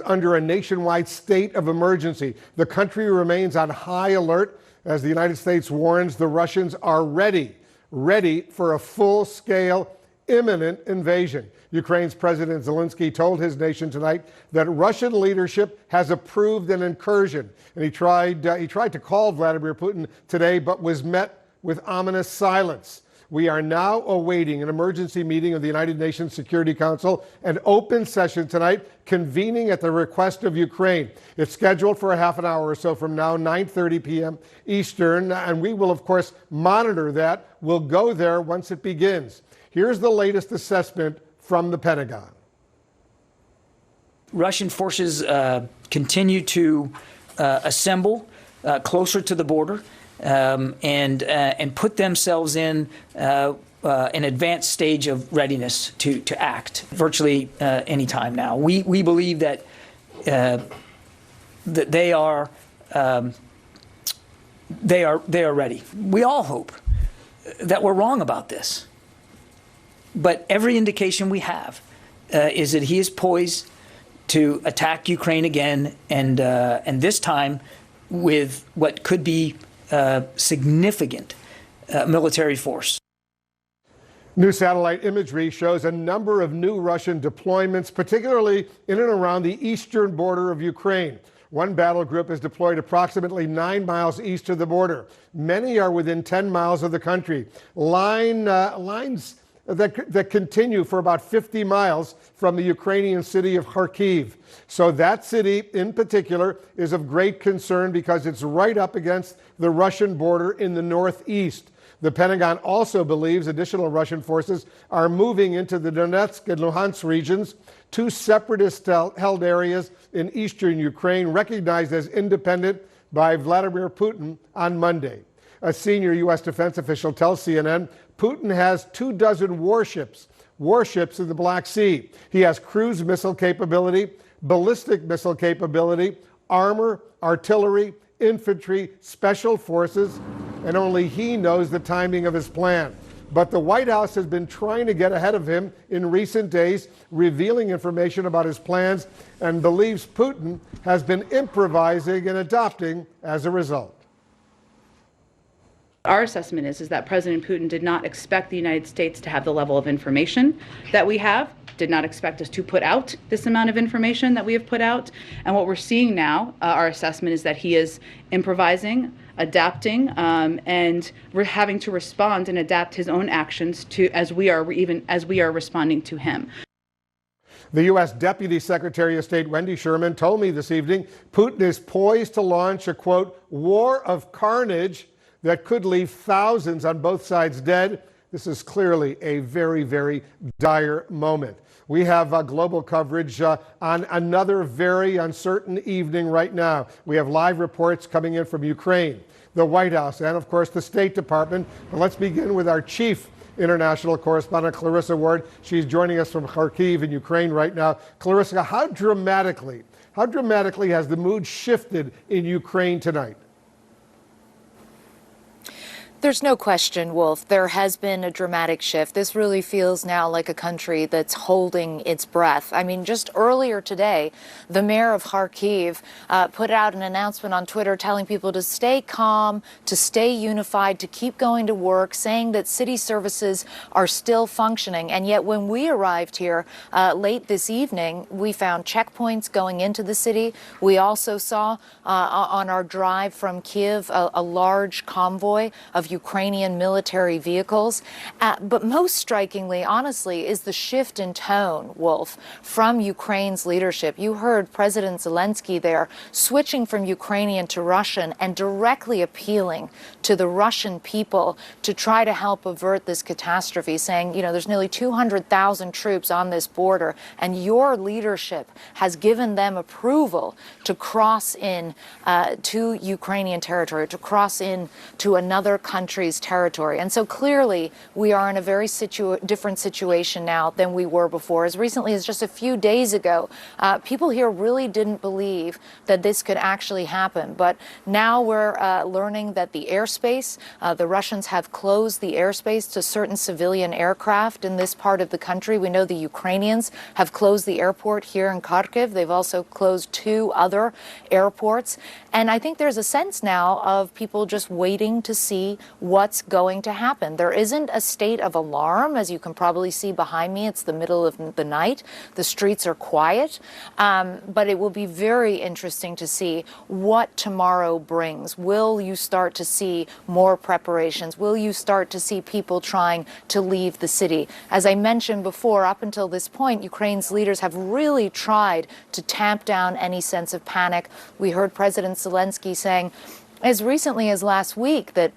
under a nationwide state of emergency. The country remains on high alert as the United States warns the Russians are ready for a full-scale, imminent invasion. Ukraine's President Zelensky told his nation tonight that Russian leadership has approved an incursion. And he tried to call Vladimir Putin today, but was met with ominous silence. We are now awaiting an emergency meeting of the United Nations Security Council, an open session tonight, convening at the request of Ukraine. It's scheduled for a half an hour or so from now, 9:30 p.m. Eastern, and we will, of course, monitor that. We'll go there once it begins. Here's the latest assessment from the Pentagon. Russian forces continue to assemble closer to the border. And put themselves in an advanced stage of readiness to act virtually any time now. We believe that they are ready. We all hope that we're wrong about this, but every indication we have is that he is poised to attack Ukraine again, and this time with what could be significant military force. New satellite imagery shows a number of new Russian deployments, particularly in and around the eastern border of Ukraine. One battle group is deployed approximately 9 miles east of the border. Many are within 10 miles of the country. Lines that continue for about 50 miles from the Ukrainian city of Kharkiv. So that city in particular is of great concern because it's right up against the Russian border in the northeast. The Pentagon also believes additional Russian forces are moving into the Donetsk and Luhansk regions, two separatist-held areas in eastern Ukraine recognized as independent by Vladimir Putin on Monday. A senior U.S. defense official tells CNN Putin has 24 warships in the Black Sea. He has cruise missile capability, ballistic missile capability, armor, artillery, infantry, special forces, and only he knows the timing of his plan. But the White House has been trying to get ahead of him in recent days, revealing information about his plans, and believes Putin has been improvising and adopting as a result. Our assessment is that President Putin did not expect the United States to have the level of information that we have, did not expect us to put out this amount of information that we have put out. And what we're seeing now, our assessment is that he is improvising, adapting, and we're having to respond and adapt his own actions to as we are responding to him. The U.S. Deputy Secretary of State Wendy Sherman told me this evening Putin is poised to launch a, quote, war of carnage that could leave thousands on both sides dead. This is clearly a very, very dire moment. We have global coverage on another very uncertain evening right now. We have live reports coming in from Ukraine, the White House, and of course the State Department. But let's begin with our chief international correspondent, Clarissa Ward. She's joining us from Kharkiv in Ukraine right now. Clarissa, how dramatically has the mood shifted in Ukraine tonight? There's no question, Wolf. There has been a dramatic shift. This really feels now like a country that's holding its breath. I mean, just earlier today, the mayor of Kharkiv put out an announcement on Twitter telling people to stay calm, to stay unified, to keep going to work, saying that city services are still functioning. And yet when we arrived here late this evening, we found checkpoints going into the city. We also saw on our drive from Kiev a large convoy of Ukrainian military vehicles. But most strikingly, honestly, is the shift in tone, Wolf, from Ukraine's leadership. You heard President Zelensky there switching from Ukrainian to Russian and directly appealing to the Russian people to try to help avert this catastrophe, saying, you know, there's nearly 200,000 troops on this border, and your leadership has given them approval to cross in to Ukrainian territory, to cross in to another country country's territory. And so clearly we are in a very different situation now than we were before. As recently as just a few days ago, people here really didn't believe that this could actually happen. But now we're learning that the airspace, the Russians have closed the airspace to certain civilian aircraft in this part of the country. We know the Ukrainians have closed the airport here in Kharkiv. They've also closed 2 other airports. And I think there's a sense now of people just waiting to see what's going to happen. There isn't a state of alarm, as you can probably see behind me. It's the middle of the night. The streets are quiet. But it will be very interesting to see what tomorrow brings. Will you start to see more preparations? Will you start to see people trying to leave the city? As I mentioned before, up until this point, Ukraine's leaders have really tried to tamp down any sense of panic. We heard President Zelensky saying as recently as last week that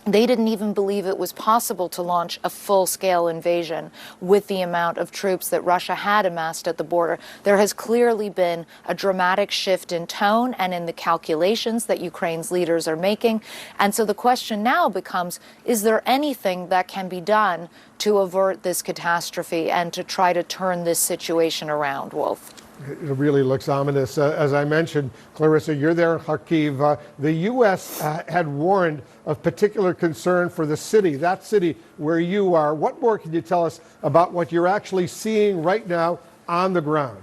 they didn't even believe it was possible to launch a full-scale invasion with the amount of troops that Russia had amassed at the border. There has clearly been a dramatic shift in tone and in the calculations that Ukraine's leaders are making. And so the question now becomes, is there anything that can be done to avert this catastrophe and to try to turn this situation around, Wolf? It really looks ominous. As I mentioned, Clarissa, you're there in Kharkiv. The U.S. Had warned of particular concern for the city, that city where you are. What more can you tell us about what you're actually seeing right now on the ground?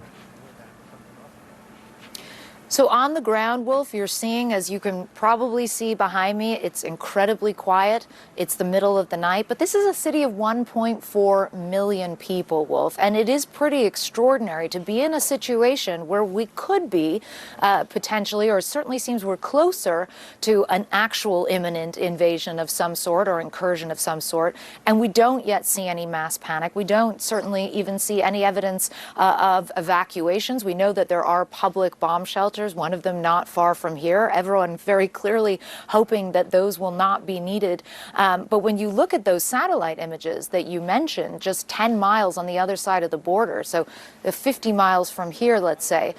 So on the ground, Wolf, you're seeing, as you can probably see behind me, it's incredibly quiet. It's the middle of the night, but this is a city of 1.4 million people, Wolf, and it is pretty extraordinary to be in a situation where we could be potentially, or it certainly seems we're closer to an actual imminent invasion of some sort or incursion of some sort, and we don't yet see any mass panic. We don't certainly even see any evidence of evacuations. We know that there are public bomb shelters, one of them not far from here. Everyone very clearly hoping that those will not be needed. But when you look at those satellite images that you mentioned, just 10 miles on the other side of the border, so 50 miles from here, let's say,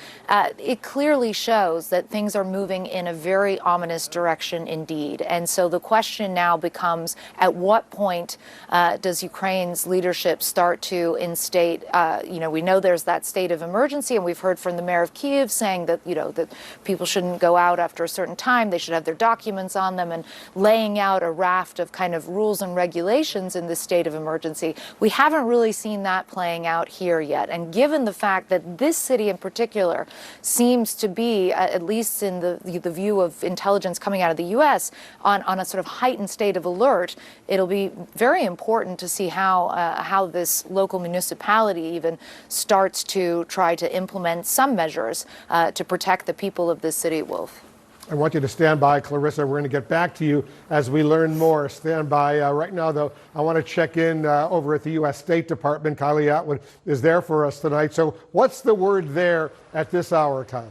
it clearly shows that things are moving in a very ominous direction indeed. And so the question now becomes, at what point does Ukraine's leadership start to instate, we know there's that state of emergency, and we've heard from the mayor of Kyiv saying that, that people shouldn't go out after a certain time, they should have their documents on them, and laying out a raft of kind of rules and regulations in this state of emergency. We haven't really seen that playing out here yet. And given the fact that this city in particular seems to be, at least in the view of intelligence coming out of the U.S., on a sort of heightened state of alert, it'll be very important to see how this local municipality even starts to try to implement some measures to protect the people of this city, Wolf. I want you to stand by, Clarissa. We're going to get back to you as we learn more. Stand by. Right now, though, I want to check in over at the U.S. State Department. Kylie Atwood is there for us tonight. So what's the word there at this hour, Kylie?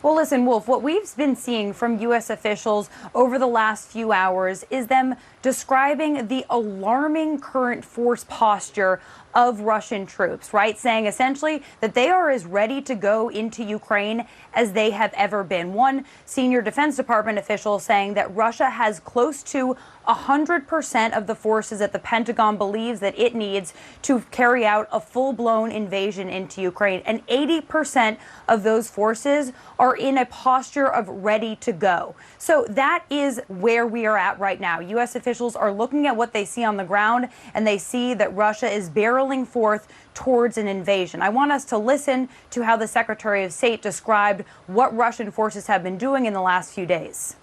Well, listen, Wolf, what we've been seeing from U.S. officials over the last few hours is them describing the alarming current force posture of Russian troops, right? Saying essentially that they are as ready to go into Ukraine as they have ever been. One senior Defense Department official saying that Russia has close to 100% of the forces that the Pentagon believes that it needs to carry out a full-blown invasion into Ukraine. And 80% of those forces are in a posture of ready to go. So that is where we are at right now. U.S. officials are looking at what they see on the ground, and they see that Russia is barreling forth towards an invasion. I want us to listen to how the Secretary of State described what Russian forces have been doing in the last few days.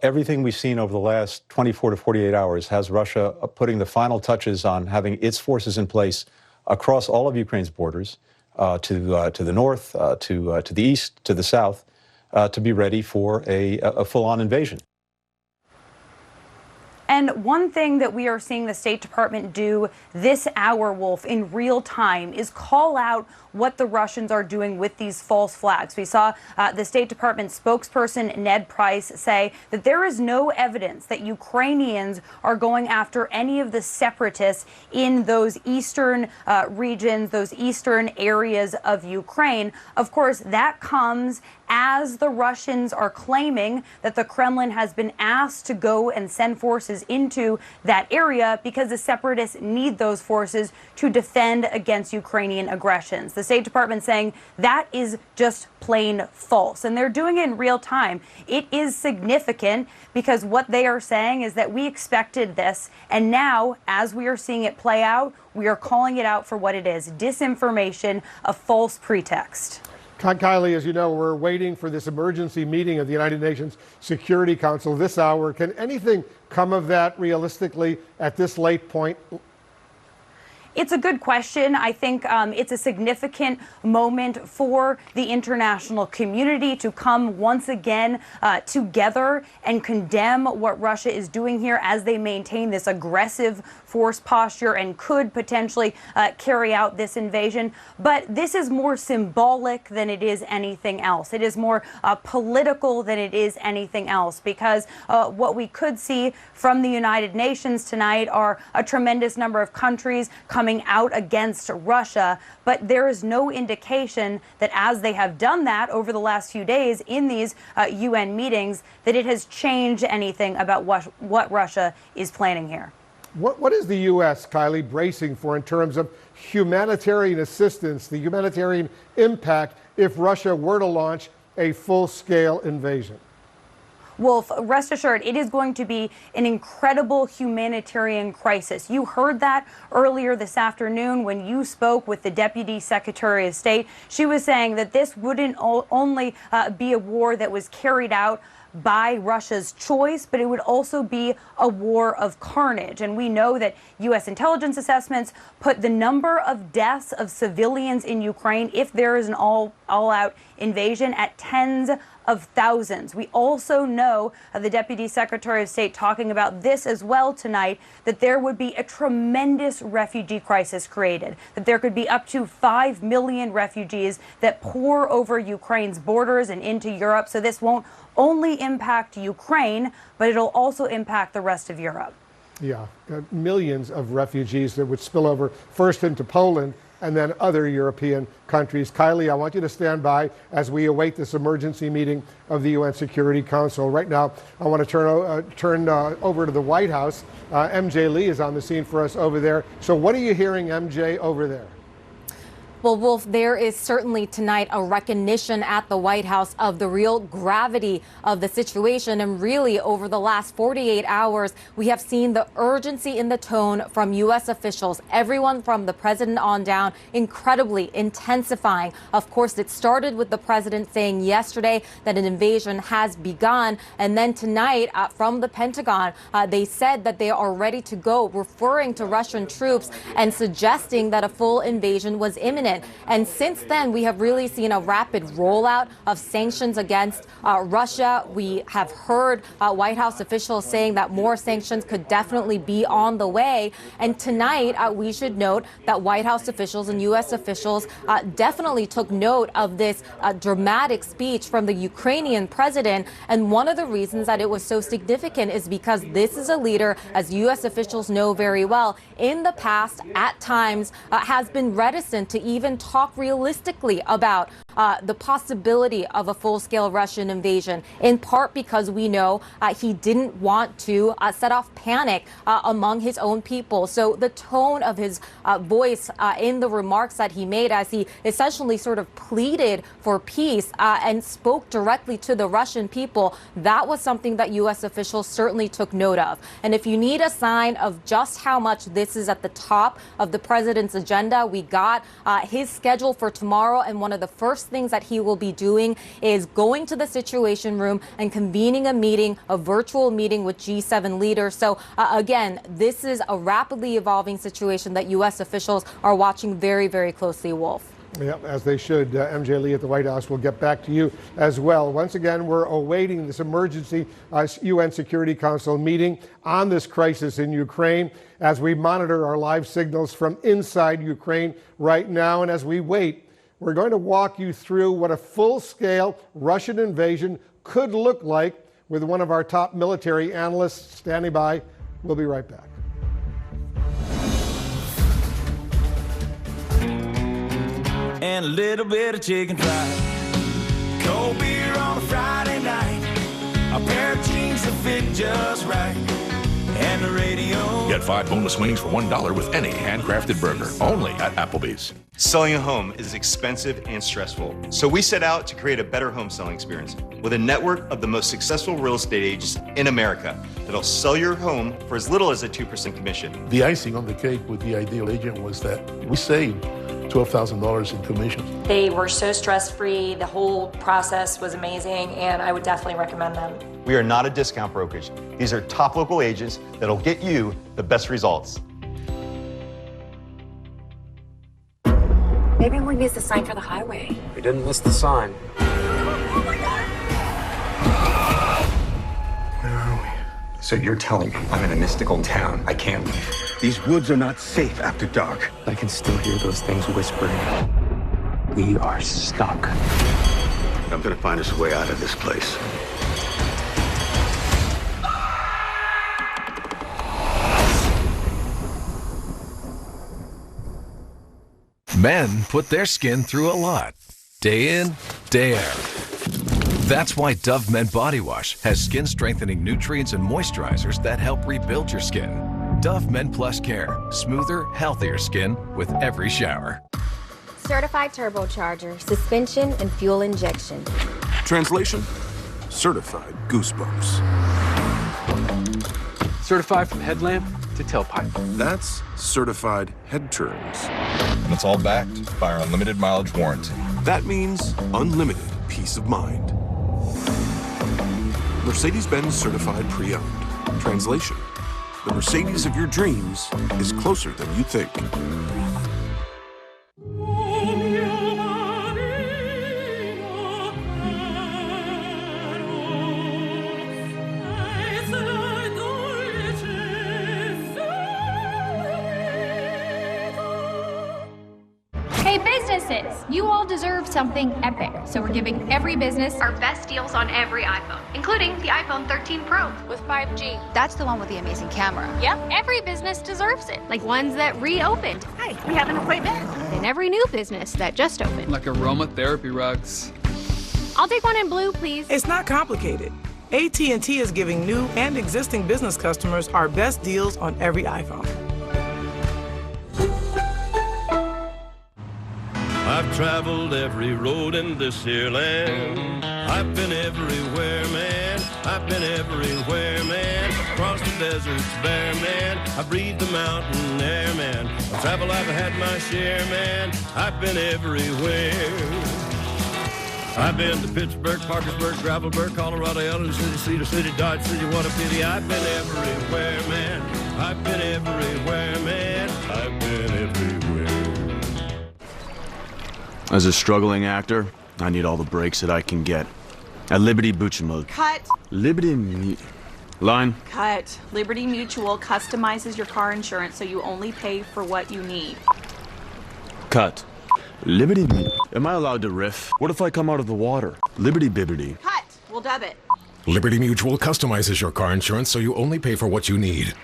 Everything we've seen over the last 24 to 48 hours has Russia putting the final touches on having its forces in place across all of Ukraine's borders, to the north, to the east, to the south, to be ready for a full-on invasion. And one thing that we are seeing the State Department do this hour, Wolf, in real time is call out what the Russians are doing with these false flags. We saw the State Department spokesperson Ned Price say that there is no evidence that Ukrainians are going after any of the separatists in those eastern regions, those eastern areas of Ukraine. Of course, that comes as the Russians are claiming that the Kremlin has been asked to go and send forces into that area because the separatists need those forces to defend against Ukrainian aggressions. The State Department saying that is just plain false, and they're doing it in real time. It is significant because what they are saying is that we expected this, and now, as we are seeing it play out, we are calling it out for what it is: disinformation, a false pretext. Kylie, as you know, we're waiting for this emergency meeting of the United Nations Security Council this hour. Can anything come of that realistically at this late point? It's a good question. I think it's a significant moment for the international community to come once again together and condemn what Russia is doing here as they maintain this aggressive force posture and could potentially carry out this invasion. But this is more symbolic than it is anything else. It is more political than it is anything else, because what we could see from the United Nations tonight are a tremendous number of countries coming out against Russia, but there is no indication that as they have done that over the last few days in these UN meetings, that it has changed anything about what Russia is planning here. What is the U.S., Kylie, bracing for in terms of humanitarian assistance, the humanitarian impact if Russia were to launch a full-scale invasion? Wolf, rest assured, it is going to be an incredible humanitarian crisis. You heard that earlier this afternoon when you spoke with the Deputy Secretary of State. She was saying that this wouldn't only be a war that was carried out by Russia's choice, but it would also be a war of carnage. And we know that U.S. intelligence assessments put the number of deaths of civilians in Ukraine, if there is an all-out invasion, at tens of thousands. We also know, the Deputy Secretary of State talking about this as well tonight, that there would be a tremendous refugee crisis created, that there could be up to 5 million refugees that pour over Ukraine's borders and into Europe. So this won't only impact Ukraine, but it'll also impact the rest of Europe. Yeah, millions of refugees that would spill over first into Poland and then other European countries. Kylie, I want you to stand by as we await this emergency meeting of the UN Security Council. Right now, I want to turn over to the White House. MJ Lee is on the scene for us over there. So what are you hearing, MJ, over there? Well, Wolf, there is certainly tonight a recognition at the White House of the real gravity of the situation. And really, over the last 48 hours, we have seen the urgency in the tone from U.S. officials, everyone from the president on down, incredibly intensifying. Of course, it started with the president saying yesterday that an invasion has begun. And then tonight, from the Pentagon, they said that they are ready to go, referring to Russian troops and suggesting that a full invasion was imminent. And since then, we have really seen a rapid rollout of sanctions against Russia. We have heard White House officials saying that more sanctions could definitely be on the way. And tonight, we should note that White House officials and U.S. officials definitely took note of this dramatic speech from the Ukrainian president. And one of the reasons that it was so significant is because this is a leader, as U.S. officials know very well, in the past, at times, has been reticent to even talk realistically about the possibility of a full-scale Russian invasion, in part because we know he didn't want to set off panic among his own people. So the tone of his voice in the remarks that he made as he essentially sort of pleaded for peace and spoke directly to the Russian people, that was something that U.S. officials certainly took note of. And if you need a sign of just how much this is at the top of the president's agenda, we got his schedule for tomorrow, and one of the first things that he will be doing is going to the Situation Room and convening a meeting, a virtual meeting with G7 leaders. So again, this is a rapidly evolving situation that U.S. officials are watching very, very closely, Wolf. Yeah, as they should. MJ Lee at the White House will get back to you as well. Once again, we're awaiting this emergency UN Security Council meeting on this crisis in Ukraine as we monitor our live signals from inside Ukraine right now. And as we wait, we're going to walk you through what a full-scale Russian invasion could look like with one of our top military analysts standing by. We'll be right back. And a little bit of chicken fried, cold beer on a Friday night, a pair of jeans that fit just right, and the radio. Get 5 boneless wings for $1 with any handcrafted burger, only at Applebee's. Selling a home is expensive and stressful, so we set out to create a better home selling experience with a network of the most successful real estate agents in America that'll sell your home for as little as a 2% commission. The icing on the cake with the Ideal Agent was that we saved $12,000 in commissions. They were so stress-free, the whole process was amazing, and I would definitely recommend them. We are not a discount brokerage. These are top local agents that'll get you the best results. Maybe we missed the sign for the highway. We didn't miss the sign. Where are we? So you're telling me I'm in a mystical town. I can't leave. These woods are not safe after dark. I can still hear those things whispering. We are stuck. I'm gonna find us a way out of this place. Men put their skin through a lot, day in, day out. That's why Dove Men Body Wash has skin-strengthening nutrients and moisturizers that help rebuild your skin. Dove Men Plus Care, smoother, healthier skin with every shower. Certified turbocharger, suspension and fuel injection. Translation, certified goosebumps. Certified from headlamp to tailpipe. That's certified head turns. And it's all backed by our unlimited mileage warranty. That means unlimited peace of mind. Mercedes-Benz certified pre-owned. Translation, the Mercedes of your dreams is closer than you think. Hey businesses, you all deserve something epic. So we're giving every business our best deals on every iPhone, including the iPhone 13 Pro with 5G. That's the one with the amazing camera. Yep, every business deserves it. Like ones that reopened. Hey, we have an appointment. And every new business that just opened. Like aromatherapy rugs. I'll take one in blue, please. It's not complicated. AT&T is giving new and existing business customers our best deals on every iPhone. I've traveled every road in this here land. I've been everywhere, man. I've been everywhere, man. Across the deserts bare, man. I breathe the mountain air, man. Of travel I've had my share, man. I've been everywhere. I've been to Pittsburgh, Parkersburg, Gravelburg, Colorado, Ellen City, Cedar City, Dodge City, what a pity. I've been everywhere, man. I've been everywhere, man. I've been everywhere. As a struggling actor, I need all the breaks that I can get. At Liberty Mutual. Cut. Line. Cut. Liberty Mutual customizes your car insurance so you only pay for what you need. Cut. Am I allowed to riff? What if I come out of the water? Liberty Bibbity. Cut. We'll dub it. Liberty Mutual customizes your car insurance so you only pay for what you need.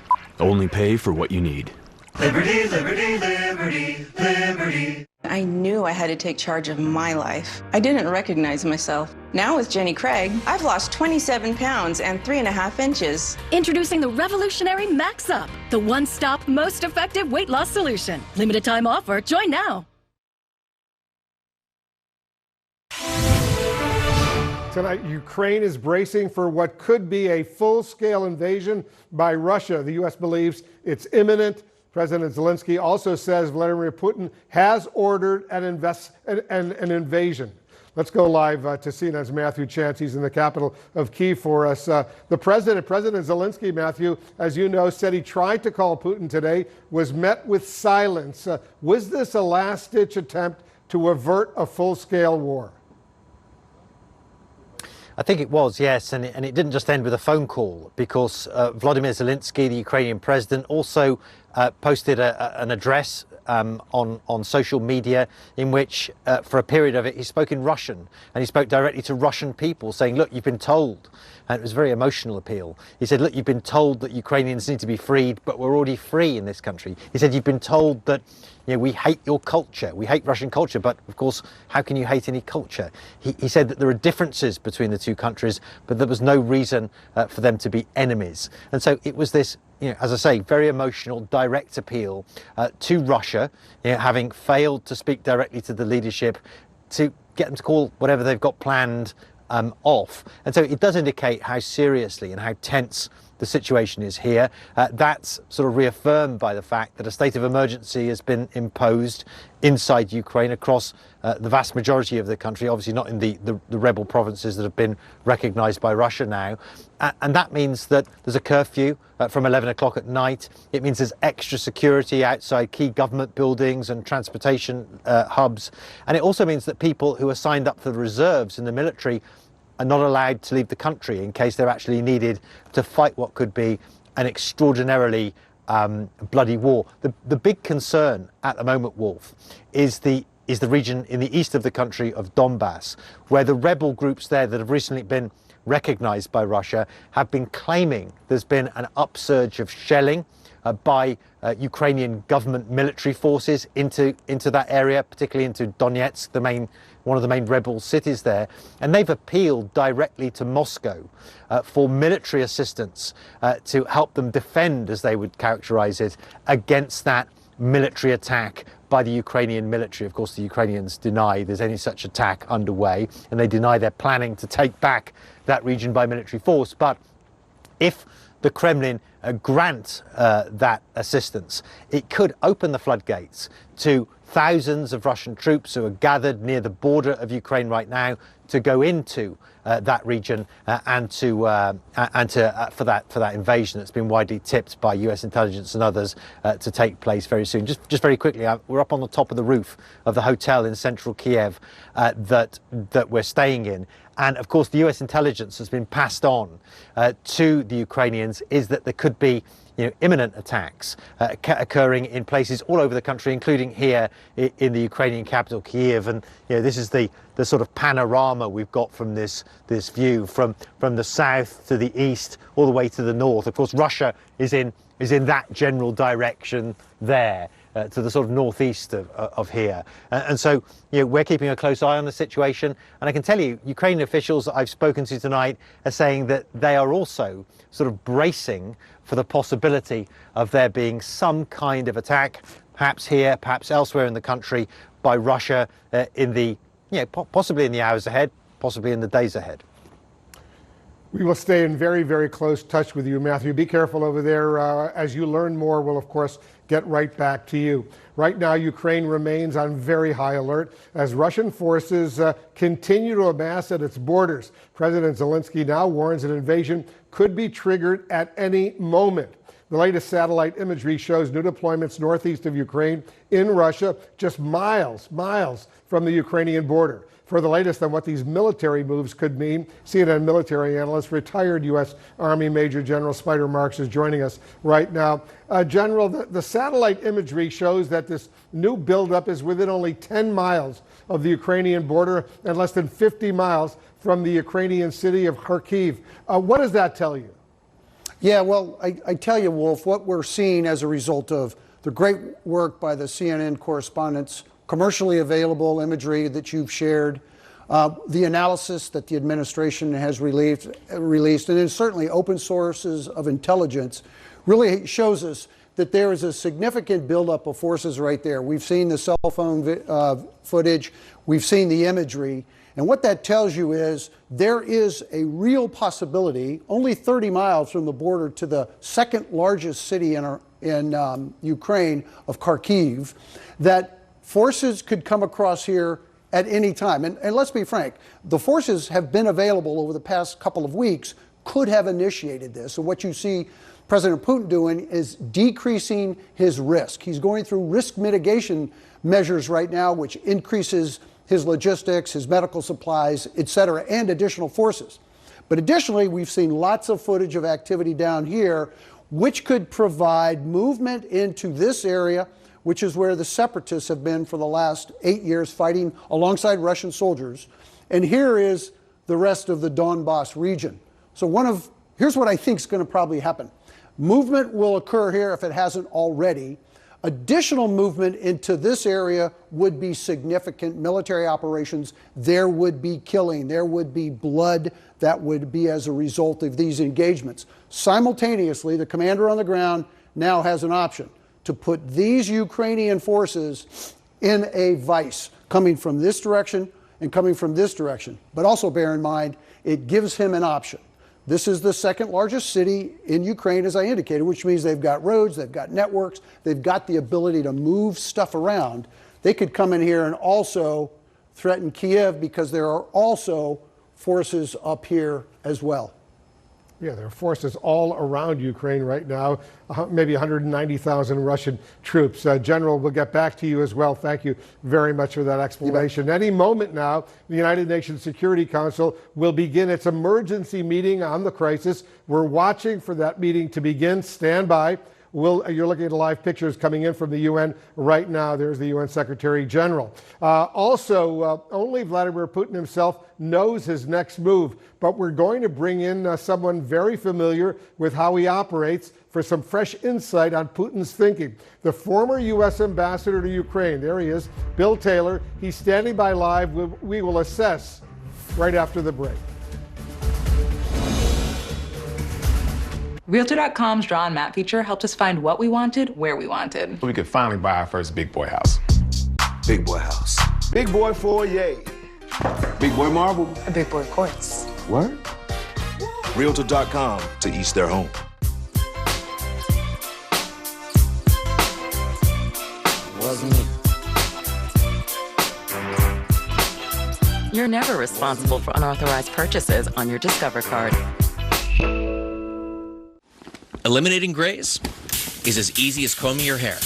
Only pay for what you need. Liberty, liberty, liberty, liberty. I knew I had to take charge of my life. I didn't recognize myself. Now with Jenny Craig, I've lost 27 pounds and 3.5 inches. Introducing the revolutionary Max Up, the one-stop, most effective weight loss solution. Limited time offer. Join now. Tonight, Ukraine is bracing for what could be a full-scale invasion by Russia. The U.S. believes it's imminent. President Zelensky also says Vladimir Putin has ordered an invasion. Let's go live to CNN's Matthew Chance. He's in the capital of Kyiv for us. President Zelensky, Matthew, as you know, said he tried to call Putin today, was met with silence. Was this a last-ditch attempt to avert a full-scale war? I think it was, yes, and it didn't just end with a phone call, because Vladimir Zelensky, the Ukrainian president, also posted an address on social media in which, for a period of it, he spoke in Russian, and he spoke directly to Russian people, saying, look, you've been told, and it was a very emotional appeal. He said, look, you've been told that Ukrainians need to be freed, but we're already free in this country. He said, you've been told that we hate your culture, we hate Russian culture, but of course, how can you hate any culture? He said that there are differences between the two countries, but there was no reason for them to be enemies. And so it was this, as I say, very emotional, direct appeal to Russia, having failed to speak directly to the leadership, to get them to call whatever they've got planned off. And so it does indicate how seriously and how tense the situation is here. That's sort of reaffirmed by the fact that a state of emergency has been imposed inside Ukraine across the vast majority of the country, obviously not in the rebel provinces that have been recognized by Russia now. And that means that there's a curfew from 11 o'clock at night. It means there's extra security outside key government buildings and transportation hubs. And it also means that people who are signed up for the reserves in the military are not allowed to leave the country in case they're actually needed to fight what could be an extraordinarily bloody war. The big concern at the moment, Wolf, is the region in the east of the country of Donbass, where the rebel groups there that have recently been recognized by Russia have been claiming there's been an upsurge of shelling by Ukrainian government military forces into that area, particularly into Donetsk, one of the main rebel cities there. And they've appealed directly to Moscow for military assistance to help them defend, as they would characterize it, against that military attack by the Ukrainian military. Of course, the Ukrainians deny there's any such attack underway, and they deny they're planning to take back that region by military force. But if the Kremlin grant that assistance, it could open the floodgates to thousands of Russian troops who are gathered near the border of Ukraine right now to go into that region and for that invasion that's been widely tipped by US intelligence and others to take place very soon. Just very quickly, we're up on the top of the roof of the hotel in central Kiev that we're staying in. And of course, the US intelligence has been passed on to the Ukrainians is that there could be imminent attacks occurring in places all over the country, including here in the Ukrainian capital, Kyiv. And this is the sort of panorama we've got from this view from the south to the east, all the way to the north. Of course, Russia is in that general direction there. To the sort of northeast of here. And so we're keeping a close eye on the situation. And I can tell you, Ukrainian officials that I've spoken to tonight are saying that they are also sort of bracing for the possibility of there being some kind of attack, perhaps here, perhaps elsewhere in the country, by Russia possibly in the hours ahead, possibly in the days ahead. We will stay in very, very close touch with you, Matthew. Be careful over there. As you learn more, we'll, of course, get right back to you. Right now, Ukraine remains on very high alert as Russian forces continue to amass at its borders. President Zelensky now warns an invasion could be triggered at any moment. The latest satellite imagery shows new deployments northeast of Ukraine in Russia, just miles from the Ukrainian border. For the latest on what these military moves could mean, CNN military analyst, retired U.S. Army Major General Spider Marks is joining us right now. General, the satellite imagery shows that this new buildup is within only 10 miles of the Ukrainian border and less than 50 miles from the Ukrainian city of Kharkiv. What does that tell you? Yeah, well, I tell you, Wolf, what we're seeing as a result of the great work by the CNN correspondents, commercially available imagery that you've shared, the analysis that the administration has released, and then certainly open sources of intelligence, really shows us that there is a significant buildup of forces right there. We've seen the cell phone footage, we've seen the imagery, and what that tells you is there is a real possibility, only 30 miles from the border to the second largest city in Ukraine of Kharkiv, that forces could come across here at any time. And let's be frank, the forces have been available over the past couple of weeks, could have initiated this. And what you see President Putin doing is decreasing his risk. He's going through risk mitigation measures right now, which increases his logistics, his medical supplies, et cetera, and additional forces. But additionally, we've seen lots of footage of activity down here, which could provide movement into this area, which is where the separatists have been for the last 8 years, fighting alongside Russian soldiers. And here is the rest of the Donbass region. So here's what I think is going to probably happen. Movement will occur here if it hasn't already. Additional movement into this area would be significant military operations. There would be killing. There would be blood that would be as a result of these engagements. Simultaneously, the commander on the ground now has an option to put these Ukrainian forces in a vice, coming from this direction and coming from this direction. But also bear in mind, it gives him an option. This is the second largest city in Ukraine, as I indicated, which means they've got roads, they've got networks, they've got the ability to move stuff around. They could come in here and also threaten Kiev because there are also forces up here as well. Yeah, there are forces all around Ukraine right now, maybe 190,000 Russian troops. General, we'll get back to you as well. Thank you very much for that explanation. Any moment now, the United Nations Security Council will begin its emergency meeting on the crisis. We're watching for that meeting to begin. Stand by. You're looking at live pictures coming in from the UN right now. There's the UN Secretary General. Only Vladimir Putin himself knows his next move, but we're going to bring in someone very familiar with how he operates for some fresh insight on Putin's thinking. The former U.S. ambassador to Ukraine, there he is, Bill Taylor. He's standing by live. We will assess right after the break. Realtor.com's Draw and Map feature helped us find what we wanted, where we wanted. We could finally buy our first big boy house. Big boy house. Big boy foyer. Big boy marble. A big boy quartz. What? Realtor.com to each their home. Wasn't it? You're never responsible for unauthorized purchases on your Discover card. Eliminating grays is as easy as combing your hair.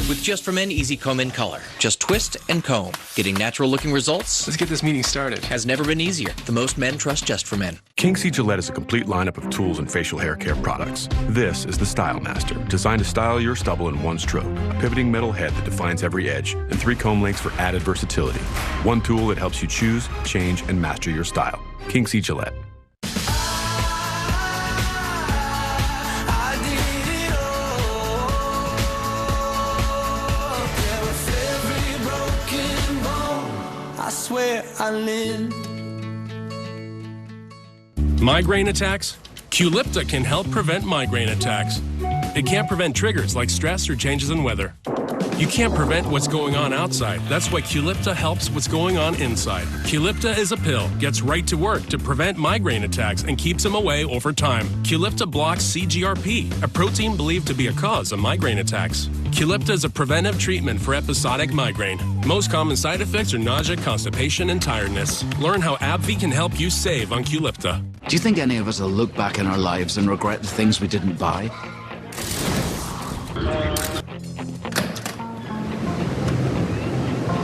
With Just For Men Easy Comb in Color. Just twist and comb. Getting natural looking results. Let's get this meeting started. Has never been easier. The most men trust Just For Men. King C. Gillette is a complete lineup of tools and facial hair care products. This is the Style Master, designed to style your stubble in one stroke. A pivoting metal head that defines every edge, and 3 comb lengths for added versatility. One tool that helps you choose, change, and master your style. King C. Gillette. I swear I lived. Migraine attacks? Qulipta can help prevent migraine attacks. It can't prevent triggers like stress or changes in weather. You can't prevent what's going on outside. That's why Qulipta helps what's going on inside. Qulipta is a pill, gets right to work to prevent migraine attacks and keeps them away over time. Qulipta blocks CGRP, a protein believed to be a cause of migraine attacks. Qulipta is a preventive treatment for episodic migraine. Most common side effects are nausea, constipation, and tiredness. Learn how AbbVie can help you save on Qulipta. Do you think any of us will look back in our lives and regret the things we didn't buy?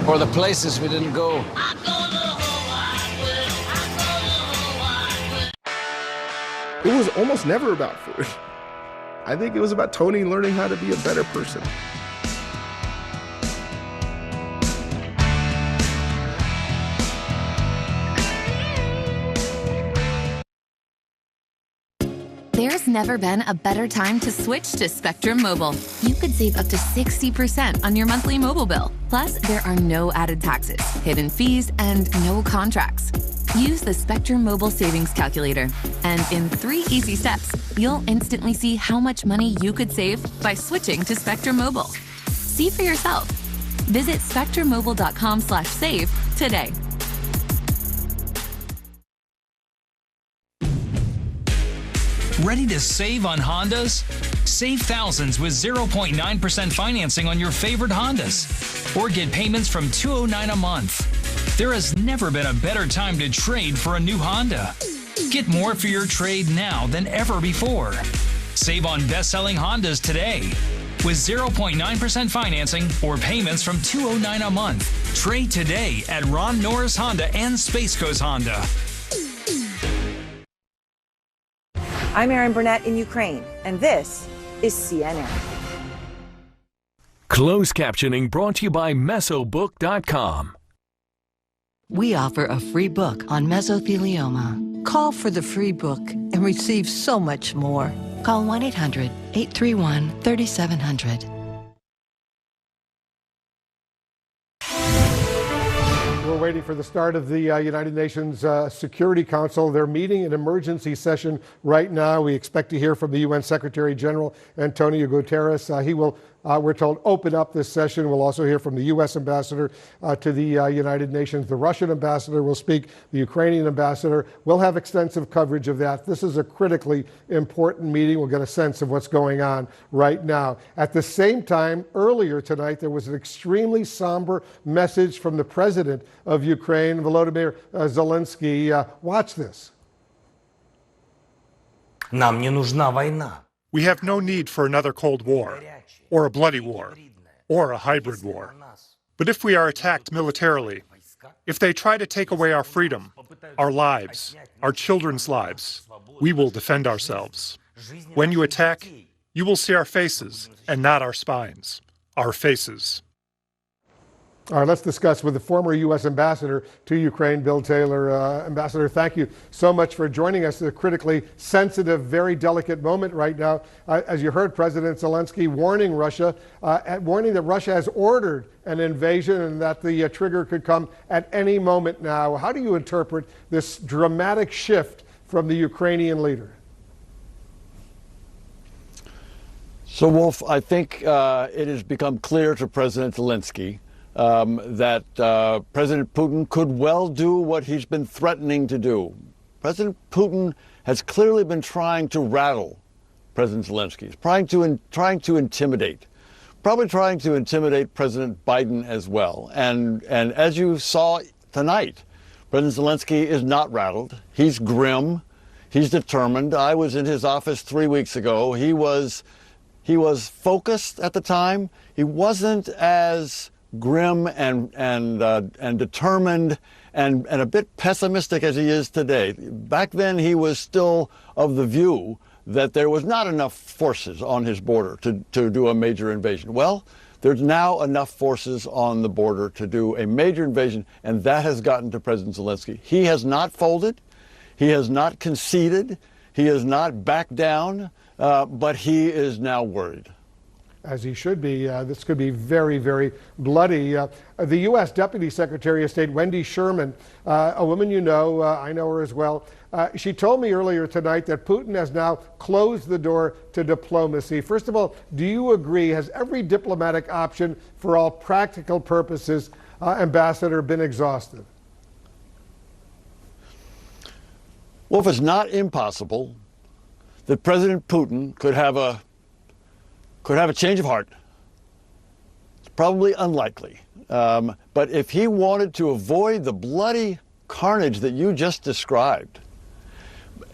Or the places we didn't go? It was almost never about food. I think it was about Tony learning how to be a better person. There's never been a better time to switch to Spectrum Mobile. You could save up to 60% on your monthly mobile bill. Plus, there are no added taxes, hidden fees, and no contracts. Use the Spectrum Mobile Savings Calculator, and in 3 easy steps, you'll instantly see how much money you could save by switching to Spectrum Mobile. See for yourself. Visit spectrummobile.com/save today. Ready to save on Hondas? Save thousands with 0.9% financing on your favorite Hondas. Or get payments from $209 a month. There has never been a better time to trade for a new Honda. Get more for your trade now than ever before. Save on best-selling Hondas today. with 0.9% financing or payments from $209 a month. Trade today at Ron Norris Honda and Space Coast Honda. I'm Erin Burnett in Ukraine, and this is CNN. Closed captioning brought to you by Mesobook.com. We offer a free book on mesothelioma. Call for the free book and receive so much more. Call 1-800-831-3700. We're waiting for the start of the United Nations Security Council. They're meeting an emergency session right now. We expect to hear from the UN Secretary General Antonio Guterres. He will, we're told, open up this session. We'll also hear from the U.S. ambassador to the United Nations. The Russian ambassador will speak. The Ukrainian ambassador will have extensive coverage of that. This is a critically important meeting. We'll get a sense of what's going on right now. At the same time, earlier tonight, there was an extremely somber message from the president of Ukraine, Volodymyr Zelensky. Watch this. Нам не нужна война. We have no need for another Cold War, or a bloody war, or a hybrid war. But if we are attacked militarily, if they try to take away our freedom, our lives, our children's lives, we will defend ourselves. When you attack, you will see our faces and not our spines, our faces. All right, let's discuss with the former U.S. ambassador to Ukraine, Bill Taylor. Ambassador, thank you so much for joining us at a critically sensitive, very delicate moment right now. As you heard, President Zelensky warning Russia, warning that Russia has ordered an invasion and that the trigger could come at any moment now. How do you interpret this dramatic shift from the Ukrainian leader? So, Wolf, I think it has become clear to President Zelensky that President Putin could well do what he's been threatening to do. President Putin has clearly been trying to rattle President Zelensky. He's trying to intimidate, probably trying to intimidate President Biden as well. And as you saw tonight, President Zelensky is not rattled. He's grim. He's determined. I was in his office 3 weeks ago. He was focused at the time. He wasn't as grim and determined and a bit pessimistic as he is today. Back then, he was still of the view that there was not enough forces on his border to do a major invasion. Well, there's now enough forces on the border to do a major invasion, and that has gotten to President Zelensky. He has not folded. He has not conceded. He has not backed down, but he is now worried. As he should be. This could be very, very bloody. The U.S. Deputy Secretary of State, Wendy Sherman, a woman you know, I know her as well, she told me earlier tonight that Putin has now closed the door to diplomacy. First of all, do you agree? Has every diplomatic option for all practical purposes, Ambassador, been exhausted? Well, if it's not impossible that President Putin could have a change of heart, it's probably unlikely. But if he wanted to avoid the bloody carnage that you just described,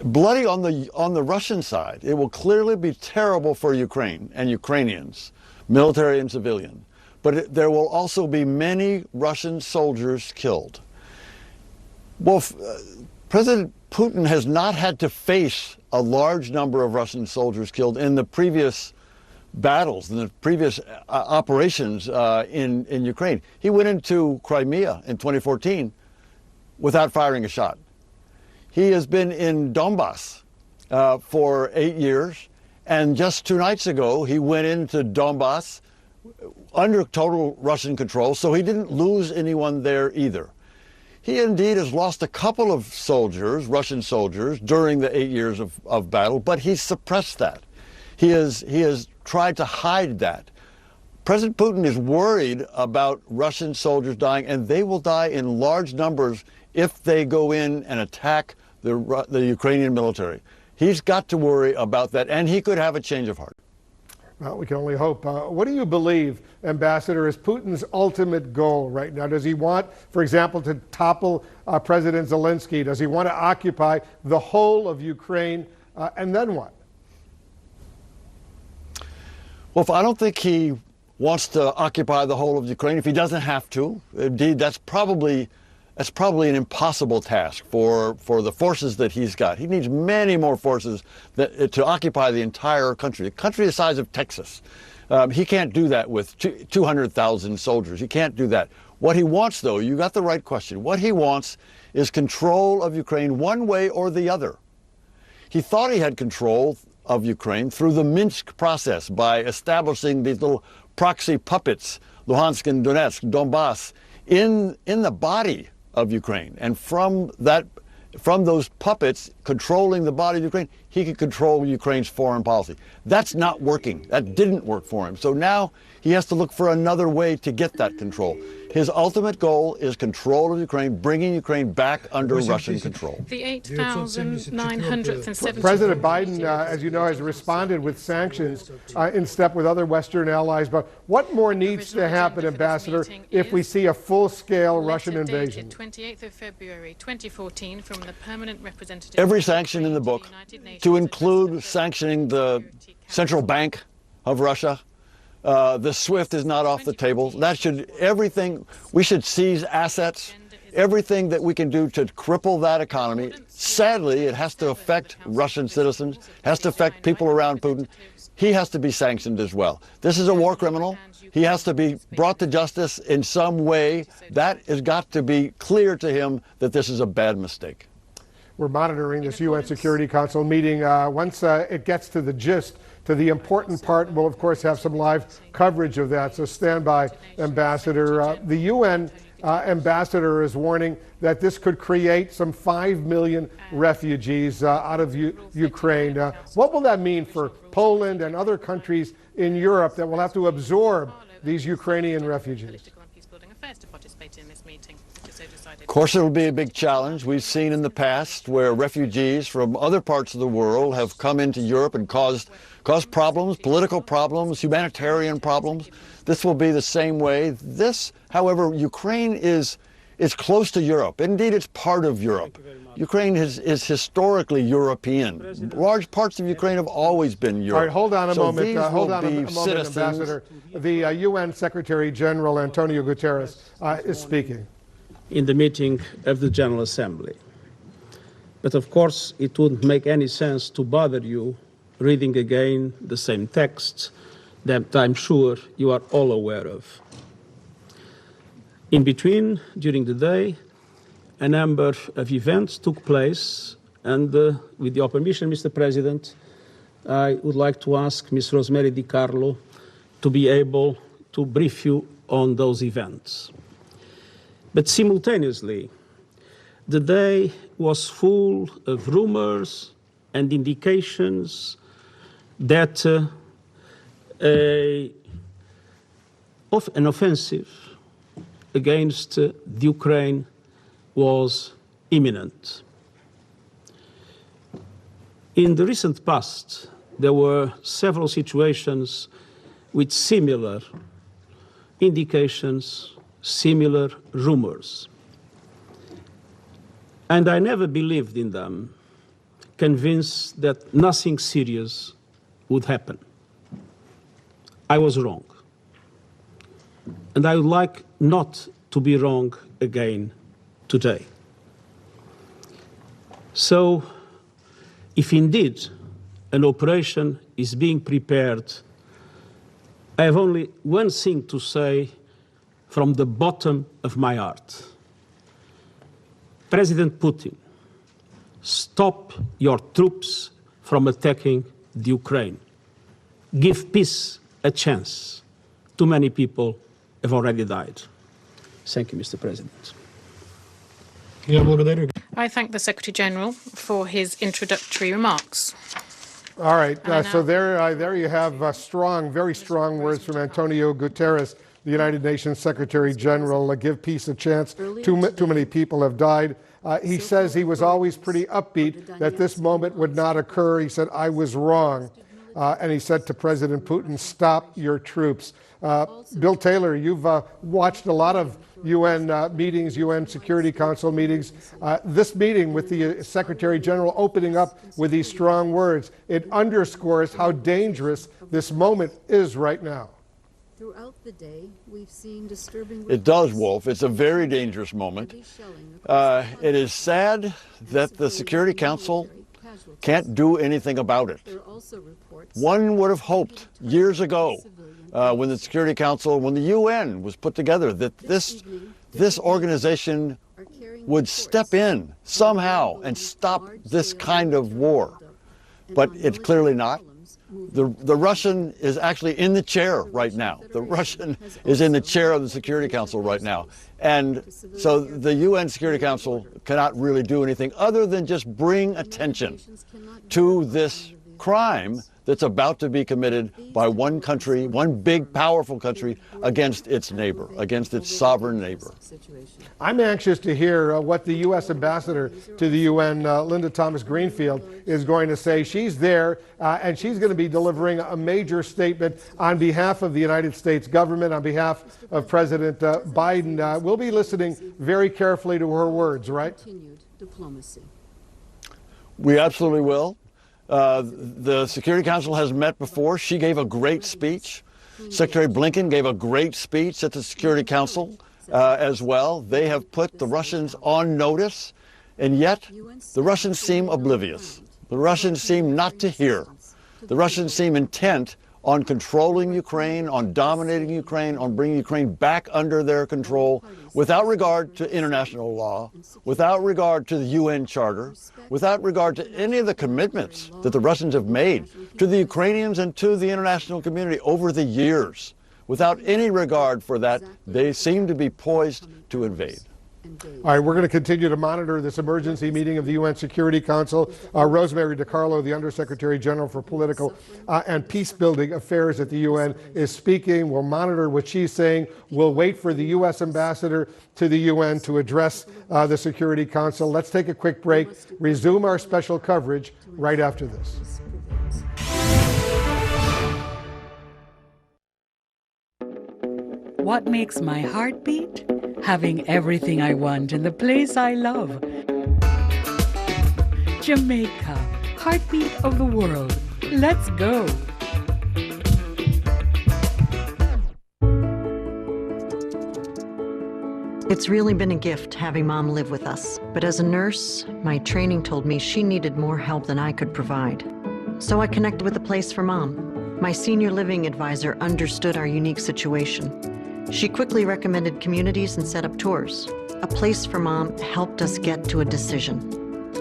bloody on the Russian side, it will clearly be terrible for Ukraine and Ukrainians, military and civilian. But there will also be many Russian soldiers killed. Well, President Putin has not had to face a large number of Russian soldiers killed in the previous battles, in the previous operations in Ukraine. He went into Crimea in 2014 without firing a shot. He has been in Donbass for 8 years, and just 2 nights ago he went into Donbass under total Russian control, so he didn't lose anyone there either. He indeed has lost a couple of soldiers, Russian soldiers, during the 8 years of battle, but he's suppressed that. He has tried to hide that. President Putin is worried about Russian soldiers dying, and they will die in large numbers if they go in and attack the Ukrainian military. He's got to worry about that, and he could have a change of heart. Well, we can only hope. What do you believe, Ambassador, is Putin's ultimate goal right now? Does he want, for example, to topple President Zelensky? Does he want to occupy the whole of Ukraine? And then what? Well, I don't think he wants to occupy the whole of Ukraine if he doesn't have to. Indeed, that's probably an impossible task for the forces that he's got. He needs many more forces to occupy the entire country. The country the size of Texas. He can't do that with 200,000 soldiers. He can't do that. What he wants, though, you got the right question. What he wants is control of Ukraine one way or the other. He thought he had control of Ukraine through the Minsk process by establishing these little proxy puppets, Luhansk and Donetsk, Donbass, in the body of Ukraine. And from those puppets controlling the body of Ukraine, he could control Ukraine's foreign policy. That's not working. That didn't work for him. So now he has to look for another way to get that control. His ultimate goal is control of Ukraine, bringing Ukraine back under Russian control. The 8,970. President Biden, as you know, has responded with sanctions in step with other Western allies. But what more needs to happen, Ambassador, if we see a full-scale Russian invasion? 28th of February 2014 from the permanent representative. Every sanction in the book, to include sanctioning the central bank of Russia. The SWIFT is not off the table. We should seize assets, everything that we can do to cripple that economy. Sadly, it has to affect Russian citizens, has to affect people around Putin. He has to be sanctioned as well. This is a war criminal. He has to be brought to justice in some way. That has got to be clear to him that this is a bad mistake. We're monitoring this UN Security Council meeting. Once it gets to the gist, to the important part, we'll of course have some live coverage of that. So stand by, Ambassador. The UN ambassador is warning that this could create some 5 million refugees out of Ukraine. What will that mean for Poland and other countries in Europe that will have to absorb these Ukrainian refugees? Of course, it will be a big challenge. We've seen in the past where refugees from other parts of the world have come into Europe and caused problems, political problems, humanitarian problems. This will be the same way. This, however, Ukraine is close to Europe. Indeed, it's part of Europe. Ukraine is historically European. Large parts of Ukraine have always been Europe. All right, hold on a moment. These Hold on a will be moment, citizens. Ambassador. The UN Secretary General Antonio Guterres is speaking. In the meeting of the General Assembly. But of course, it wouldn't make any sense to bother you reading again the same texts that I'm sure you are all aware of. In between, during the day, a number of events took place, and with your permission, Mr. President, I would like to ask Ms. Rosemary DiCarlo to be able to brief you on those events. But simultaneously, the day was full of rumors and indications that an offensive against Ukraine was imminent. In the recent past, there were several situations with similar indications, similar rumors. And I never believed in them, convinced that nothing serious would happen. I was wrong. And I would like not to be wrong again today. So, if indeed an operation is being prepared, I have only one thing to say from the bottom of my heart. President Putin, stop your troops from attacking the Ukraine. Give peace a chance. Too many people have already died. Thank you, Mr. President. I thank the Secretary General for his introductory remarks. All right, so there you have strong, very strong words from Antonio Guterres, the United Nations Secretary General. Give peace a chance. Too many people have died. He says he was always pretty upbeat that this moment would not occur. He said, I was wrong. And he said to President Putin, stop your troops. Bill Taylor, you've watched a lot of UN meetings, UN Security Council meetings. This meeting with the Secretary General opening up with these strong words, it underscores how dangerous this moment is right now. Throughout the day, we've seen disturbing... It does, Wolf. It's a very dangerous moment. It is sad that the Security Council can't do anything about it. One would have hoped years ago when the Security Council, when the UN was put together, that this organization would step in somehow and stop this kind of war. But it's clearly not. The Russian is actually in the chair right now. The Russian is in the chair of the Security Council right now. And so the UN Security Council cannot really do anything other than just bring attention to this crime that's about to be committed by one country, one big, powerful country, against its neighbor, against its sovereign neighbor. I'm anxious to hear what the U.S. ambassador to the UN, Linda Thomas-Greenfield, is going to say. She's there, and she's going to be delivering a major statement on behalf of the United States government, on behalf of President Biden. We'll be listening very carefully to her words, right? We absolutely will. The Security Council has met before. She gave a great speech. Secretary Blinken gave a great speech at the Security Council as well. They have put the Russians on notice, and yet the Russians seem oblivious. The Russians seem not to hear. The Russians seem intent on controlling Ukraine, on dominating Ukraine, on bringing Ukraine back under their control without regard to international law, without regard to the UN Charter, without regard to any of the commitments that the Russians have made to the Ukrainians and to the international community over the years. Without any regard for that, they seem to be poised to invade. All right, we're going to continue to monitor this emergency meeting of the UN Security Council. Rosemary DiCarlo, the Undersecretary General for Political and Peacebuilding Affairs at the UN, is speaking. We'll monitor what she's saying. We'll wait for the U.S. ambassador to the UN to address the Security Council. Let's take a quick break, resume our special coverage right after this. What makes my heart beat? Having everything I want in the place I love. Jamaica, heartbeat of the world. Let's go. It's really been a gift having Mom live with us. But as a nurse, my training told me she needed more help than I could provide. So I connected with a place for Mom. My senior living advisor understood our unique situation. She quickly recommended communities and set up tours. A place for Mom helped us get to a decision.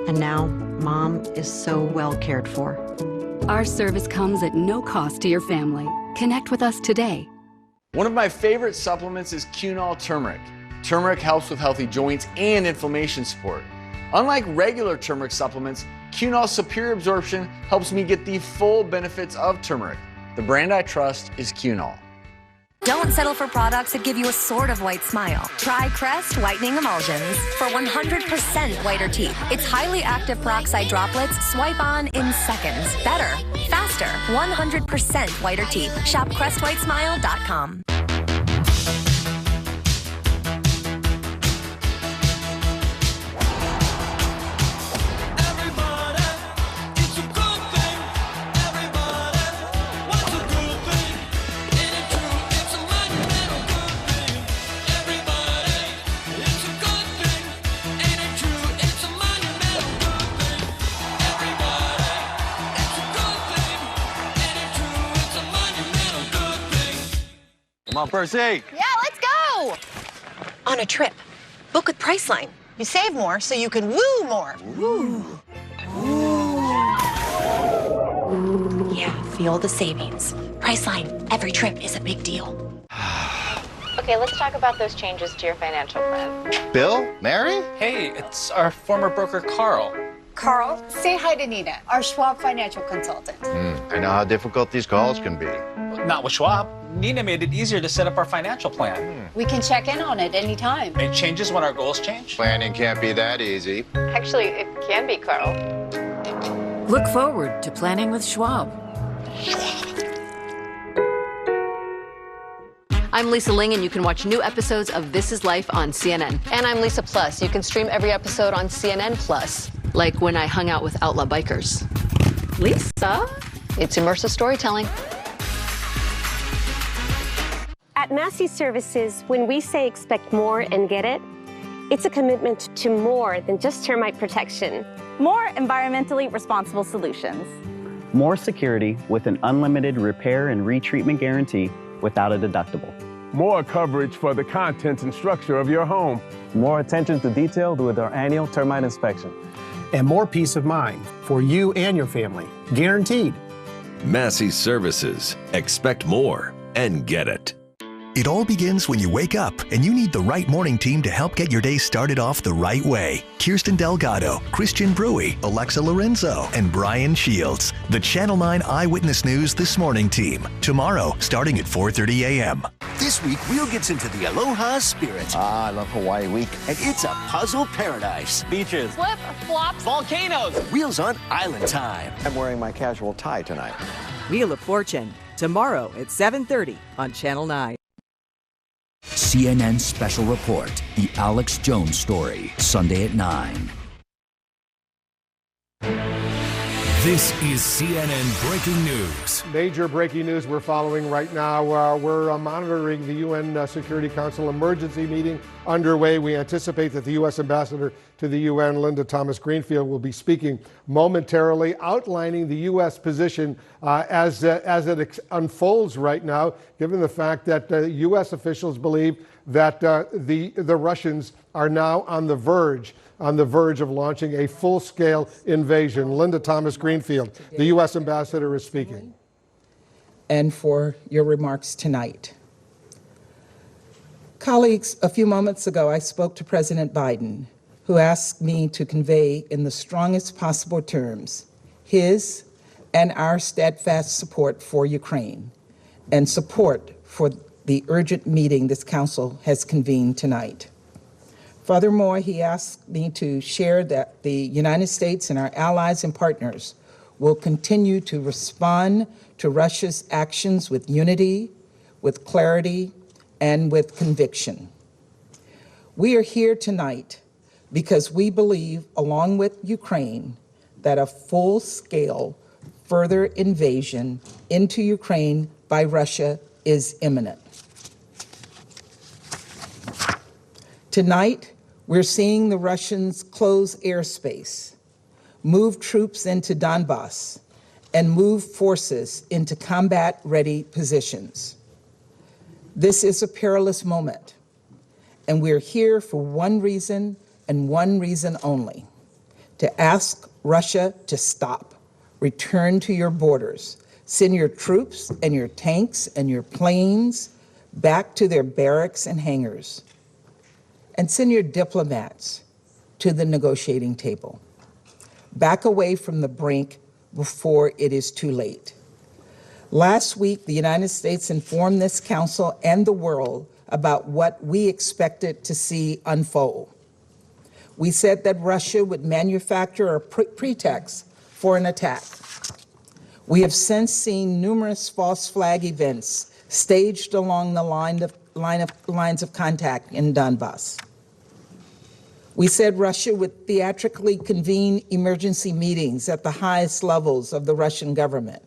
And now, Mom is so well cared for. Our service comes at no cost to your family. Connect with us today. One of my favorite supplements is Cunol Turmeric. Turmeric helps with healthy joints and inflammation support. Unlike regular turmeric supplements, Cunol's superior absorption helps me get the full benefits of turmeric. The brand I trust is Cunol. Don't settle for products that give you a sort of white smile. Try Crest Whitening Emulsions for 100% whiter teeth. Its highly active peroxide droplets swipe on in seconds. Better, faster, 100% whiter teeth. Shop CrestWhiteSmile.com. Come on, Percy. Yeah, let's go! On a trip. Book with Priceline. You save more so you can woo more. Woo. Yeah, feel the savings. Priceline, every trip is a big deal. Okay, let's talk about those changes to your financial plan. Bill? Mary? Hey, it's our former broker, Carl. Carl, say hi to Nina, our Schwab financial consultant. I know how difficult these calls can be. Not with Schwab. Nina made it easier to set up our financial plan. We can check in on it anytime. It changes when our goals change. Planning can't be that easy. Actually, it can be, Carl. Look forward to planning with Schwab. I'm Lisa Ling, and you can watch new episodes of This Is Life on CNN. And I'm Lisa Plus. You can stream every episode on CNN Plus. Like when I hung out with outlaw bikers. Lisa, it's immersive storytelling. At Massey Services, when we say expect more and get it, it's a commitment to more than just termite protection. More environmentally responsible solutions. More security with an unlimited repair and retreatment guarantee without a deductible. More coverage for the contents and structure of your home. More attention to detail with our annual termite inspection. And more peace of mind for you and your family. Guaranteed. Massey Services. Expect more and get it. It all begins when you wake up and you need the right morning team to help get your day started off the right way. Kirsten Delgado, Christian Brewy, Alexa Lorenzo, and Brian Shields. The Channel 9 Eyewitness News This Morning team. Tomorrow, starting at 4:30 a.m. This week, Wheel gets into the Aloha spirit. I love Hawaii week. And it's a puzzle paradise. Beaches. Flip, flops, volcanoes. Wheel's on island time. I'm wearing my casual tie tonight. Wheel of Fortune, tomorrow at 7:30 on Channel 9. CNN Special Report, The Alex Jones Story, Sunday at 9. This is CNN Breaking News. Major breaking news we're following right now. We're monitoring the UN Security Council emergency meeting underway. We anticipate that the U.S. Ambassador to the UN, Linda Thomas-Greenfield, will be speaking momentarily, outlining the U.S. position as it unfolds right now, given the fact that U.S. officials believe that the Russians are now on the verge of launching a full-scale invasion. Linda Thomas-Greenfield, the U.S. Ambassador, is speaking. And for your remarks tonight. Colleagues, a few moments ago, I spoke to President Biden, who asked me to convey in the strongest possible terms his and our steadfast support for Ukraine and support for the urgent meeting this Council has convened tonight. Furthermore, he asked me to share that the United States and our allies and partners will continue to respond to Russia's actions with unity, with clarity, and with conviction. We are here tonight because we believe, along with Ukraine, that a full-scale further invasion into Ukraine by Russia is imminent. Tonight, we're seeing the Russians close airspace, move troops into Donbass, and move forces into combat-ready positions. This is a perilous moment, and we're here for one reason and one reason only: to ask Russia to stop, return to your borders, send your troops and your tanks and your planes back to their barracks and hangars, and send your diplomats to the negotiating table. Back away from the brink before it is too late. Last week, the United States informed this Council and the world about what we expected to see unfold. We said that Russia would manufacture a pretext for an attack. We have since seen numerous false flag events staged along the lines of contact in Donbass. We said Russia would theatrically convene emergency meetings at the highest levels of the Russian government.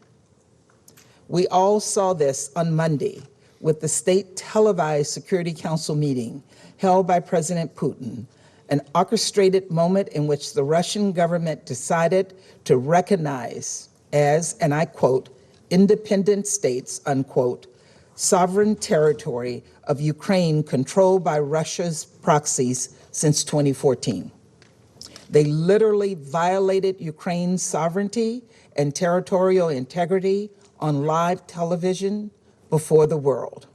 We all saw this on Monday with the state televised Security Council meeting held by President Putin, an orchestrated moment in which the Russian government decided to recognize as, and I quote, independent states, unquote, sovereign territory of Ukraine controlled by Russia's proxies since 2014. They literally violated Ukraine's sovereignty and territorial integrity on live television before the world.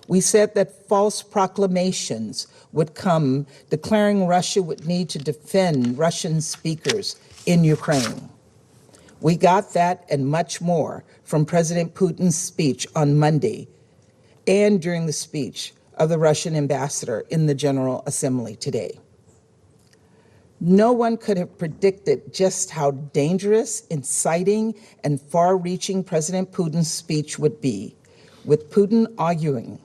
We said that false proclamations would come declaring Russia would need to defend Russian speakers in Ukraine. We got that and much more from President Putin's speech on Monday and during the speech of the Russian ambassador in the General Assembly today. No one could have predicted just how dangerous, inciting, and far-reaching President Putin's speech would be with Putin arguing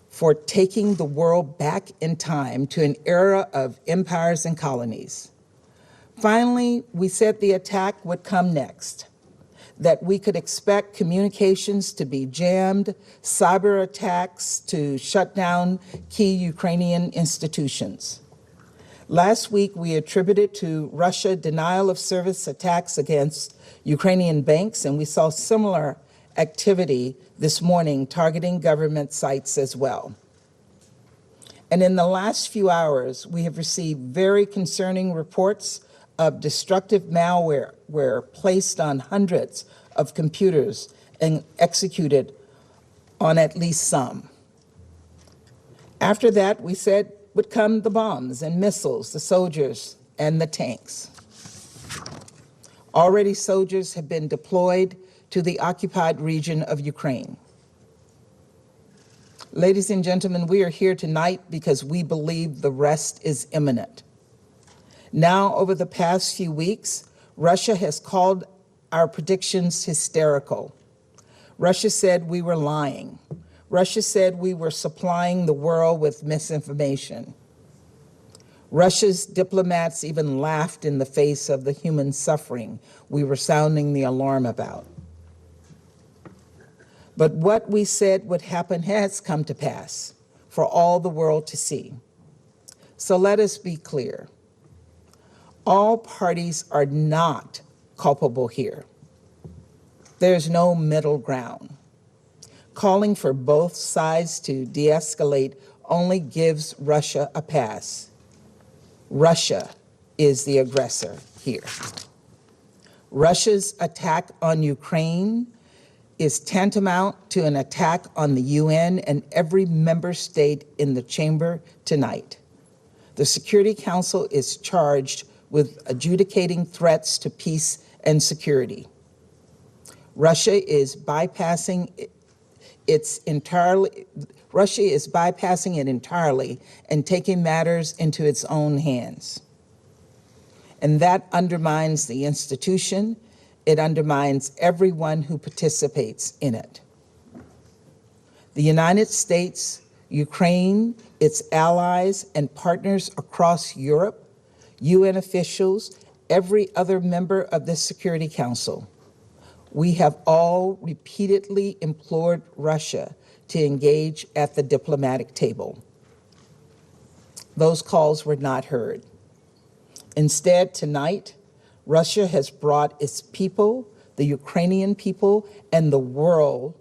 for taking the world back in time to an era of empires and colonies. Finally, we said the attack would come next, that we could expect communications to be jammed, cyber attacks to shut down key Ukrainian institutions. Last week, we attributed to Russia denial of service attacks against Ukrainian banks, and we saw similar activity this morning targeting government sites as well. And in the last few hours, we have received very concerning reports of destructive malware placed on hundreds of computers and executed on at least some. After that, we said would come the bombs and missiles, the soldiers and the tanks. Already soldiers have been deployed to the occupied region of Ukraine. Ladies and gentlemen, we are here tonight because we believe the rest is imminent. Now, over the past few weeks, Russia has called our predictions hysterical. Russia said we were lying. Russia said we were supplying the world with misinformation. Russia's diplomats even laughed in the face of the human suffering we were sounding the alarm about. But what we said would happen has come to pass for all the world to see. So let us be clear. All parties are not culpable here. There's no middle ground. Calling for both sides to de-escalate only gives Russia a pass. Russia is the aggressor here. Russia's attack on Ukraine is tantamount to an attack on the UN and every member state in the chamber tonight. The Security Council is charged with adjudicating threats to peace and security. Russia is bypassing it entirely and taking matters into its own hands. And that undermines the institution. It undermines everyone who participates in it. The United States, Ukraine, its allies, and partners across Europe, UN officials, every other member of the Security Council, we have all repeatedly implored Russia to engage at the diplomatic table. Those calls were not heard. Instead, tonight, Russia has brought its people, the Ukrainian people, and the world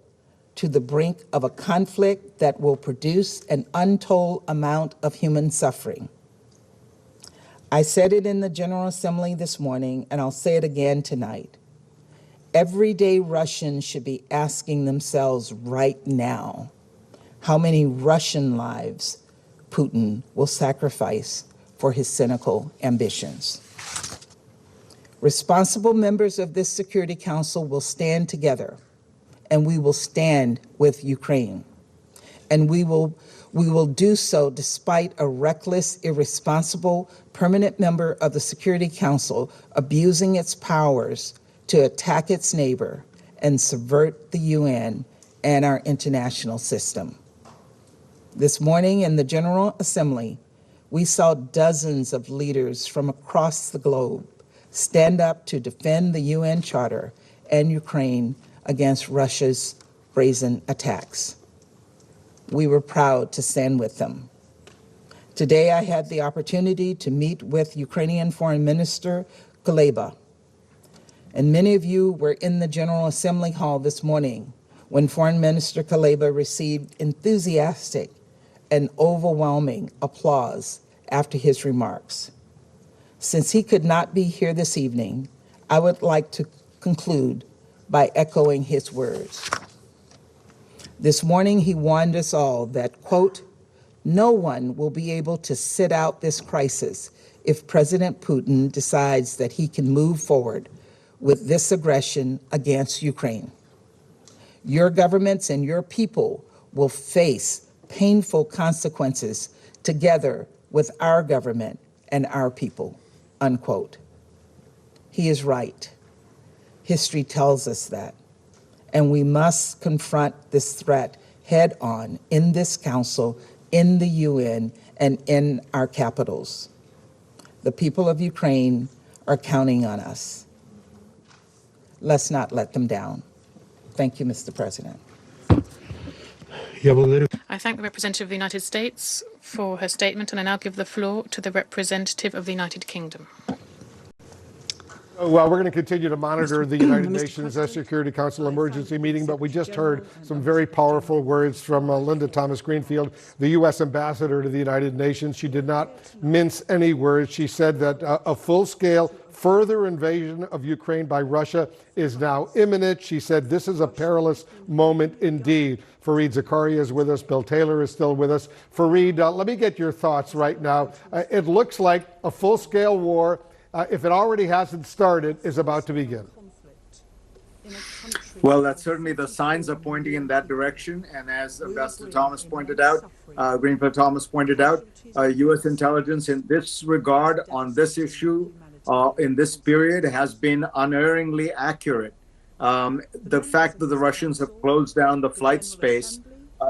to the brink of a conflict that will produce an untold amount of human suffering. I said it in the General Assembly this morning, and I'll say it again tonight. Everyday Russians should be asking themselves right now how many Russian lives Putin will sacrifice for his cynical ambitions. Responsible members of this Security Council will stand together, and we will stand with Ukraine. And we will do so despite a reckless, irresponsible permanent member of the Security Council abusing its powers to attack its neighbor and subvert the UN and our international system. This morning in the General Assembly, we saw dozens of leaders from across the globe stand up to defend the UN Charter and Ukraine against Russia's brazen attacks. We were proud to stand with them. Today, I had the opportunity to meet with Ukrainian Foreign Minister Kuleba. And many of you were in the General Assembly Hall this morning when Foreign Minister Kuleba received enthusiastic and overwhelming applause after his remarks. Since he could not be here this evening, I would like to conclude by echoing his words. This morning, he warned us all that, quote, no one will be able to sit out this crisis if President Putin decides that he can move forward with this aggression against Ukraine. Your governments and your people will face painful consequences together with our government and our people, unquote. He is right. History tells us that. and we must confront this threat head on in this council, in the UN, and in our capitals. The people of Ukraine are counting on us. Let's not let them down. Thank you, Mr. President. I thank the representative of the United States for her statement, and I now give the floor to the representative of the United Kingdom. Well, we're going to continue to monitor the United Nations Security Council emergency meeting, but we just heard some very powerful words from Linda Thomas-Greenfield, the U.S. ambassador to the United Nations. She did not mince any words. She said that a full-scale further invasion of Ukraine by Russia is now imminent. She said this is a perilous moment indeed. Fareed Zakaria is with us. Bill Taylor is still with us. Fareed, let me get your thoughts right now. It looks like a full-scale war, if it already hasn't started, is about to begin. Well, that's certainly the signs are pointing in that direction. And as Ambassador Thomas pointed out, Greenfield Thomas pointed out, U.S. intelligence in this regard on this issue in this period has been unerringly accurate. The fact that the Russians have closed down the flight space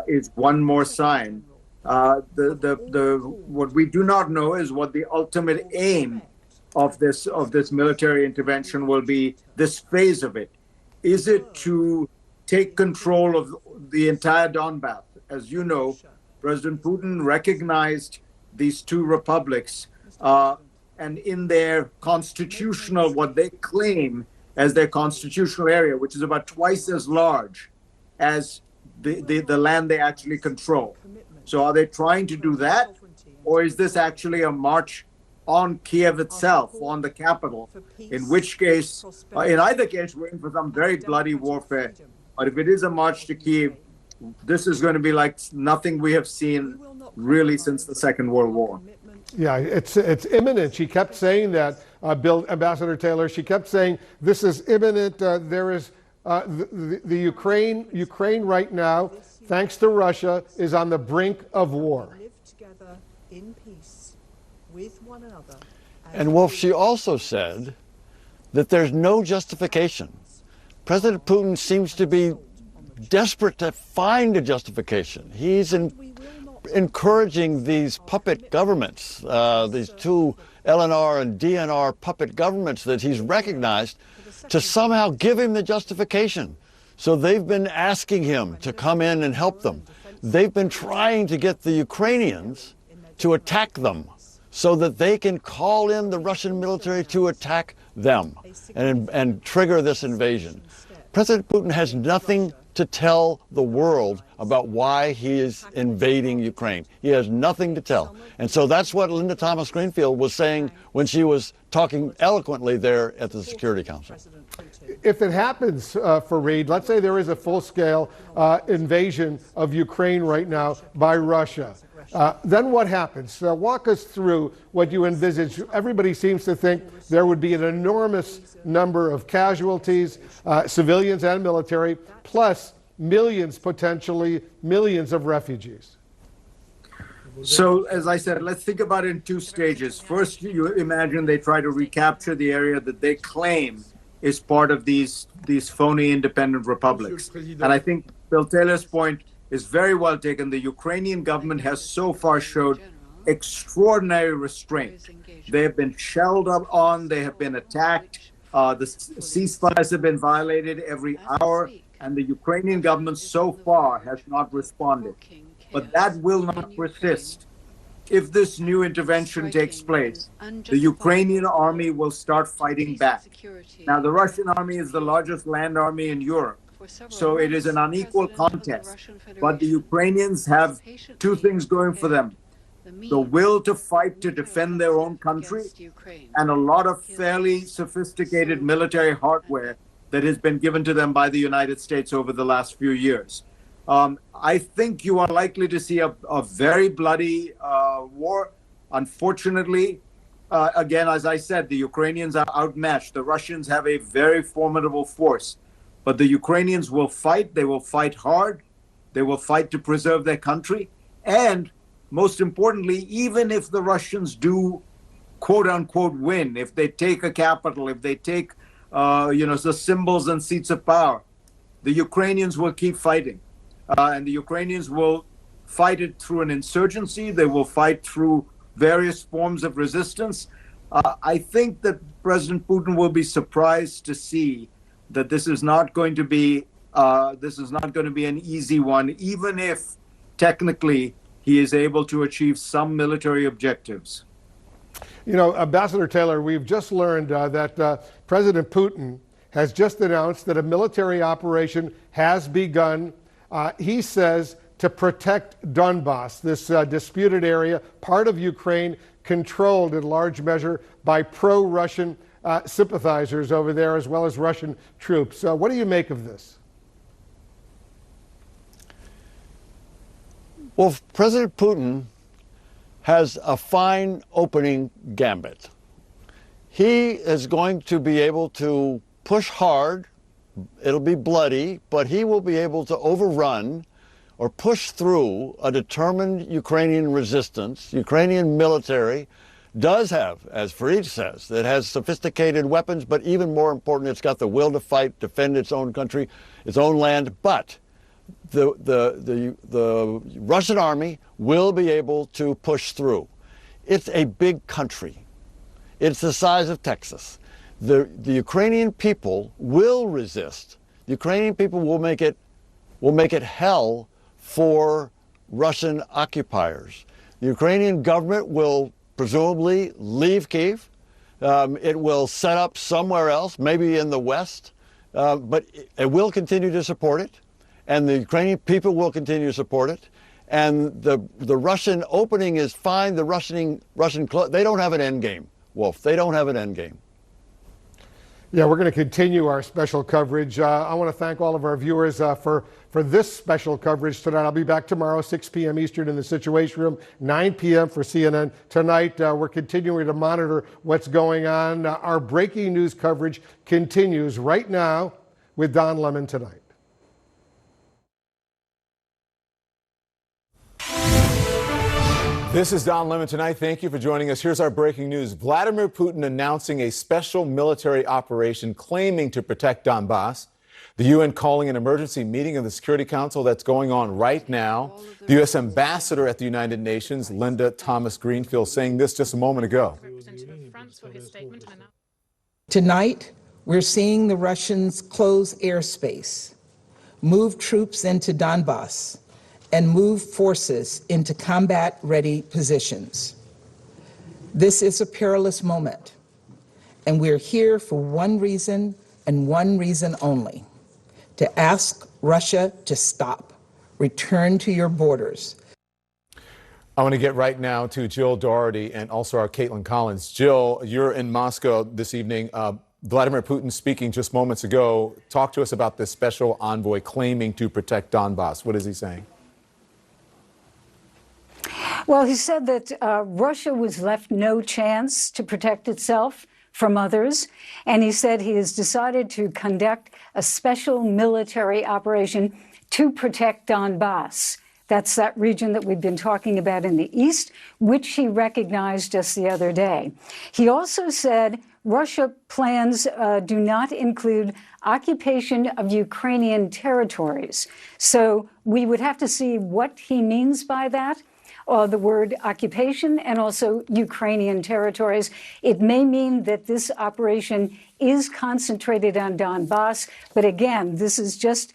is one more sign. What we do not know is what the ultimate aim of this military intervention will be, this phase of it. Is it to take control of the entire Donbass? As you know, President Putin recognized these two republics, and in their constitutional, what they claim as their constitutional area, which is about twice as large as the land they actually control. So are they trying to do that? Or is this actually a march on Kiev itself, on the capital, in which case, in either case, we're in for some very bloody warfare. But if it is a march to Kiev, this is going to be like nothing we have seen really since the Second World War. Yeah, it's imminent. She kept saying that, Bill, Ambassador Taylor. She kept saying this is imminent. There is the Ukraine right now, thanks to Russia, is on the brink of war. Live together in peace with one another. And Wolf, she also said that there's no justification. President Putin seems to be desperate to find a justification. He's encouraging these puppet governments, these two LNR and DNR puppet governments that he's recognized, to somehow give him the justification. So they've been asking him to come in and help them. They've been trying to get the Ukrainians to attack them so that they can call in the Russian military to attack them and trigger this invasion. President Putin has nothing to tell the world about why he is invading Ukraine. He has nothing to tell. And so that's what Linda Thomas-Greenfield was saying when she was talking eloquently there at the Security Council. If it happens, Fareed, let's say there is a full-scale invasion of Ukraine right now by Russia. Then what happens? Walk us through what you envisage. Everybody seems to think there would be an enormous number of casualties, civilians and military, plus millions, potentially millions of refugees. So, as I said, let's think about it in two stages. First, you imagine they try to recapture the area that they claim is part of these phony independent republics. And I think Bill Taylor's point is very well taken. The Ukrainian government has so far showed extraordinary restraint. They have been shelled up on, they have been attacked, the ceasefires have been violated every hour, and the Ukrainian government so far has not responded. But that will not persist. If this new intervention takes place, the Ukrainian army will start fighting back. Now, the Russian army is the largest land army in Europe, so it is an unequal contest. But the Ukrainians have two things going for them: the will to fight to defend their own country, and a lot of fairly sophisticated military hardware that has been given to them by the United States over the last few years. I think you are likely to see a very bloody war. Unfortunately, again, as I said, the Ukrainians are outmatched. The Russians have a very formidable force. But the Ukrainians will fight. They will fight hard. They will fight to preserve their country. And most importantly, even if the Russians do, quote unquote, win, if they take a capital, if they take, the symbols and seats of power, the Ukrainians will keep fighting. And the Ukrainians will fight it through an insurgency. They will fight through various forms of resistance. I think that President Putin will be surprised to see that this is not going to be an easy one, even if technically he is able to achieve some military objectives. You know, Ambassador Taylor, we've just learned that President Putin has just announced that a military operation has begun, he says, to protect Donbass, this disputed area, part of Ukraine, controlled in large measure by pro-Russian sympathizers over there, as well as Russian troops. What do you make of this? Well, President Putin has a fine opening gambit. He is going to be able to push hard. It'll be bloody, but he will be able to overrun or push through a determined Ukrainian resistance. Ukrainian military does have, as Fareed says, it has sophisticated weapons, but even more important, it's got the will to fight, defend its own country, its own land. But the Russian army will be able to push through. It's a big country. It's the size of Texas. The Ukrainian people will resist. The Ukrainian people will make it hell for Russian occupiers. The Ukrainian government will presumably leave Kyiv. It will set up somewhere else, maybe in the West, but it will continue to support it, and the Ukrainian people will continue to support it. And the Russian opening is fine. The Russian they don't have an end game, Wolf. They don't have an end game. Yeah, we're going to continue our special coverage. I want to thank all of our viewers for this special coverage tonight. I'll be back tomorrow, 6 p.m. Eastern in the Situation Room, 9 p.m. for CNN. Tonight, we're continuing to monitor what's going on. Our breaking news coverage continues right now with Don Lemon Tonight. This is Don Lemon Tonight. Thank you for joining us. Here's our breaking news. Vladimir Putin announcing a special military operation claiming to protect Donbass. The UN calling an emergency meeting of the Security Council that's going on right now. The U.S. ambassador at the United Nations, Linda Thomas-Greenfield, saying this just a moment ago. Tonight, we're seeing the Russians close airspace, move troops into Donbass, and move forces into combat-ready positions. This is a perilous moment, and we're here for one reason and one reason only: to ask Russia to stop. Return to your borders. I want to get right now to Jill Doherty and also our Caitlin Collins. Jill, you're in Moscow this evening. Vladimir Putin speaking just moments ago. Talk to us about this special envoy claiming to protect Donbass. What is he saying? Well, he said that Russia was left no chance to protect itself from others, and he said he has decided to conduct a special military operation to protect Donbass. That's that region that we've been talking about in the east, which he recognized just the other day. He also said Russia plans do not include occupation of Ukrainian territories. So we would have to see what he means by that. The word occupation and also Ukrainian territories. It may mean that this operation is concentrated on Donbass, but again, this is just,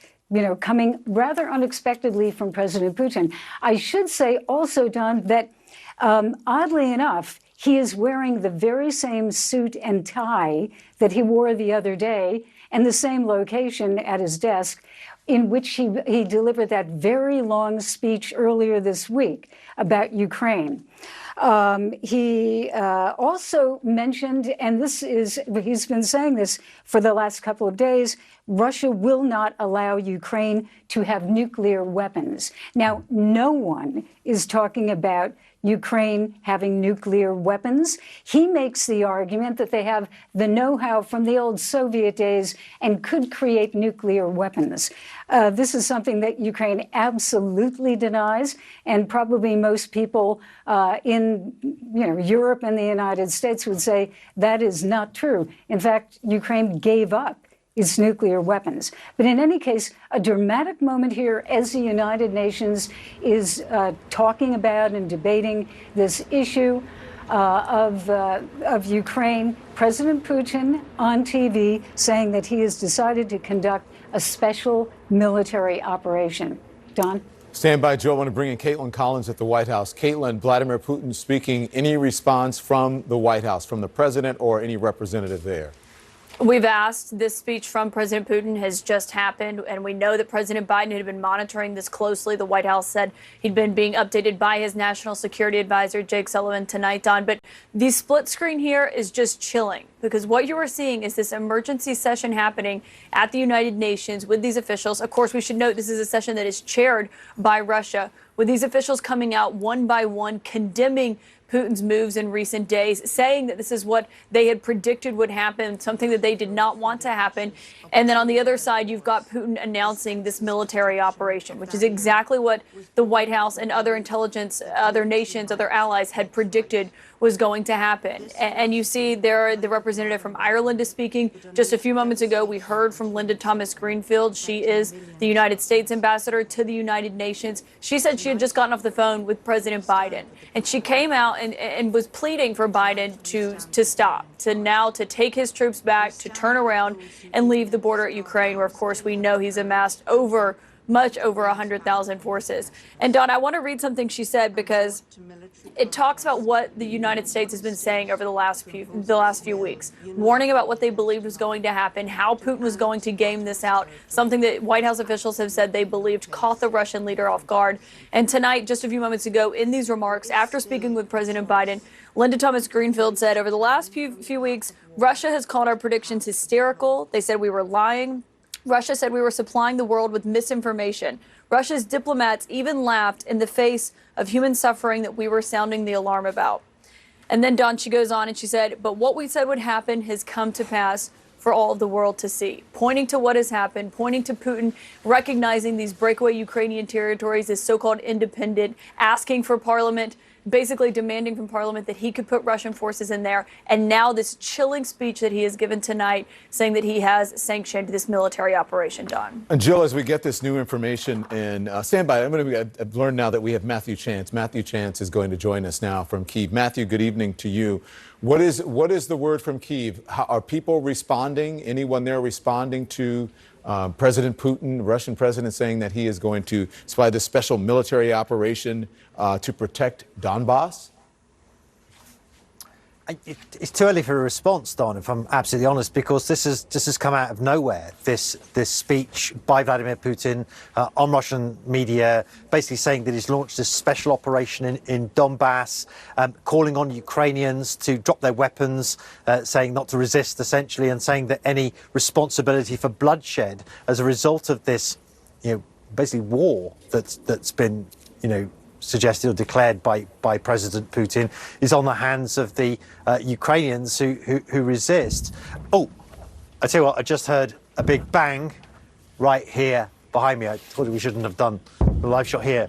coming rather unexpectedly from President Putin. I should say also, Don, that oddly enough, he is wearing the very same suit and tie that he wore the other day and the same location at his desk in which he delivered that very long speech earlier this week about Ukraine. He also mentioned, and he's been saying this for the last couple of days, Russia will not allow Ukraine to have nuclear weapons. Now, no one is talking about Ukraine having nuclear weapons. He makes the argument that they have the know-how from the old Soviet days and could create nuclear weapons. This is something that Ukraine absolutely denies, and probably most people in Europe and the United States would say that is not true. In fact, Ukraine gave up its nuclear weapons. But in any case, a dramatic moment here as the United Nations is talking about and debating this issue of Ukraine. President Putin on TV saying that he has decided to conduct a special military operation. Don? Stand by, Joe. I want to bring in Caitlin Collins at the White House. Caitlin, Vladimir Putin speaking. Any response from the White House, from the president or any representative there? We've asked. This speech from President Putin has just happened, and we know that President Biden had been monitoring this closely. The White House said he'd been being updated by his national security advisor, Jake Sullivan, tonight, Don. But the split screen here is just chilling, because what you are seeing is this emergency session happening at the United Nations with these officials. Of course, we should note this is a session that is chaired by Russia, with these officials coming out one by one, condemning Putin's moves in recent days, saying that this is what they had predicted would happen, something that they did not want to happen. And then on the other side, you've got Putin announcing this military operation, which is exactly what the White House and other intelligence, other nations, other allies had predicted was going to happen. And you see there, the representative from Ireland is speaking. Just a few moments ago, we heard from Linda Thomas-Greenfield. She is the United States ambassador to the United Nations. She said she had just gotten off the phone with President Biden, and she came out and was pleading for Biden to stop, to take his troops back, to turn around and leave the border at Ukraine, where, of course, we know he's amassed much over 100,000 forces. And Don, I want to read something she said, because it talks about what the United States has been saying over the last few weeks, warning about what they believed was going to happen, how Putin was going to game this out, something that White House officials have said they believed caught the Russian leader off guard. And tonight, just a few moments ago, in these remarks, after speaking with President Biden, Linda Thomas-Greenfield said, over the last few weeks, Russia has called our predictions hysterical. They said we were lying. Russia said we were supplying the world with misinformation. Russia's diplomats even laughed in the face of human suffering that we were sounding the alarm about. And then, Don, she goes on and she said, but what we said would happen has come to pass for all of the world to see, pointing to what has happened, pointing to Putin recognizing these breakaway Ukrainian territories as so-called independent, asking for parliament, basically demanding from Parliament that he could put Russian forces in there. And now this chilling speech that he has given tonight, saying that he has sanctioned this military operation, Don. And Jill, as we get this new information, and stand by, I've learned now that we have Matthew Chance. Matthew Chance is going to join us now from Kyiv. Matthew, good evening to you. What is the word from Kyiv? Are people responding? Anyone there responding to President Putin, Russian president, saying that he is going to supply this special military operation to protect Donbass? It's too early for a response, Don, if I'm absolutely honest, because this has come out of nowhere. This speech by Vladimir Putin on Russian media, basically saying that he's launched this special operation in Donbass, calling on Ukrainians to drop their weapons, saying not to resist, essentially, and saying that any responsibility for bloodshed as a result of this, basically war that's been, suggested or declared by President Putin is on the hands of the Ukrainians who resist. Oh, I tell you what, I just heard a big bang right here behind me. I thought we shouldn't have done the live shot here.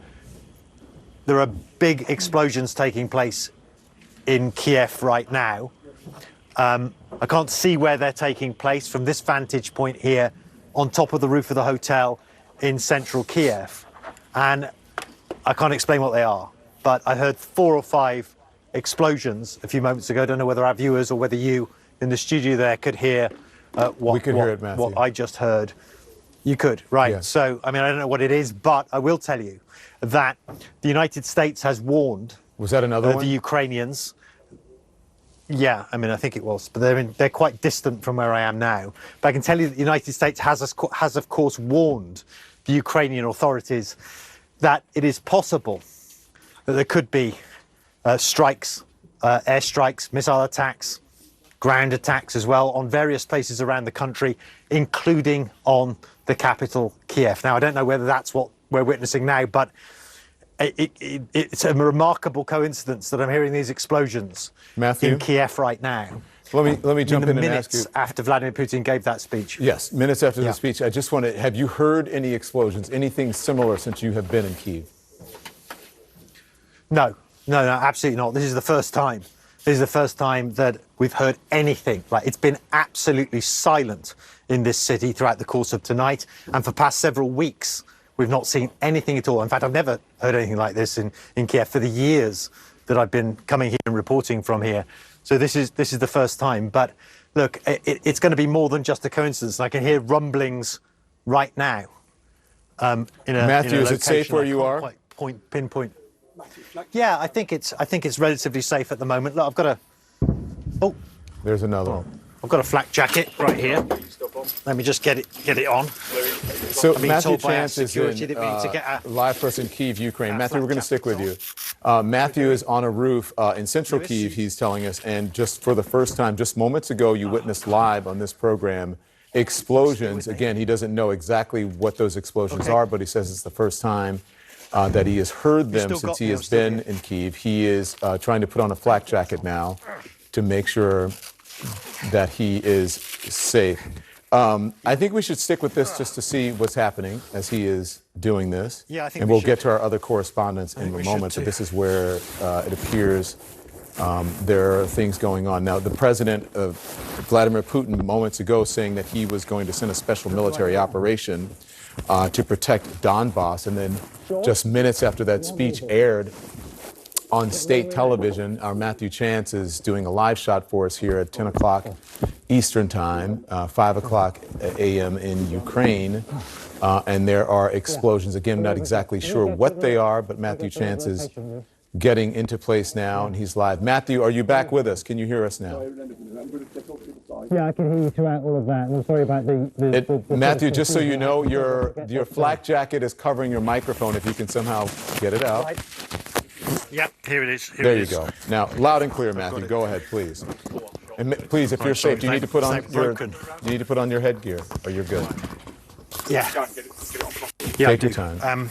There are big explosions taking place in Kiev right now. I can't see where they're taking place from this vantage point here on top of the roof of the hotel in central Kiev. And I can't explain what they are, but I heard 4 or 5 explosions a few moments ago. I don't know whether our viewers or whether you in the studio there could hear what I just heard. You could, right. Yeah. So, I don't know what it is, but I will tell you that the United States has warned Was that another one? The Ukrainians. Yeah, I think it was, but they're quite distant from where I am now. But I can tell you that the United States has of course warned the Ukrainian authorities that it is possible that there could be strikes, airstrikes, missile attacks, ground attacks as well on various places around the country, including on the capital, Kiev. Now, I don't know whether that's what we're witnessing now, but it's a remarkable coincidence that I'm hearing these explosions in Kiev right now. Let me jump in and ask you. Minutes after Vladimir Putin gave that speech. Yes, minutes after the speech. I just want to, have you heard any explosions, anything similar since you have been in Kyiv? No, absolutely not. This is the first time This is the first time that we've heard anything. Like, it's been absolutely silent in this city throughout the course of tonight, and for past several weeks, we've not seen anything at all. In fact, I've never heard anything like this in Kiev for the years that I've been coming here and reporting from here. So this is the first time. But look, it's going to be more than just a coincidence. I can hear rumblings right now. Matthew, is it safe where you are? Pinpoint. Yeah, I think it's relatively safe at the moment. Look, I've got a. Oh, there's another one. I've got a flak jacket right here. Let me just get it on. So Matthew Chance is live for us in Kyiv, Ukraine. Matthew, we're going to stick with you. Matthew is on a roof in central Kyiv, he's telling us, and just for the first time, just moments ago, you witnessed live on this program explosions. Again, he doesn't know exactly what those explosions are, but he says it's the first time that he has heard them since he has been in Kyiv. He is trying to put on a flak jacket now to make sure that he is safe. I think we should stick with this just to see what's happening as he is doing this. Yeah, I think and we'll get to our other correspondents in a moment, but this is where it appears there are things going on. Now, the president of Vladimir Putin moments ago saying that he was going to send a special military operation to protect Donbass, and then just minutes after that speech aired on state television, our Matthew Chance is doing a live shot for us here at 10 o'clock Eastern Time, 5 o'clock a.m. in Ukraine. And there are explosions. Again, not exactly sure what they are, but Matthew Chance is getting into place now, and he's live. Matthew, are you back with us? Can you hear us now? Yeah, I can hear you throughout all of that. I'm sorry about the Matthew, just so you know, your flak jacket is covering your microphone. If you can somehow get it out. Yep, here it is. There you go. Now, loud and clear, Matthew. Go ahead, please. And please, if you're safe, you need to put on your headgear, or you're good. Yeah. Take your time.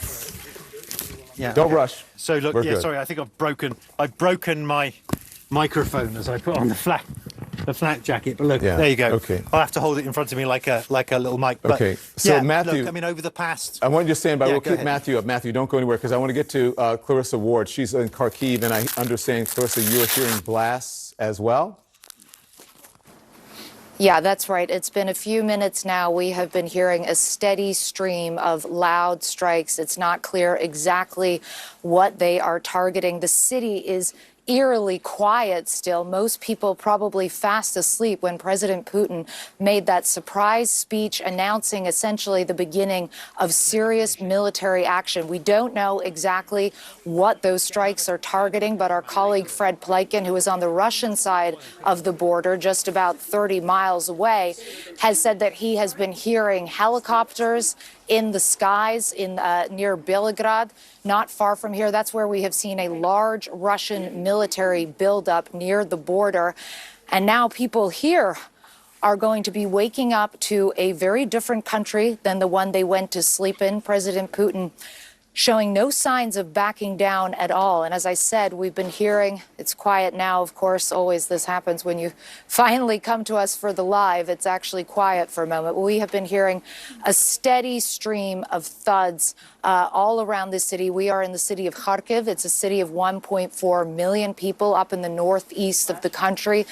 Yeah. Don't rush. So look, sorry, I think I've broken my microphone as I put on the flak jacket. But look, there you go. Okay. I'll have to hold it in front of me like a little mic. But okay. So Matthew, look, I mean, over the past, I want you to stand by. We'll keep ahead. Matthew up. Matthew, don't go anywhere because I want to get to Clarissa Ward. She's in Kharkiv, and I understand, Clarissa, you are hearing blasts as well. Yeah, that's right. It's been a few minutes now. We have been hearing a steady stream of loud strikes. It's not clear exactly what they are targeting. The city is eerily quiet still. Most people probably fast asleep when President Putin made that surprise speech announcing essentially the beginning of serious military action. We don't know exactly what those strikes are targeting, but our colleague Fred Pleiken, who is on the Russian side of the border, just about 30 miles away, has said that he has been hearing helicopters in the skies near Belgrade, not far from here. That's where we have seen a large Russian military buildup near the border. And now people here are going to be waking up to a very different country than the one they went to sleep in. President Putin showing no signs of backing down at all. And as I said, we've been hearing, it's quiet now, of course, always this happens when you finally come to us for the live, it's actually quiet for a moment. But we have been hearing a steady stream of thuds all around the city. We are in the city of Kharkiv. It's a city of 1.4 million people up in the northeast of the country.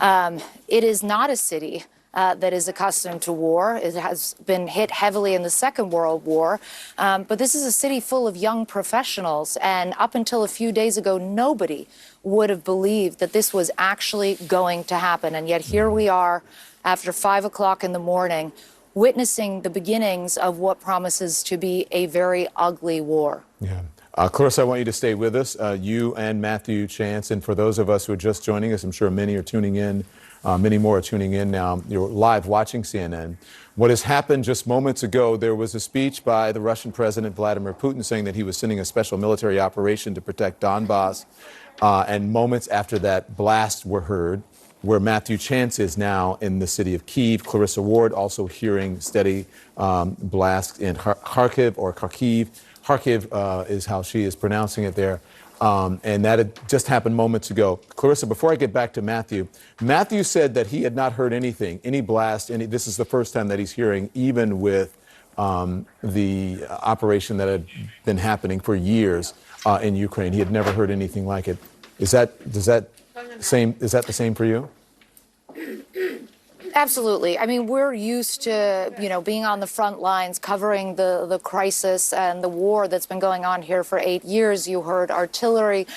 It is not a city that is accustomed to war. It has been hit heavily in the Second World War. But this is a city full of young professionals. And up until a few days ago, nobody would have believed that this was actually going to happen. And yet here we are after 5 o'clock in the morning, witnessing the beginnings of what promises to be a very ugly war. Yeah. Clarissa, I want you to stay with us, you and Matthew Chance. And for those of us who are just joining us, I'm sure many are tuning in. Many more are tuning in now. You're live watching CNN. What has happened just moments ago, there was a speech by the Russian President Vladimir Putin saying that he was sending a special military operation to protect Donbass. And moments after that, blasts were heard, where Matthew Chance is now in the city of Kyiv. Clarissa Ward also hearing steady blasts in Kharkiv or Kharkiv. Kharkiv is how she is pronouncing it there. And that had just happened moments ago. Clarissa, before I get back to Matthew, Matthew said that he had not heard anything, any blast, this is the first time that he's hearing, even with the operation that had been happening for years in Ukraine. He had never heard anything like it. Does that Is that the same for you? Absolutely. I mean, we're used to, being on the front lines, covering the crisis and the war that's been going on here for 8 years. You heard artillery,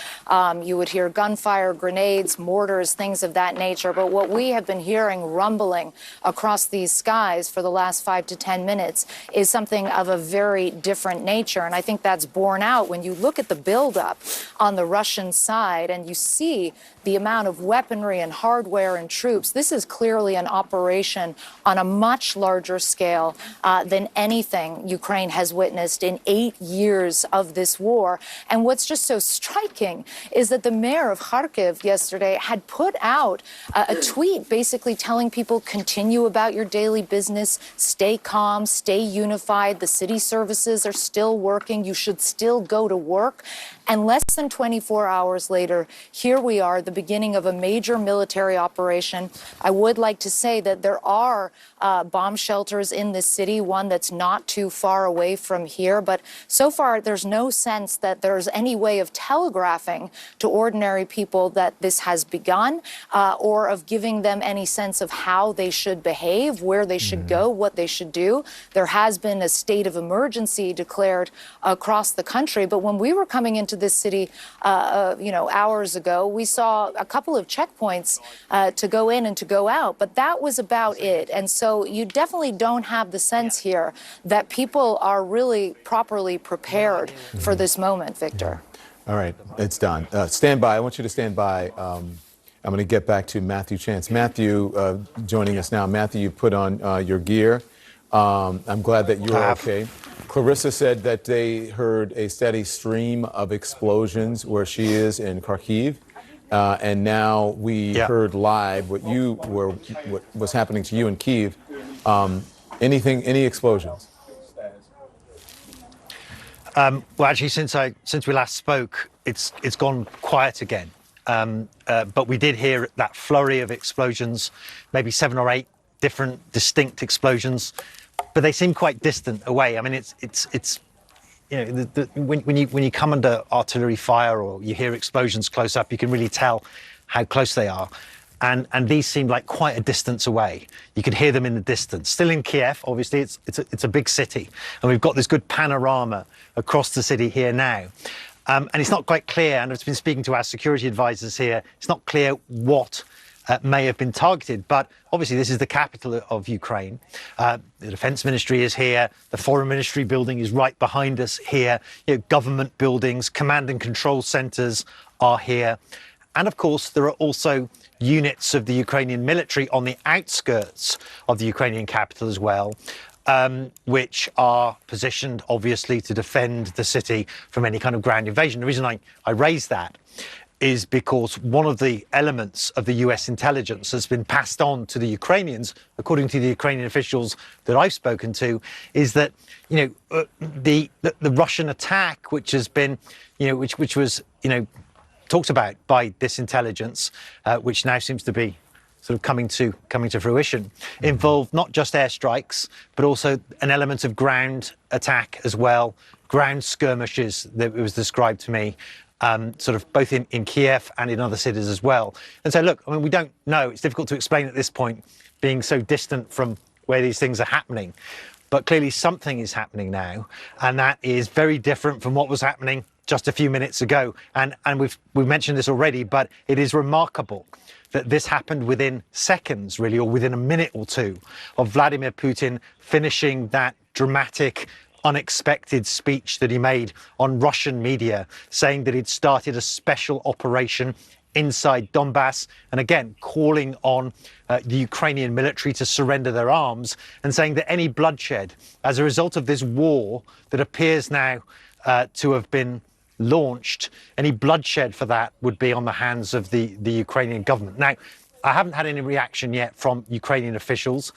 you would hear gunfire, grenades, mortars, things of that nature. But what we have been hearing rumbling across these skies for the last 5 to 10 minutes is something of a very different nature. And I think that's borne out when you look at the buildup on the Russian side and you see the amount of weaponry and hardware and troops. This is clearly an operation on a much larger scale than anything Ukraine has witnessed in 8 years of this war. And what's just so striking is that the mayor of Kharkiv yesterday had put out a tweet basically telling people, continue about your daily business, stay calm, stay unified. The city services are still working. You should still go to work. And less than 24 hours later, here we are, the beginning of a major military operation. I would like to say that there are bomb shelters in this city, one that's not too far away from here. But so far, there's no sense that there's any way of telegraphing to ordinary people that this has begun or of giving them any sense of how they should behave, where they should go, what they should do. There has been a state of emergency declared across the country. But when we were coming into this city, hours ago, we saw a couple of checkpoints to go in and to go out, but that was about it. And so you definitely don't have the sense here that people are really properly prepared for this moment, Victor. All right, it's done. Stand by. I want you to stand by. I'm going to get back to Matthew Chance. Matthew, joining us now. Matthew, you put on your gear. I'm glad that you're okay. Clarissa said that they heard a steady stream of explosions where she is in Kharkiv. And now we heard live what was happening to you in Kyiv. Any explosions? Well, actually, since we last spoke, it's gone quiet again. But we did hear that flurry of explosions, maybe 7 or 8 different distinct explosions, but they seem quite distant away. I mean, it's when you come under artillery fire or you hear explosions close up, you can really tell how close they are. And these seem like quite a distance away. You could hear them in the distance. Still in Kiev, obviously, it's a big city, and we've got this good panorama across the city here now. And it's not quite clear, and I've been speaking to our security advisors here, it's not clear what may have been targeted, but obviously this is the capital of Ukraine. The defense ministry is here, the foreign ministry building is right behind us here, government buildings, command and control centers are here. And of course, there are also units of the Ukrainian military on the outskirts of the Ukrainian capital as well, which are positioned obviously to defend the city from any kind of ground invasion. The reason I raise that is because one of the elements of the US intelligence has been passed on to the Ukrainians, according to the Ukrainian officials that I've spoken to, is that the Russian attack, which has been, which was talked about by this intelligence, which now seems to be sort of coming to fruition, involved not just airstrikes, but also an element of ground attack as well, ground skirmishes that it was described to me. Sort of both in Kiev and in other cities as well. And so, look, I mean, we don't know. It's difficult to explain at this point, being so distant from where these things are happening. But clearly something is happening now, and that is very different from what was happening just a few minutes ago. And we've mentioned this already, but it is remarkable that this happened within seconds, really, or within a minute or two of Vladimir Putin finishing that dramatic, unexpected speech that he made on Russian media, saying that he'd started a special operation inside Donbass, and again calling on the Ukrainian military to surrender their arms, and saying that any bloodshed as a result of this war that appears now to have been launched, any bloodshed for that would be on the hands of the Ukrainian government. Now, I haven't had any reaction yet from Ukrainian officials,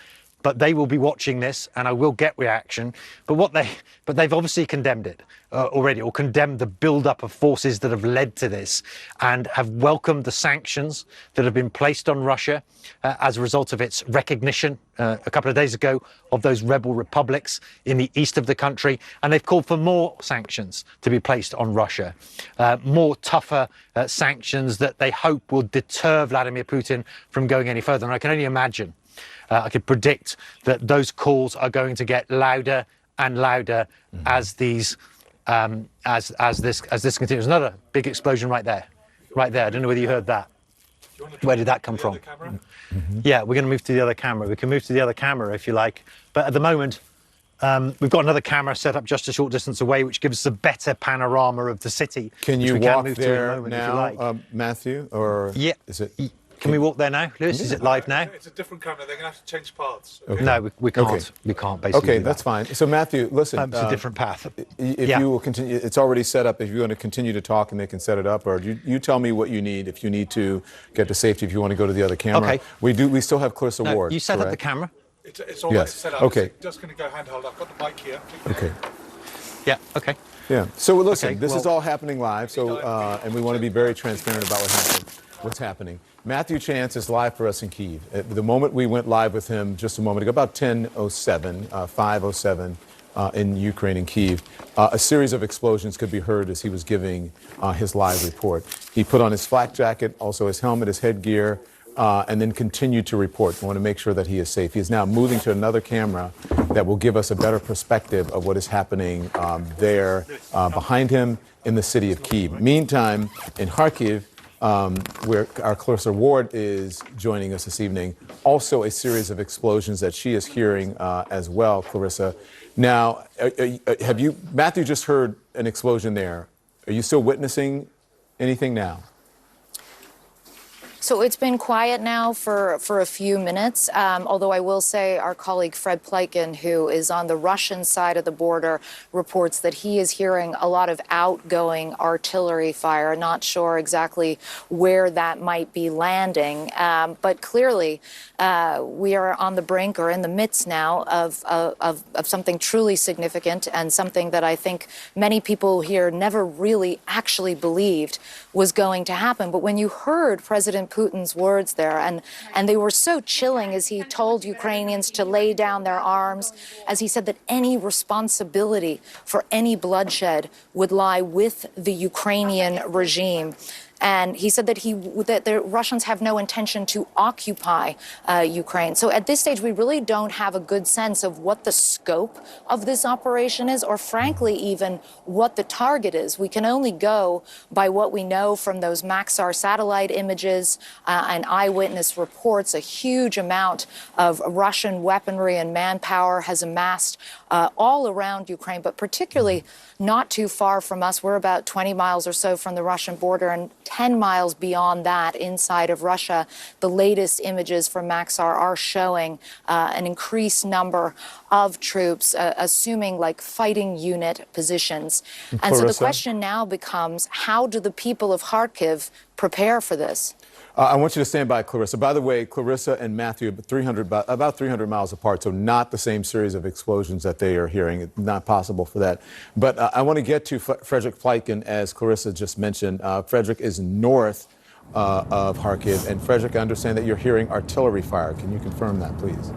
but they will be watching this, and I will get reaction. But they've obviously condemned it already, or condemned the build-up of forces that have led to this, and have welcomed the sanctions that have been placed on Russia as a result of its recognition a couple of days ago of those rebel republics in the east of the country. And they've called for more sanctions to be placed on Russia, more tougher sanctions that they hope will deter Vladimir Putin from going any further. And I can only imagine, I could predict that those calls are going to get louder and louder as these as this continues. Another big explosion right there. I don't know whether you heard that. Where did that come from? Yeah, we're going to move to the other camera. We can move to the other camera if you like. But at the moment, we've got another camera set up just a short distance away, which gives us a better panorama of the city. Can you walk move there to in a moment, now, if you like. Matthew? Or yeah. Is it? Can we walk there now, Lewis? Is it live now? It's a different camera. They're going to have to change paths. Okay. No, we can't. Okay. We can't basically. Okay, do that's that. fine. So Matthew, listen. It's a different path. If you will continue, it's already set up. If you're going to continue to talk, and they can set it up, or you tell me what you need. If you need to get to safety, if you want to go to the other camera. Okay. We still have Clarissa Ward. You set correct? up the camera. It's already set up. Okay. It's just going to go handheld. I've got the mic here. Okay. Yeah. Okay. Yeah. So listen, Okay, this is well- all happening live. So and we want to be very transparent about what's happening. Matthew Chance is live for us in Kyiv. At the moment we went live with him just a moment ago, about 10:07, 5:07 in Ukraine, in Kyiv, a series of explosions could be heard as he was giving his live report. He put on his flak jacket, also his helmet, his headgear, and then continued to report. We want to make sure that he is safe. He is now moving to another camera that will give us a better perspective of what is happening there behind him in the city of Kyiv. Meantime, in Kharkiv, where our Clarissa Ward is joining us this evening, also a series of explosions that she is hearing as well, Clarissa. Now, Matthew just heard an explosion there. Are you still witnessing anything now? So it's been quiet now for a few minutes, although I will say our colleague Fred Pleiken, who is on the Russian side of the border, reports that he is hearing a lot of outgoing artillery fire. Not sure exactly where that might be landing, but clearly we are on the brink or in the midst now of something truly significant, and something that I think many people here never really actually believed was going to happen. But when you heard President Putin's words there, and they were so chilling as he told Ukrainians to lay down their arms, as he said that any responsibility for any bloodshed would lie with the Ukrainian regime. And he said that the Russians have no intention to occupy Ukraine. So at this stage, we really don't have a good sense of what the scope of this operation is, or frankly, even what the target is. We can only go by what we know from those Maxar satellite images and eyewitness reports. A huge amount of Russian weaponry and manpower has amassed all around Ukraine, but particularly not too far from us. We're about 20 miles or so from the Russian border, and 10 miles beyond that, inside of Russia, the latest images from Maxar are showing an increased number of troops, assuming like fighting unit positions. And so the question now becomes, how do the people of Kharkiv prepare for this? I want you to stand by, Clarissa. By the way, Clarissa and Matthew are about 300 miles apart, so not the same series of explosions that they are hearing. It's not possible for that. But I want to get to Frederick Pleiken, as Clarissa just mentioned. Frederick is north of Kharkiv. And Frederick, I understand that you're hearing artillery fire. Can you confirm that, please?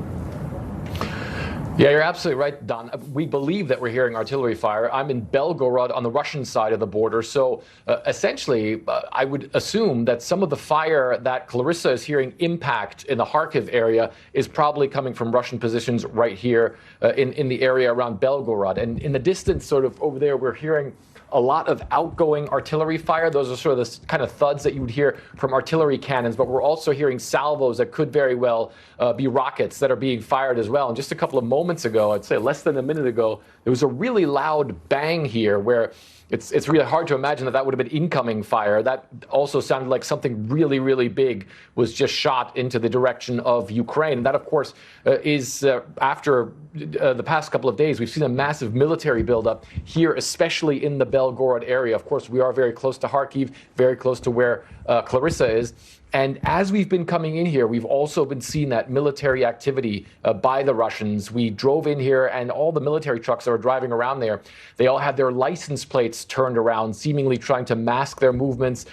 Yeah, you're absolutely right, Don. We believe that we're hearing artillery fire. I'm in Belgorod on the Russian side of the border. So essentially, I would assume that some of the fire that Clarissa is hearing impact in the Kharkiv area is probably coming from Russian positions right here in the area around Belgorod. And in the distance, sort of over there, we're hearing a lot of outgoing artillery fire. Those are sort of the kind of thuds that you would hear from artillery cannons, but we're also hearing salvos that could very well be rockets that are being fired as well. And just a couple of moments ago, I'd say less than a minute ago, there was a really loud bang here where it's really hard to imagine that would have been incoming fire. That also sounded like something really, really big was just shot into the direction of Ukraine. And that, of course, is after the past couple of days, we've seen a massive military buildup here, especially in the Belgorod area. Of course, we are very close to Kharkiv, very close to where Clarissa is. And as we've been coming in here, we've also been seeing that military activity by the Russians. We drove in here, and all the military trucks that were driving around there, they all had their license plates turned around, seemingly trying to mask their movements,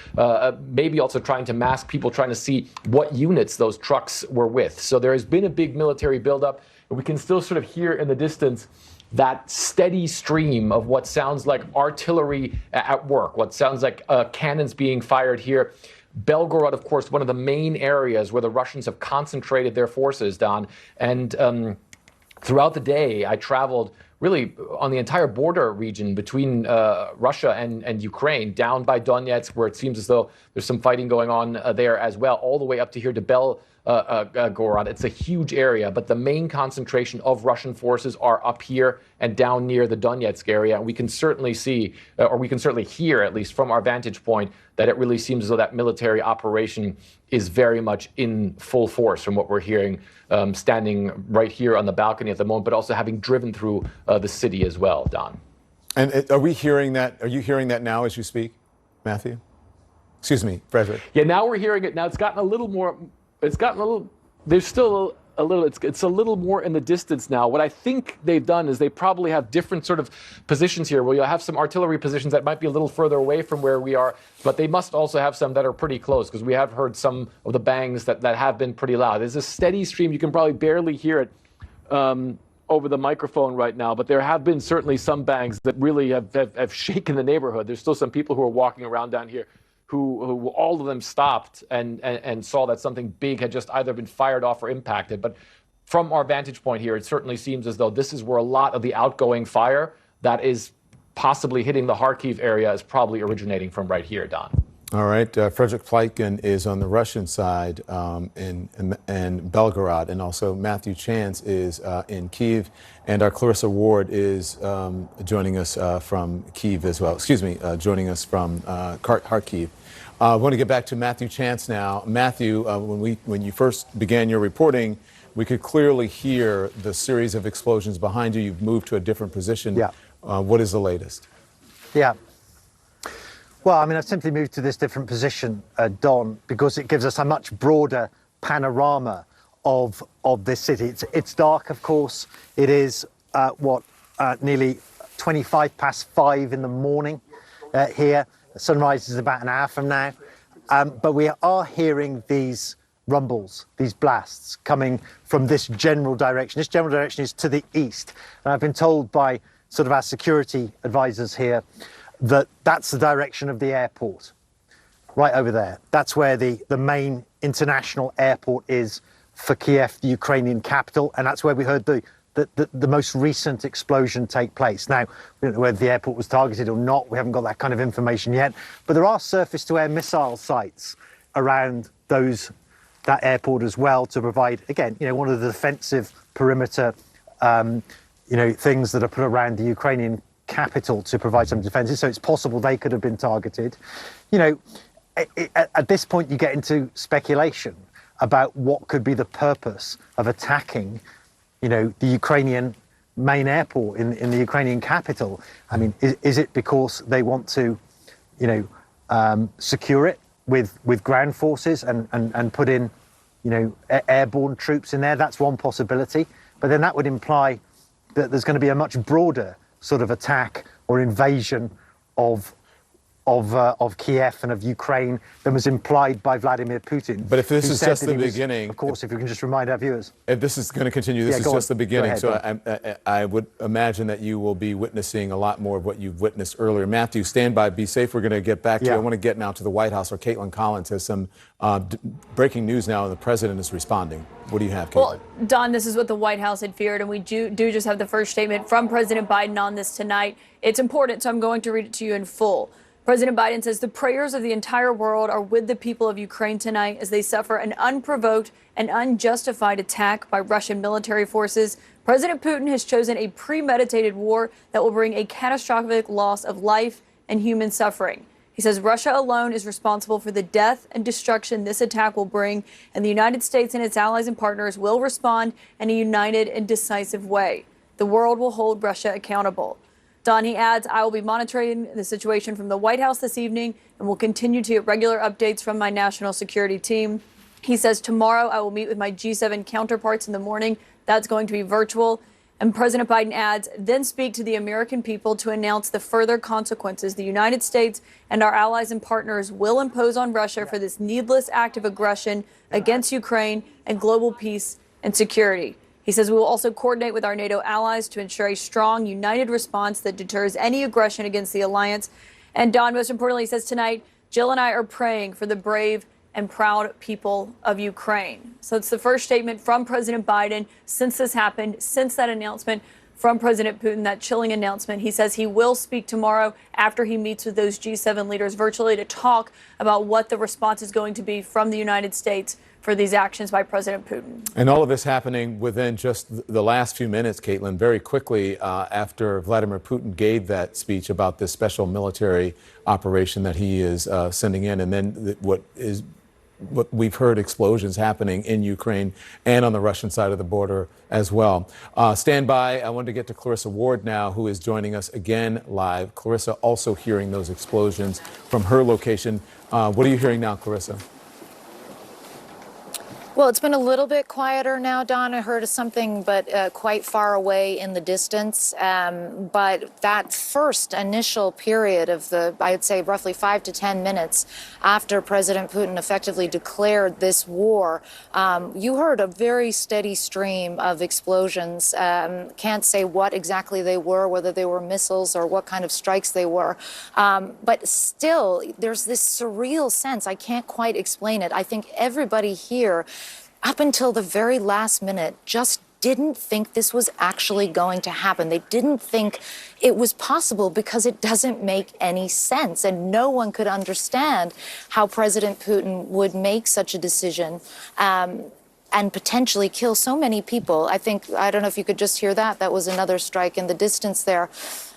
maybe also trying to mask people trying to see what units those trucks were with. So there has been a big military buildup, and we can still sort of hear in the distance that steady stream of what sounds like artillery at work, what sounds like cannons being fired here. Belgorod, of course, one of the main areas where the Russians have concentrated their forces, Don. And throughout the day, I traveled really on the entire border region between Russia and Ukraine, down by Donetsk, where it seems as though there's some fighting going on there as well, all the way up to here to Belgorod. It's a huge area, but the main concentration of Russian forces are up here and down near the Donetsk area. And we can certainly see, or we can certainly hear, at least from our vantage point, that it really seems as though that military operation is very much in full force from what we're hearing, standing right here on the balcony at the moment, but also having driven through the city as well, Don. And are we hearing that? Are you hearing that now as you speak, Matthew? Excuse me, Frederick. Yeah, now we're hearing it. Now it's gotten a little more, there's still a little, it's a little more in the distance now. What I think they've done is they probably have different sort of positions here, where you'll have some artillery positions that might be a little further away from where we are, but they must also have some that are pretty close, because we have heard some of the bangs that have been pretty loud. There's a steady stream. You can probably barely hear it over the microphone right now, but there have been certainly some bangs that really have shaken the neighborhood. There's still some people who are walking around down here who all of them stopped and saw that something big had just either been fired off or impacted. But from our vantage point here, it certainly seems as though this is where a lot of the outgoing fire that is possibly hitting the Kharkiv area is probably originating from right here, Don. All right. Frederick Pleitgen is on the Russian side in Belgorod, and also Matthew Chance is in Kyiv, and our Clarissa Ward is joining us from Kyiv as well. Excuse me, joining us from Kharkiv. I want to get back to Matthew Chance now. Matthew, when you first began your reporting, we could clearly hear the series of explosions behind you. You've moved to a different position. Yeah. What is the latest? Yeah. Well, I mean, I've simply moved to this different position, Don, because it gives us a much broader panorama of this city. It's dark, of course. It is, nearly 5:25 in the morning here. The sunrise is about an hour from now. But we are hearing these rumbles, these blasts coming from this general direction. This general direction is to the east. And I've been told by sort of our security advisors here that's the direction of the airport, right over there. That's where the main international airport is for Kiev, the Ukrainian capital, and that's where we heard the most recent explosion take place. Now, we don't know whether the airport was targeted or not. We haven't got that kind of information yet. But there are surface-to-air missile sites around that airport as well to provide, again, one of the defensive perimeter, things that are put around the Ukrainian capital to provide some defenses. So it's possible they could have been targeted. At this point, you get into speculation about what could be the purpose of attacking, the Ukrainian main airport in the Ukrainian capital. I mean, is it because they want to, secure it with ground forces and put in, airborne troops in there? That's one possibility. But then that would imply that there's going to be a much broader sort of attack or invasion of Kiev and of Ukraine than was implied by Vladimir Putin. But if this is just the beginning, of course, if you can just remind our viewers, if this is going to continue, this is just the beginning. Ahead, so I would imagine that you will be witnessing a lot more of what you've witnessed earlier. Matthew, stand by, be safe. We're going to get back to you. I want to get now to the White House, where Caitlin Collins has some breaking news now, and the president is responding. What do you have, Caitlin? Well, Don, this is what the White House had feared, and we do just have the first statement from President Biden on this tonight. It's important, so I'm going to read it to you in full. President Biden says the prayers of the entire world are with the people of Ukraine tonight as they suffer an unprovoked and unjustified attack by Russian military forces. President Putin has chosen a premeditated war that will bring a catastrophic loss of life and human suffering. He says Russia alone is responsible for the death and destruction this attack will bring, and the United States and its allies and partners will respond in a united and decisive way. The world will hold Russia accountable. Don, he adds, I will be monitoring the situation from the White House this evening and will continue to get regular updates from my national security team. He says tomorrow I will meet with my G7 counterparts in the morning. That's going to be virtual. And President Biden adds, then speak to the American people to announce the further consequences the United States and our allies and partners will impose on Russia for this needless act of aggression against Ukraine and global peace and security. He says we will also coordinate with our NATO allies to ensure a strong, united response that deters any aggression against the alliance. And Don, most importantly, he says tonight, Jill and I are praying for the brave and proud people of Ukraine. So it's the first statement from President Biden since this happened, since that announcement from President Putin, that chilling announcement. He says he will speak tomorrow after he meets with those G7 leaders virtually to talk about what the response is going to be from the United States for these actions by President Putin. And all of this happening within just the last few minutes, Caitlin, very quickly after Vladimir Putin gave that speech about this special military operation that he is sending in. And then what we've heard explosions happening in Ukraine and on the Russian side of the border as well. Stand by. I want to get to Clarissa Ward now, who is joining us again live. Clarissa also hearing those explosions from her location. What are you hearing now, Clarissa? Well, it's been a little bit quieter now, Don. I heard something, but quite far away in the distance. But that first initial period of I'd say roughly 5 to 10 minutes after President Putin effectively declared this war, you heard a very steady stream of explosions. Can't say what exactly they were, whether they were missiles or what kind of strikes they were. But still, there's this surreal sense. I can't quite explain it. I think everybody here, up until the very last minute, just didn't think this was actually going to happen. They didn't think it was possible because it doesn't make any sense. And no one could understand how President Putin would make such a decision and potentially kill so many people. I don't know if you could just hear that. That was another strike in the distance there.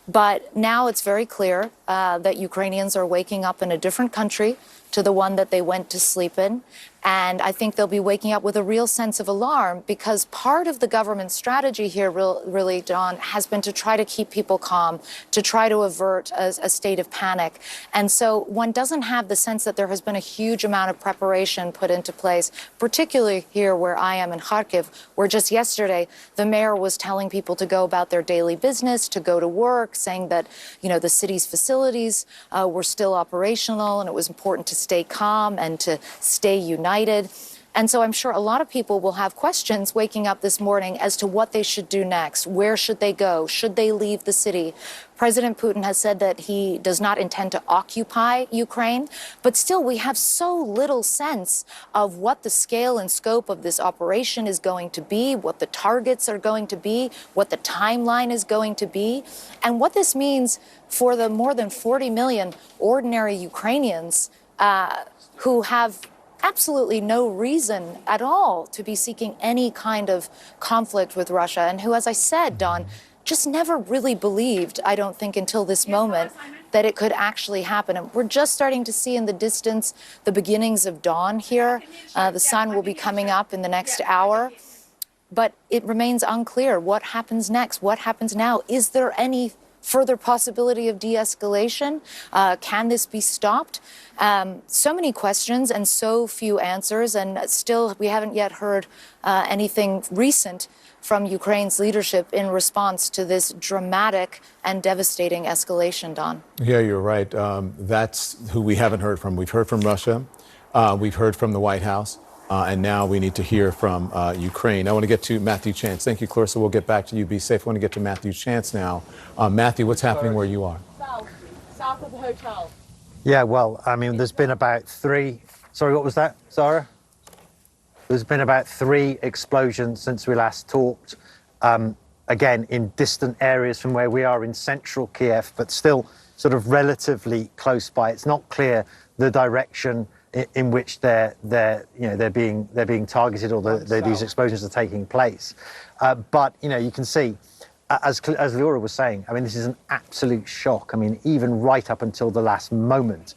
But now it's very clear that Ukrainians are waking up in a different country to the one that they went to sleep in. And I think they'll be waking up with a real sense of alarm because part of the government's strategy here, really, Don, has been to try to keep people calm, to try to avert a state of panic. And so one doesn't have the sense that there has been a huge amount of preparation put into place, particularly here where I am in Kharkiv, where just yesterday the mayor was telling people to go about their daily business, to go to work, saying that, the city's facilities were still operational and it was important to stay calm and to stay united. And so I'm sure a lot of people will have questions waking up this morning as to what they should do next. Where should they go? Should they leave the city? President Putin has said that he does not intend to occupy Ukraine, but still we have so little sense of what the scale and scope of this operation is going to be, what the targets are going to be, what the timeline is going to be, and what this means for the more than 40 million ordinary Ukrainians who have absolutely no reason at all to be seeking any kind of conflict with Russia, and who, as I said, Don, just never really believed, I don't think until this moment, that it could actually happen. And we're just starting to see in the distance the beginnings of dawn here. The sun will be coming up in the next hour. But it remains unclear what happens next. What happens now? Is there any further possibility of de-escalation? Can this be stopped? So many questions and so few answers, and still we haven't yet heard anything recent from Ukraine's leadership in response to this dramatic and devastating escalation, Don. Yeah, you're right. That's who we haven't heard from. We've heard from Russia. We've heard from the White House. And now we need to hear from Ukraine. I want to get to Matthew Chance. Thank you, Clarissa. We'll get back to you. Be safe. I want to get to Matthew Chance now. Matthew, what's happening where you are? South of the hotel. Yeah, well, I mean, there's been about 3... Sorry, what was that, Zara? There's been about 3 explosions since we last talked. Again, in distant areas from where we are in central Kiev, but still sort of relatively close by. It's not clear the direction in which they're being targeted, or these explosions are taking place. But you can see, as Laura was saying, I mean, this is an absolute shock. I mean, even right up until the last moment,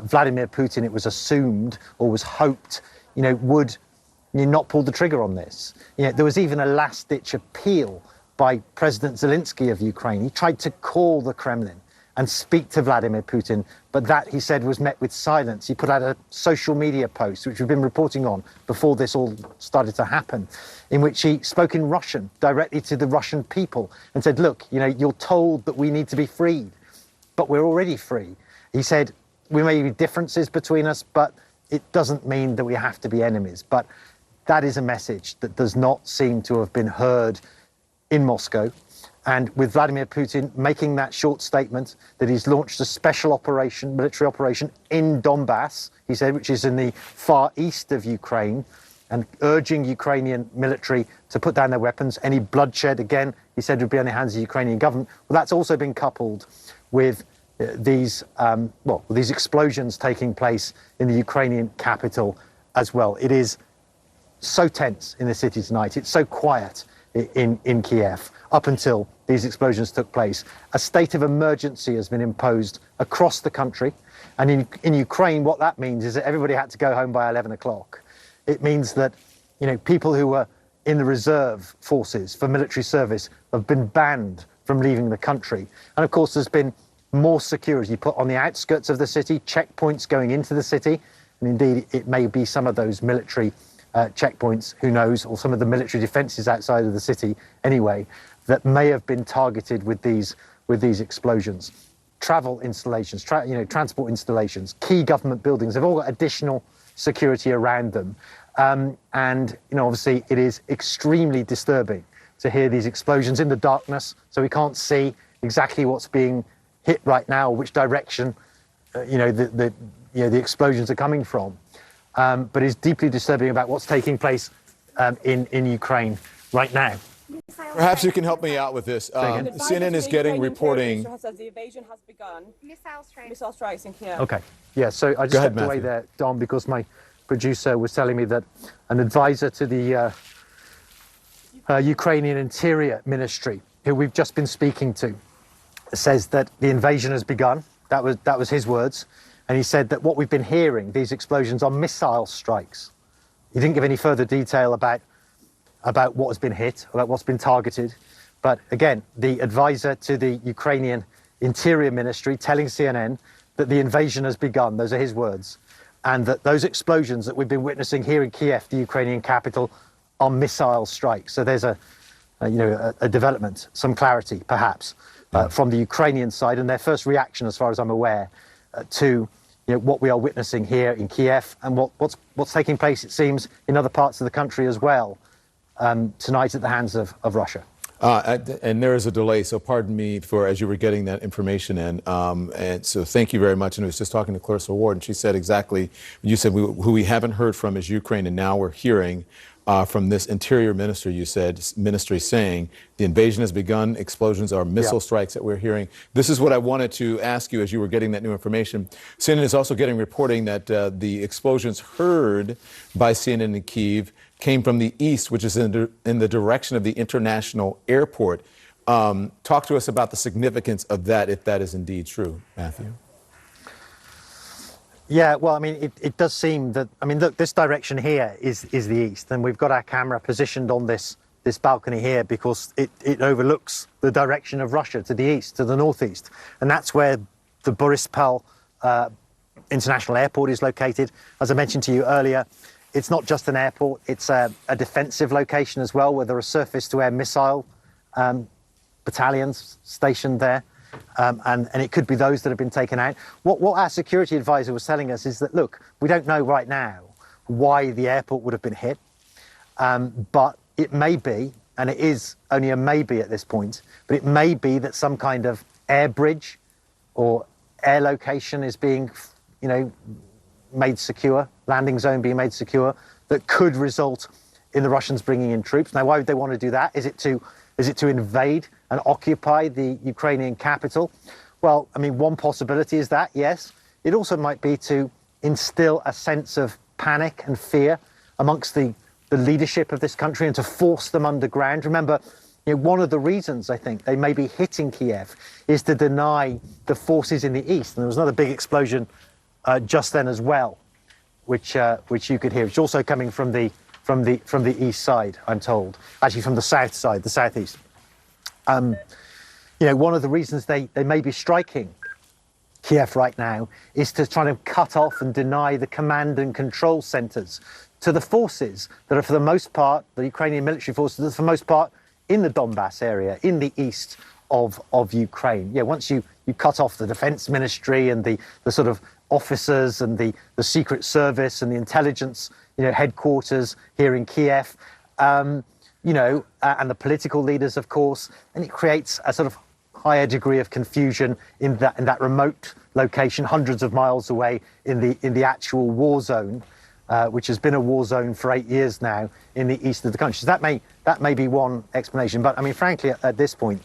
Vladimir Putin, it was assumed or was hoped, would not pull the trigger on this. There was even a last-ditch appeal by President Zelensky of Ukraine. He tried to call the Kremlin and speak to Vladimir Putin, but that, he said, was met with silence. He put out a social media post, which we've been reporting on before this all started to happen, in which he spoke in Russian directly to the Russian people and said, look, you know, you're told that we need to be freed, but we're already free. He said, we may be differences between us, but it doesn't mean that we have to be enemies. But that is a message that does not seem to have been heard in Moscow. And with Vladimir Putin making that short statement that he's launched a special operation, military operation in Donbass, he said, which is in the far east of Ukraine, and urging Ukrainian military to put down their weapons. Any bloodshed, again, he said, would be on the hands of the Ukrainian government. Well, that's also been coupled with these explosions taking place in the Ukrainian capital as well. It is so tense in the city tonight. It's so quiet in Kiev up until these explosions took place. A state of emergency has been imposed across the country. And in Ukraine, what that means is that everybody had to go home by 11 o'clock. It means that, you know, people who were in the reserve forces for military service have been banned from leaving the country. And of course, there's been more security put on the outskirts of the city, checkpoints going into the city. And indeed, it may be some of those military checkpoints, who knows, or some of the military defences outside of the city anyway, that may have been targeted with these explosions. Travel installations, transport installations, key government buildings, they've all got additional security around them. And, you know, obviously it is extremely disturbing to hear these explosions in the darkness, so we can't see exactly what's being hit right now, or which direction, the explosions are coming from. But it's deeply disturbing about what's taking place in Ukraine right now. Perhaps you can help me out with this. CNN is getting reporting. The invasion has begun. Missile strikes in Kiev. Okay. Yeah, so I just stepped away there, Don, because my producer was telling me that an advisor to the Ukrainian Interior Ministry, who we've just been speaking to, says that the invasion has begun. That was his words. And he said that what we've been hearing, these explosions, are missile strikes. He didn't give any further detail about what has been hit, about what's been targeted. But again, the advisor to the Ukrainian Interior Ministry telling CNN that the invasion has begun, those are his words, and that those explosions that we've been witnessing here in Kiev, the Ukrainian capital, are missile strikes. So there's a development, some clarity, perhaps, from the Ukrainian side, and their first reaction, as far as I'm aware, to what we are witnessing here in Kiev and what's taking place, it seems, in other parts of the country as well, tonight at the hands of Russia. And there is a delay, so pardon me for as you were getting that information in. And so thank you very much. And I was just talking to Clarissa Ward, and she said exactly, you said who we haven't heard from is Ukraine, and now we're hearing from this interior minister, you said, ministry saying the invasion has begun, explosions are missile strikes that we're hearing. This is what I wanted to ask you as you were getting that new information. CNN is also getting reporting that the explosions heard by CNN in Kyiv came from the east, which is in the direction of the international airport. Talk to us about the significance of that, if that is indeed true, Matthew. Yeah, well, I mean, it does seem that, I mean, look, this direction here is the east, and we've got our camera positioned on this balcony here because it overlooks the direction of Russia to the east, to the northeast. And that's where the Borispol International Airport is located. As I mentioned to you earlier, it's not just an airport, it's a defensive location as well, where there are surface-to-air missile battalions stationed there. And it could be those that have been taken out. What our security advisor was telling us is that, look, we don't know right now why the airport would have been hit, but it may be, and it is only a maybe at this point, but it may be that some kind of air bridge or air location is being, made secure, landing zone being made secure, that could result in the Russians bringing in troops. Now, why would they want to do that? Is it to invade and occupy the Ukrainian capital? Well, I mean, one possibility is that, yes. It also might be to instill a sense of panic and fear amongst the leadership of this country and to force them underground. Remember, one of the reasons I think they may be hitting Kiev is to deny the forces in the east. And there was another big explosion just then as well, which you could hear. It's also coming from the east side, I'm told. Actually, from the south side, the southeast. One of the reasons they may be striking Kiev right now is to try to cut off and deny the command and control centers to the forces that are, for the most part, the Ukrainian military forces that are, for the most part, in the Donbass area, in the east of Ukraine. Once you cut off the defense ministry and the sort of officers and the secret service and the intelligence, headquarters here in Kiev, and the political leaders, of course, and it creates a sort of higher degree of confusion in that remote location, hundreds of miles away in the actual war zone, which has been a war zone for 8 years now in the east of the country. So that may be one explanation. But I mean, frankly, at this point,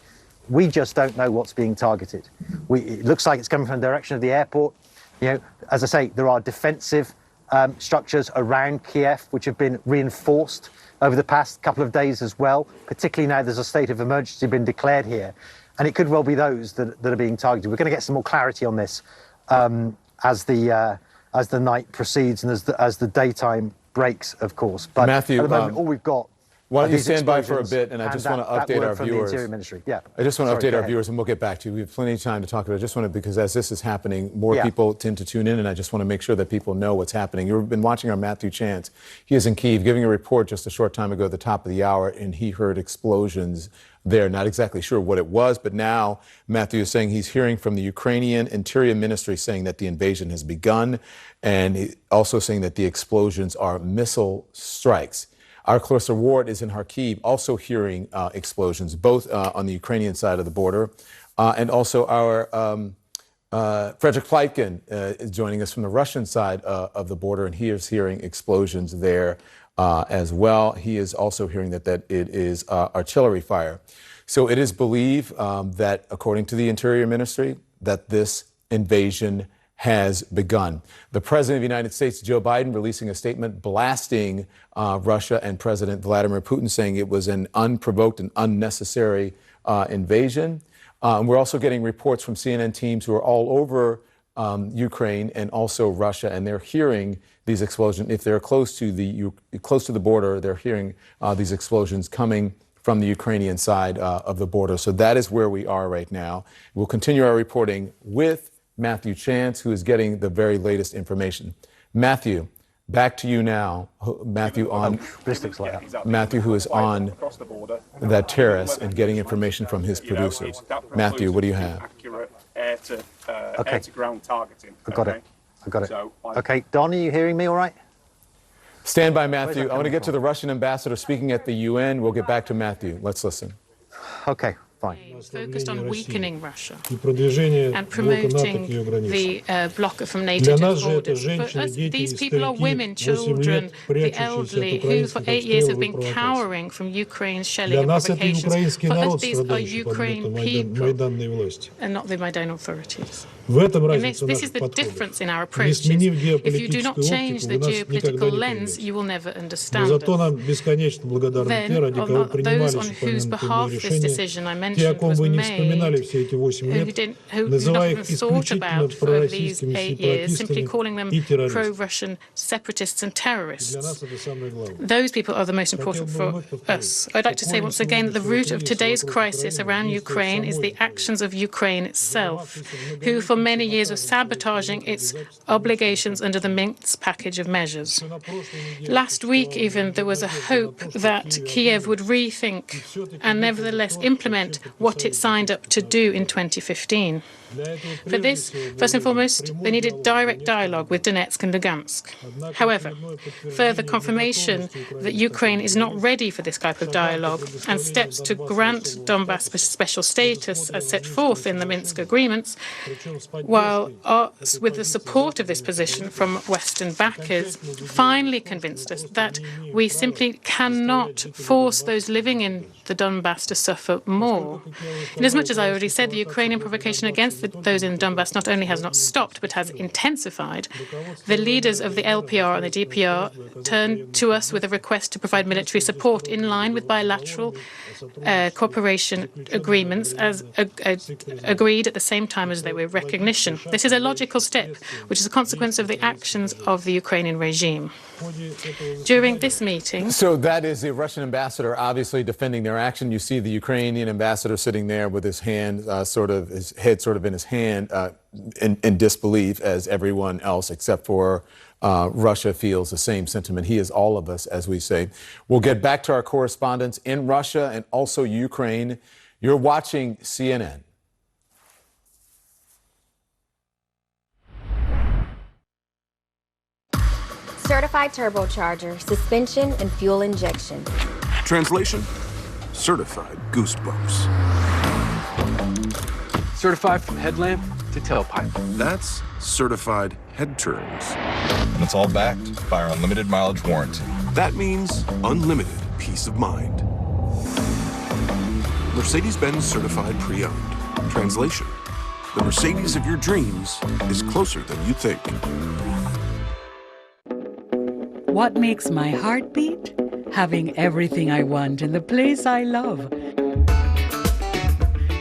we just don't know what's being targeted. It looks like it's coming from the direction of the airport. As I say, there are defensive structures around Kiev which have been reinforced over the past couple of days as well, particularly now there's a state of emergency been declared here. And it could well be those that are being targeted. We're going to get some more clarity on this as the night proceeds and as the daytime breaks, of course. But Matthew, at the moment, all we've got. Why don't you stand by for a bit, and I just want to update our viewers. I just want to update our viewers, and we'll get back to you. We have plenty of time to talk about it. I just want to, because as this is happening, more people tend to tune in, and I just want to make sure that people know what's happening. You've been watching our Matthew Chance. He is in Kyiv, giving a report just a short time ago at the top of the hour, and he heard explosions there. Not exactly sure what it was, but now Matthew is saying he's hearing from the Ukrainian Interior Ministry saying that the invasion has begun, and also saying that the explosions are missile strikes. Our Clarissa Ward is in Kharkiv, also hearing explosions, both on the Ukrainian side of the border, and also our Frederick Pleitgen is joining us from the Russian side of the border, and he is hearing explosions there as well. He is also hearing that it is artillery fire. So it is believed that, according to the Interior Ministry, that this invasion has begun. The President of the United States, Joe Biden, releasing a statement blasting Russia and President Vladimir Putin, saying it was an unprovoked and unnecessary invasion. And we're also getting reports from CNN teams who are all over Ukraine and also Russia, and they're hearing these explosions. If they're close to the border, they're hearing these explosions coming from the Ukrainian side of the border. So that is where we are right now. We'll continue our reporting with Matthew Chance, who is getting the very latest information. Matthew, back to you now. Matthew, Matthew, who is on that terrace and getting information from his producers. Matthew, what do you have? Accurate air-to-ground targeting. I got it. Okay, Don, are you hearing me all right? Stand by, Matthew. I want to get to the Russian ambassador speaking at the UN. We'll get back to Matthew. Let's listen. Okay. Focused on weakening Russia and promoting the bloc from NATO to the borders. For us, these people are women, children, the elderly, who for 8 years have been cowering from Ukraine's shelling and provocations. For us, these are Ukraine people and not the Maidan authorities. This is the difference in our approaches. If you do not change the geopolitical lens, you will never understand us. Then, those on whose behalf this decision I mentioned was made, who not even thought about for these 8 years, simply calling them pro-Russian separatists and terrorists. Those people are the most important for us. I'd like to say once again that the root of today's crisis around Ukraine is the actions of Ukraine itself, who for many years was sabotaging its obligations under the Minsk package of measures. Last week, even, there was a hope that Kiev would rethink and nevertheless implement what it signed up to do in 2015. For this, first and foremost, they needed direct dialogue with Donetsk and Lugansk. However, further confirmation that Ukraine is not ready for this type of dialogue and steps to grant Donbass special status as set forth in the Minsk agreements, while with the support of this position from Western backers, finally convinced us that we simply cannot force those living in the Donbass to suffer more. Inasmuch as I already said, the Ukrainian provocation against those in Donbass not only has not stopped, but has intensified. The leaders of the LPR and the DPR turned to us with a request to provide military support in line with bilateral cooperation agreements as agreed at the same time as there were recognition. This is a logical step, which is a consequence of the actions of the Ukrainian regime. During this meeting... So that is the Russian ambassador obviously defending their interaction. You see the Ukrainian ambassador sitting there with his hand, his head sort of in his hand, in disbelief, as everyone else except for Russia feels the same sentiment. He is all of us, as we say. We'll get back to our correspondents in Russia and also Ukraine. You're watching CNN. Certified turbocharger, suspension, and fuel injection. Translation: certified goosebumps. Certified from headlamp to tailpipe. That's certified head turns. And it's all backed by our unlimited mileage warranty. That means unlimited peace of mind. Mercedes-Benz certified pre-owned. Translation: the Mercedes of your dreams is closer than you think. What makes my heart beat? Having everything I want in the place I love.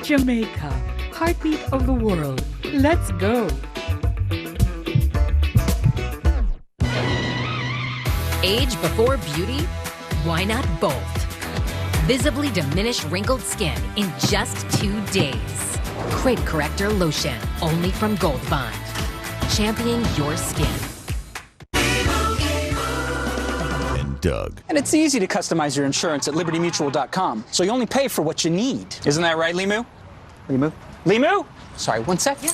Jamaica, heartbeat of the world. Let's go. Age before beauty? Why not both? Visibly diminish wrinkled skin in just 2 days. Crit Corrector Lotion, only from Gold Bond. Championing your skin. Doug. And it's easy to customize your insurance at libertymutual.com, so you only pay for what you need. Isn't that right, Limu? Limu? Limu? Sorry, one sec. Yeah.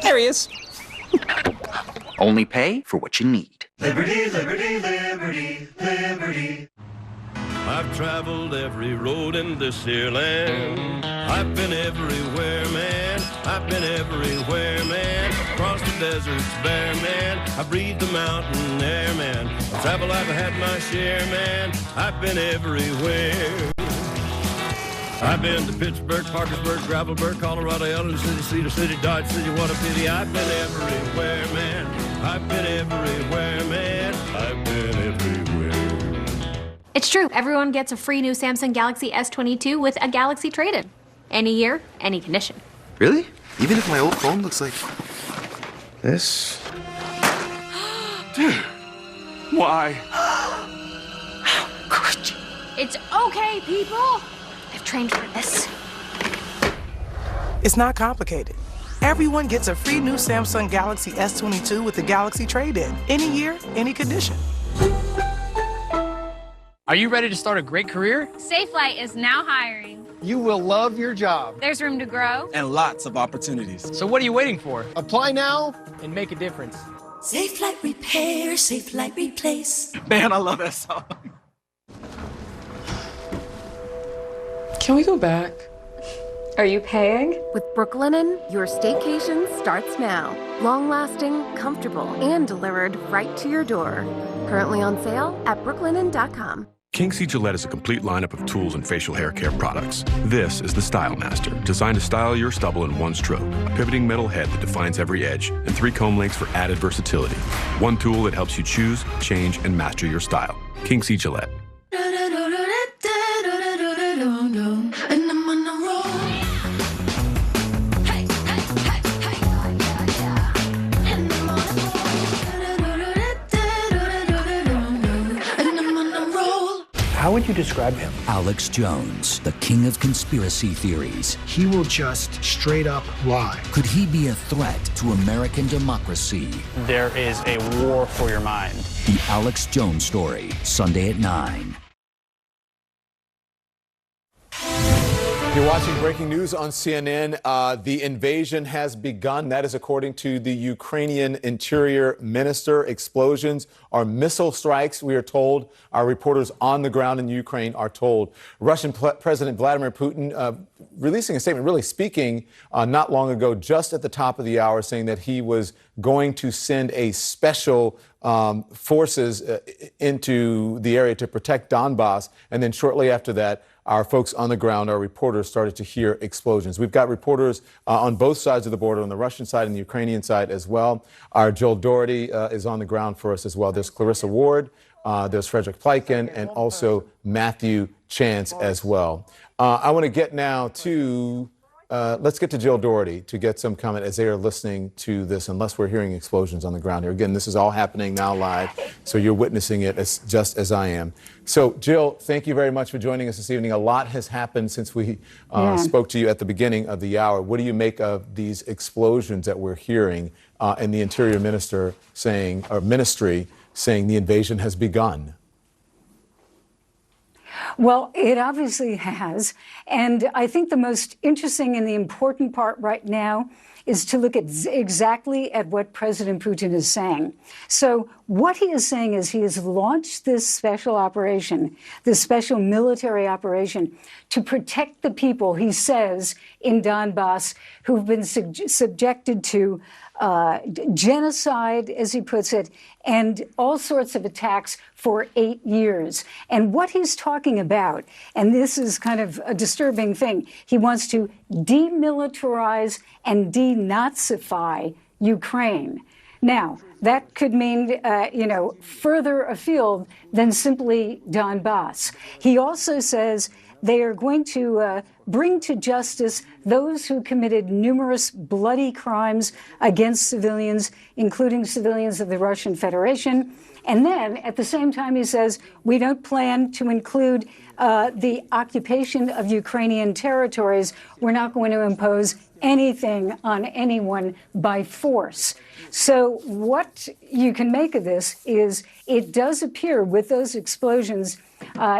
There he is. Only pay for what you need. Liberty, liberty, liberty, liberty. I've traveled every road in this here land. I've been everywhere, man. I've been everywhere, man. Across the deserts bare, man. I breathed the mountain air, man. Of travel I've had my share, man. I've been everywhere. I've been to Pittsburgh, Parkersburg, Gravelburg, Colorado, Ellen City, Cedar City, Dodge City, what a pity. I've been everywhere, man. I've been everywhere, man. I've been everywhere. It's true. Everyone gets a free new Samsung Galaxy S22 with a Galaxy trade-in. Any year, any condition. Really? Even if my old phone looks like this? Dude, why? How could you? It's okay, people. I've trained for this. It's not complicated. Everyone gets a free new Samsung Galaxy S22 with the Galaxy trade-in. Any year, any condition. Are you ready to start a great career? Safelite is now hiring. You will love your job. There's room to grow. And lots of opportunities. So what are you waiting for? Apply now and make a difference. Safelite repair, Safelite replace. Man, I love that song. Can we go back? Are you paying? With Brooklinen, your staycation starts now. Long-lasting, comfortable, and delivered right to your door. Currently on sale at brooklinen.com. King C. Gillette is a complete lineup of tools and facial hair care products. This is the Style Master, designed to style your stubble in one stroke. A pivoting metal head that defines every edge, and 3 comb lengths for added versatility. One tool that helps you choose, change, and master your style. King C. Gillette. And I'm on a roll. Hey, hey, hey, hey. And I'm on a roll. How would you describe him? Alex Jones, the king of conspiracy theories. He will just straight up lie. Could he be a threat to American democracy? There is a war for your mind. The Alex Jones Story, Sunday at 9. You're watching breaking news on CNN. The invasion has begun. That is according to the Ukrainian Interior Minister. Explosions are missile strikes, we are told. Our reporters on the ground in Ukraine are told. Russian President Vladimir Putin releasing a statement, really speaking not long ago, just at the top of the hour, saying that he was going to send a special forces into the area to protect Donbass. And then shortly after that, our folks on the ground, our reporters, started to hear explosions. We've got reporters on both sides of the border, on the Russian side and the Ukrainian side as well. Our Joel Doherty is on the ground for us as well. There's Clarissa Ward, there's Frederick Pleiken, and also Matthew Chance as well. I want to get now to let's get to Jill Doherty to get some comment as they are listening to this, unless we're hearing explosions on the ground here. Again, this is all happening now live, so you're witnessing it just as I am. So, Jill, thank you very much for joining us this evening. A lot has happened since we spoke to you at the beginning of the hour. What do you make of these explosions that we're hearing and the Interior Minister saying, or Ministry saying, the invasion has begun? Well, it obviously has. And I think the most interesting and the important part right now is to look at exactly at what President Putin is saying. So what he is saying is he has launched this special operation, this special military operation, to protect the people, he says, in Donbass who've been subjected to genocide, as he puts it, and all sorts of attacks for 8 years. And what he's talking about, and this is kind of a disturbing thing, he wants to demilitarize and denazify Ukraine. Now, that could mean, further afield than simply Donbass. He also says they are going to bring to justice those who committed numerous bloody crimes against civilians, including civilians of the Russian Federation. And then, at the same time, he says, we don't plan to include the occupation of Ukrainian territories. We're not going to impose anything on anyone by force. So what you can make of this is it does appear with those explosions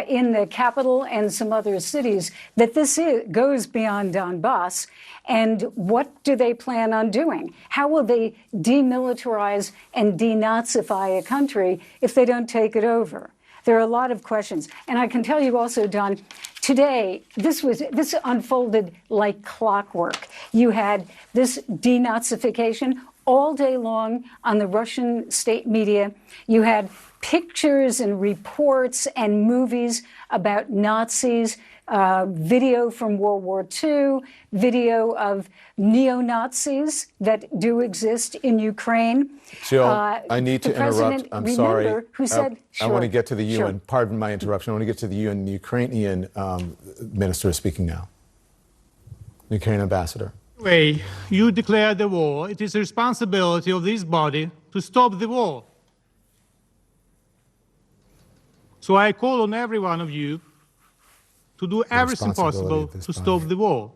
in the capital and some other cities that this goes beyond Donbass. And what do they plan on doing? How will they demilitarize and denazify a country if they don't take it over? There are a lot of questions. And I can tell you also, Don, today, this unfolded like clockwork. You had this denazification all day long on the Russian state media. You had pictures and reports and movies about Nazis, video from World War II, video of neo-Nazis that do exist in Ukraine. Jill, I need to interrupt. I'm sorry. Who said, I want to get to the UN. Pardon my interruption. I want to get to the UN. The Ukrainian minister is speaking now. The Ukrainian ambassador. Anyway, you declare the war. It is the responsibility of this body to stop the war. So I call on every one of you to do everything possible to stop the war.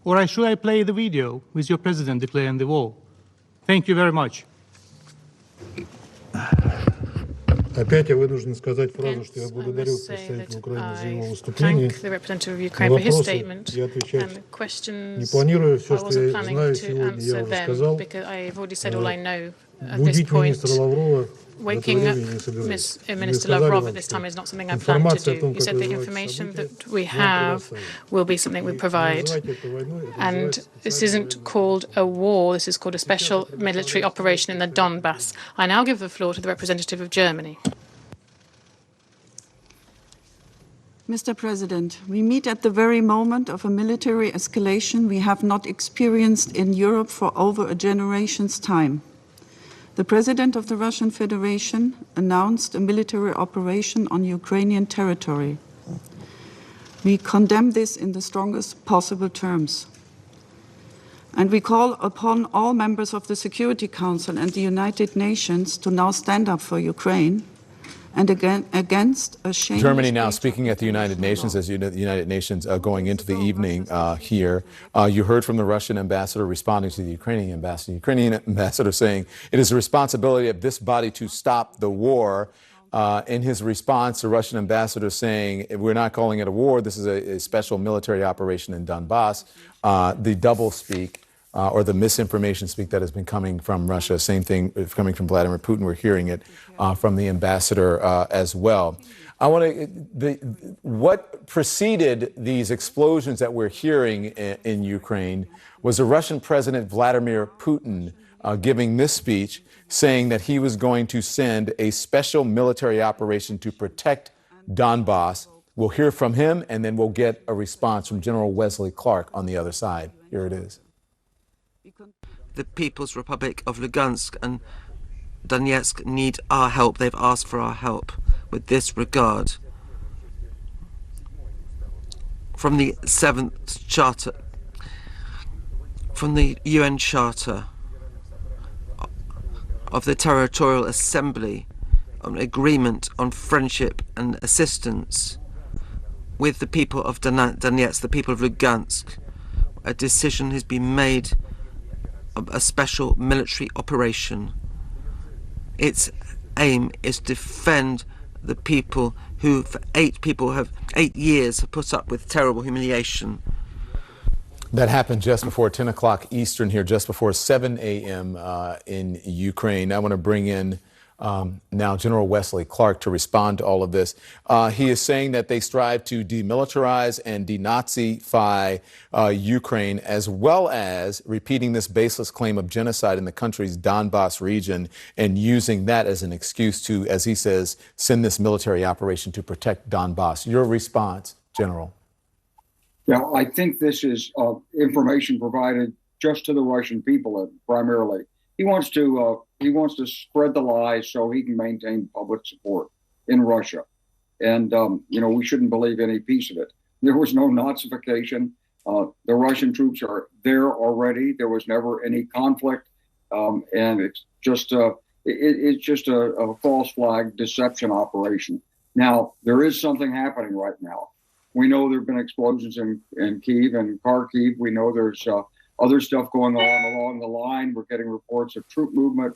Or should I play the video with your president declaring the war? Thank you very much. Опять я вынужден сказать фразу, что я благодарю представителя Украины за его выступление. На вопросы я отвечать не планирую. Все, что я знаю сегодня, я уже сказал. Будить министра Лаврова Waking up Minister Lavrov at this time is not something I plan to do. You said the information that we have will be something we provide. And this isn't called a war, this is called a special military operation in the Donbass. I now give the floor to the representative of Germany. Mr. President, we meet at the very moment of a military escalation we have not experienced in Europe for over a generation's time. The President of the Russian Federation announced a military operation on Ukrainian territory. We condemn this in the strongest possible terms. And we call upon all members of the Security Council and the United Nations to now stand up for Ukraine and against a shameless... Germany now speaking at the United Nations, as you know, the United Nations going into the evening here. You heard from the Russian ambassador responding to the Ukrainian ambassador. The Ukrainian ambassador saying it is the responsibility of this body to stop the war. In his response, the Russian ambassador saying, we're not calling it a war, this is a special military operation in Donbass. The doublespeak or the misinformation speak that has been coming from Russia, same thing coming from Vladimir Putin, we're hearing it from the ambassador as well. I want to, what preceded these explosions that we're hearing in Ukraine was the Russian President Vladimir Putin giving this speech saying that he was going to send a special military operation to protect Donbass. We'll hear from him, and then we'll get a response from General Wesley Clark on the other side. Here it is. The People's Republic of Lugansk and Donetsk need our help. They've asked for our help with this regard. from the 7th Charter, from the UN Charter of the Territorial Assembly, an agreement on friendship and assistance with the people of Donetsk, the people of Lugansk. A decision has been made of a special military operation. Its aim is to defend the people who for 8 years have put up with terrible humiliation. That happened just before 10 o'clock Eastern here, just before 7 a.m. In Ukraine. I want to bring in now General Wesley Clark to respond to all of this. He is saying that they strive to demilitarize and denazify Ukraine, as well as repeating this baseless claim of genocide in the country's Donbas region and using that as an excuse to, as he says, send this military operation to protect Donbas. Your response, General? Yeah, I think this is information provided just to the Russian people primarily. He wants to spread the lies so he can maintain public support in Russia, and we shouldn't believe any piece of it. There was no Nazification. The Russian troops are there already. There was never any conflict, and it's just a false flag deception operation. Now there is something happening right now. We know there have been explosions in Kyiv and Kharkiv. We know there's other stuff going on along the line. We're getting reports of troop movement.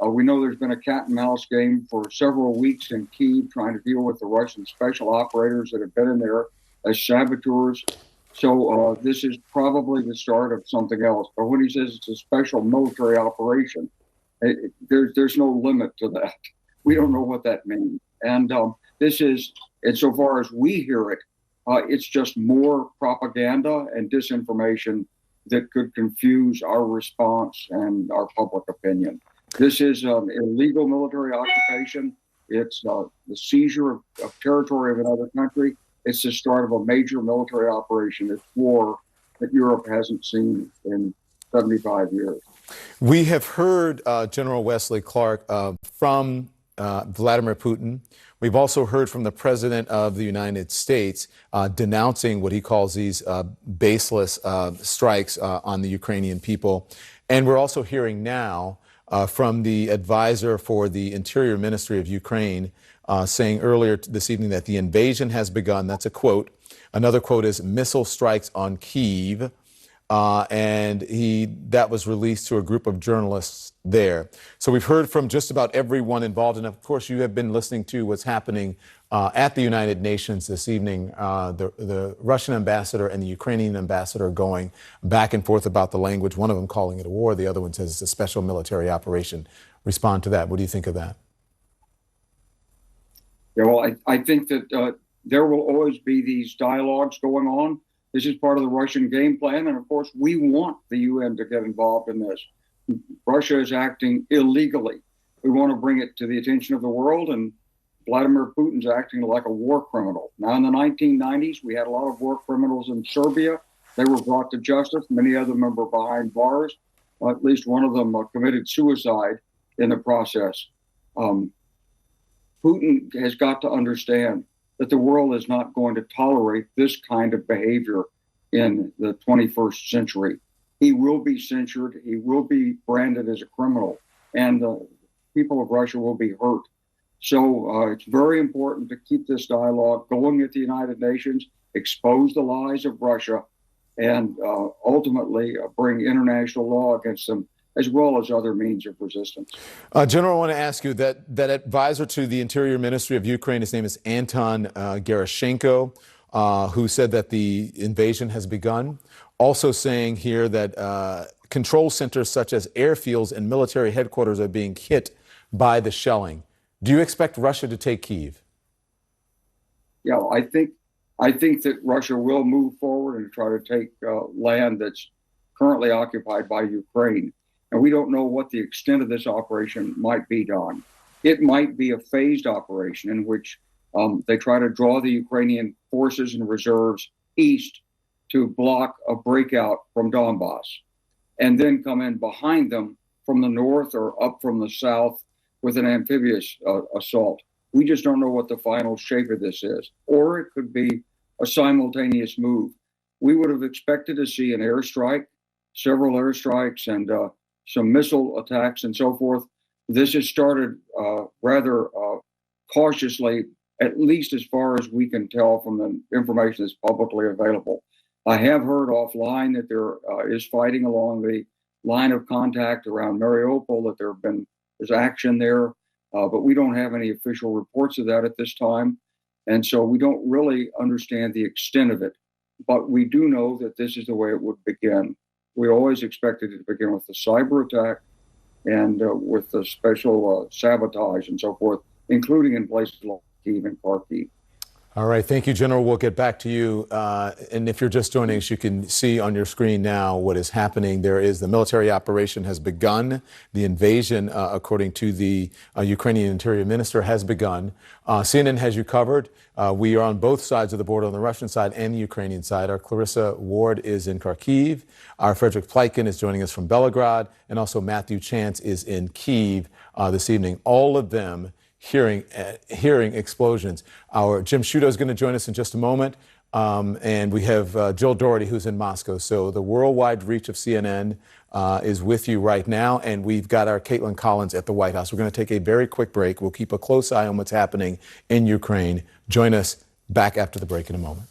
We know there's been a cat and mouse game for several weeks in Kyiv trying to deal with the Russian special operators that have been in there as saboteurs. So this is probably the start of something else. But when he says it's a special military operation, there's no limit to that. We don't know what that means. And this is, insofar as we hear it, it's just more propaganda and disinformation that could confuse our response and our public opinion. This is an illegal military occupation. It's the seizure of territory of another country. It's the start of a major military operation. It's war that Europe hasn't seen in 75 years. We have heard General Wesley Clark from Vladimir Putin. We've also heard from the President of the United States denouncing what he calls these baseless strikes on the Ukrainian people. And we're also hearing now from the advisor for the Interior Ministry of Ukraine saying earlier this evening that the invasion has begun. That's a quote. Another quote is missile strikes on Kyiv. And that was released to a group of journalists there. So we've heard from just about everyone involved. And of course, you have been listening to what's happening at the United Nations this evening. The Russian ambassador and the Ukrainian ambassador going back and forth about the language. One of them calling it a war. The other one says it's a special military operation. Respond to that. What do you think of that? Yeah, well, I think that there will always be these dialogues going on. This is part of the Russian game plan. And of course, we want the UN to get involved in this. Russia is acting illegally. We want to bring it to the attention of the world. And Vladimir Putin's acting like a war criminal. Now, in the 1990s, we had a lot of war criminals in Serbia. They were brought to justice. Many of them are behind bars. At least one of them committed suicide in the process. Putin has got to understand that the world is not going to tolerate this kind of behavior in the 21st century. He will be censured. He will be branded as a criminal, and the people of Russia will be hurt. So it's very important to keep this dialogue going at the United Nations, expose the lies of Russia, and ultimately bring international law against them, as well as other means of resistance. General, I want to ask you that advisor to the Interior Ministry of Ukraine, his name is Anton Gerashenko, who said that the invasion has begun. Also saying here that control centers such as airfields and military headquarters are being hit by the shelling. Do you expect Russia to take Kyiv? Yeah, I think that Russia will move forward and try to take land that's currently occupied by Ukraine. And we don't know what the extent of this operation might be, Don. It might be a phased operation in which they try to draw the Ukrainian forces and reserves east to block a breakout from Donbas, and then come in behind them from the north or up from the south with an amphibious assault. We just don't know what the final shape of this is. Or it could be a simultaneous move. We would have expected to see an airstrike, several airstrikes, and some missile attacks and so forth. This has started rather cautiously, at least as far as we can tell from the information that's publicly available. I have heard offline that there is fighting along the line of contact around Mariupol, that there's action there, but we don't have any official reports of that at this time. And so we don't really understand the extent of it. But we do know that this is the way it would begin. We always expected it to begin with the cyber attack and with the special sabotage and so forth, including in places like Kyiv and Kharkiv. All right, thank you, General. We'll get back to you. And if you're just joining us, you can see on your screen now what is happening. The military operation has begun. The invasion, according to the Ukrainian Interior Minister, has begun. CNN has you covered. We are on both sides of the border, on the Russian side and the Ukrainian side. Our Clarissa Ward is in Kharkiv. Our Frederick Pleiken is joining us from Belgrade. And also Matthew Chance is in Kyiv this evening. All of them hearing explosions. Our Jim Sciutto is going to join us in just a moment. And we have Jill Doherty, who's in Moscow. So the worldwide reach of CNN is with you right now. And we've got our Caitlin Collins at the White House. We're going to take a very quick break. We'll keep a close eye on what's happening in Ukraine. Join us back after the break in a moment.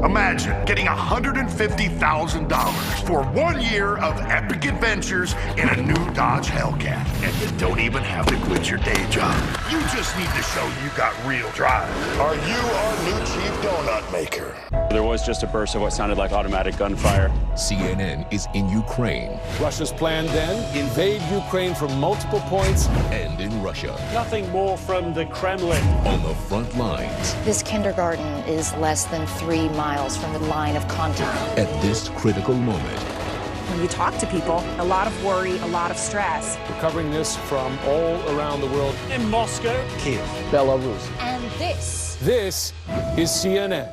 Imagine getting $150,000 for 1 year of epic adventures in a new Dodge Hellcat. And you don't even have to quit your day job. You just need to show you got real drive. Are you our new chief donut maker? There was just a burst of what sounded like automatic gunfire. CNN is in Ukraine. Russia's plan then, invade Ukraine from multiple points. And in Russia. Nothing more from the Kremlin. On the front lines. This kindergarten is less than 3 miles from the line of contact. At this critical moment. When you talk to people, a lot of worry, a lot of stress. We're covering this from all around the world. In Moscow, Kiev, Belarus. And this is CNN.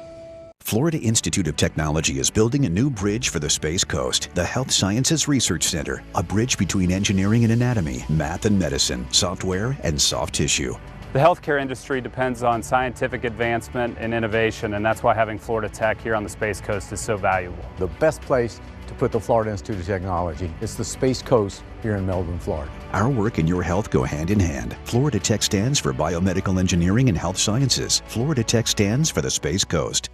Florida Institute of Technology is building a new bridge for the Space Coast, the Health Sciences Research Center, a bridge between engineering and anatomy, math and medicine, software and soft tissue. The healthcare industry depends on scientific advancement and innovation, and that's why having Florida Tech here on the Space Coast is so valuable. The best place to put the Florida Institute of Technology is the Space Coast here in Melbourne, Florida. Our work and your health go hand in hand. Florida Tech stands for biomedical engineering and health sciences. Florida Tech stands for the Space Coast.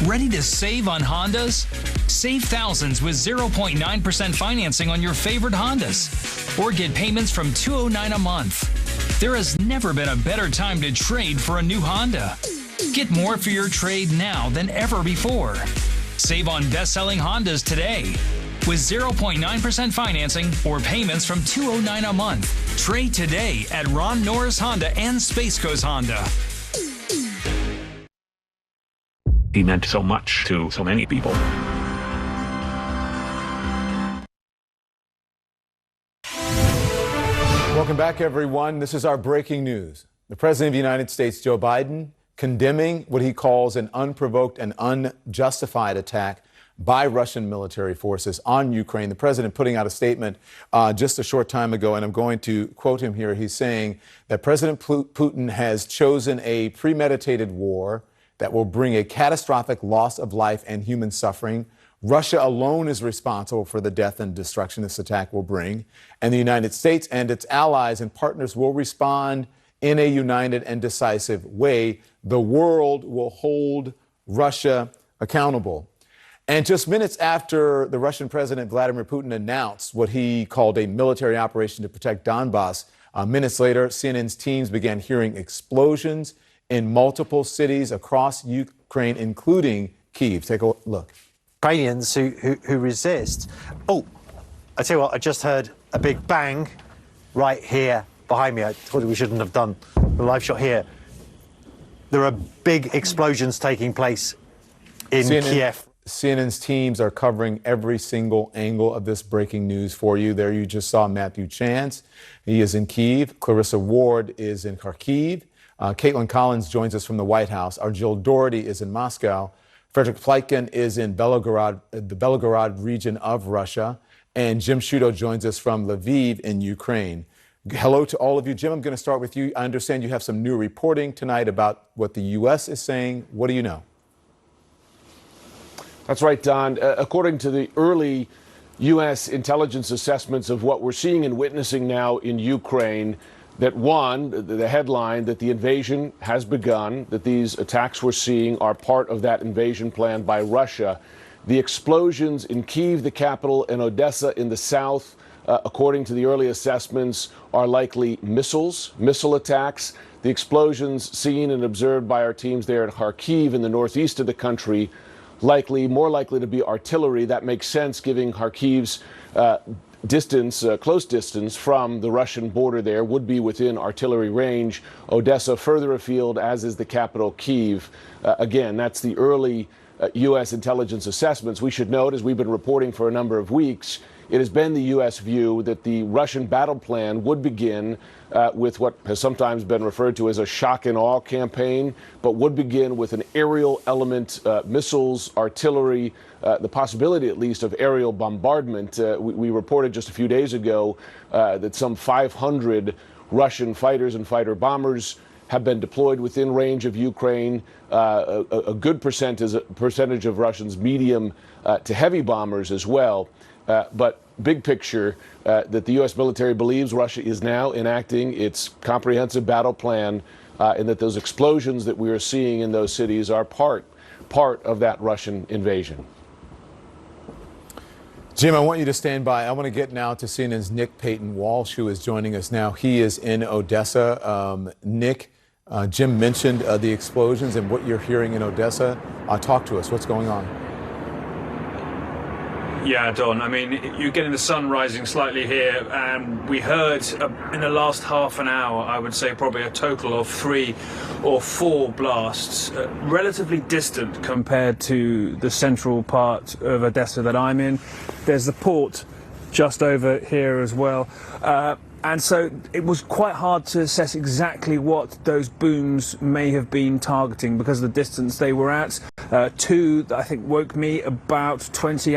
Ready to save on Hondas? Save thousands with 0.9% financing on your favorite Hondas. Or get payments from $209 a month. There has never been a better time to trade for a new Honda. Get more for your trade now than ever before. Save on best-selling Hondas today. With 0.9% financing or payments from $209 a month. Trade today at Ron Norris Honda and Space Coast Honda. He meant so much to so many people. Welcome back, everyone. This is our breaking news. The President of the United States, Joe Biden, condemning what he calls an unprovoked and unjustified attack by Russian military forces on Ukraine. The president putting out a statement just a short time ago, and I'm going to quote him here. He's saying that President Putin has chosen a premeditated war that will bring a catastrophic loss of life and human suffering. Russia alone is responsible for the death and destruction this attack will bring. And the United States and its allies and partners will respond in a united and decisive way. The world will hold Russia accountable. And just minutes after the Russian President Vladimir Putin announced what he called a military operation to protect Donbass, minutes later, CNN's teams began hearing explosions in multiple cities across Ukraine, including Kyiv. Take a look. Ukrainians who resist. Oh, I tell you what, I just heard a big bang right here behind me. I thought we shouldn't have done the live shot here. There are big explosions taking place in Kiev. CNN's teams are covering every single angle of this breaking news for you. There you just saw Matthew Chance. He is in Kyiv. Clarissa Ward is in Kharkiv. Caitlin Collins joins us from the White House. Our Jill Doherty is in Moscow. Frederick Pleitgen is in Belgorod, the Belgorod region of Russia. And Jim Sciutto joins us from Lviv in Ukraine. Hello to all of you. Jim, I'm going to start with you. I understand you have some new reporting tonight about what the U.S. is saying. What do you know? That's right, Don. According to the early U.S. intelligence assessments of what we're seeing and witnessing now in Ukraine, that the headline that the invasion has begun, that these attacks we're seeing are part of that invasion plan by Russia. The explosions in Kyiv, the capital, and Odessa in the south, according to the early assessments, are likely missile attacks. The explosions seen and observed by our teams there at Kharkiv in the northeast of the country, more likely to be artillery. That makes sense, given Kharkiv's close distance from the Russian border there, would be within artillery range. Odessa further afield, as is the capital, Kyiv. Again, that's the early U.S. intelligence assessments. We should note, as we've been reporting for a number of weeks, it has been the U.S. view that the Russian battle plan would begin with what has sometimes been referred to as a shock and awe campaign, but would begin with an aerial element, missiles, artillery, the possibility at least of aerial bombardment. We reported just a few days ago that some 500 Russian fighters and fighter bombers have been deployed within range of Ukraine. A good percentage of Russians, medium to heavy bombers as well. But big picture, that the U.S. military believes Russia is now enacting its comprehensive battle plan, and that those explosions that we are seeing in those cities are part of that Russian invasion. Jim, I want you to stand by. I want to get now to CNN's Nick Payton-Walsh, who is joining us now. He is in Odessa. Nick, Jim mentioned the explosions and what you're hearing in Odessa. Talk to us. What's going on? Yeah, Don, I mean, you're getting the sun rising slightly here, and we heard in the last half an hour, I would say probably a total of 3 or 4 blasts, relatively distant compared to the central part of Odessa that I'm in. There's the port just over here as well. And so it was quite hard to assess exactly what those booms may have been targeting because of the distance they were at. 2, I think, woke me about 20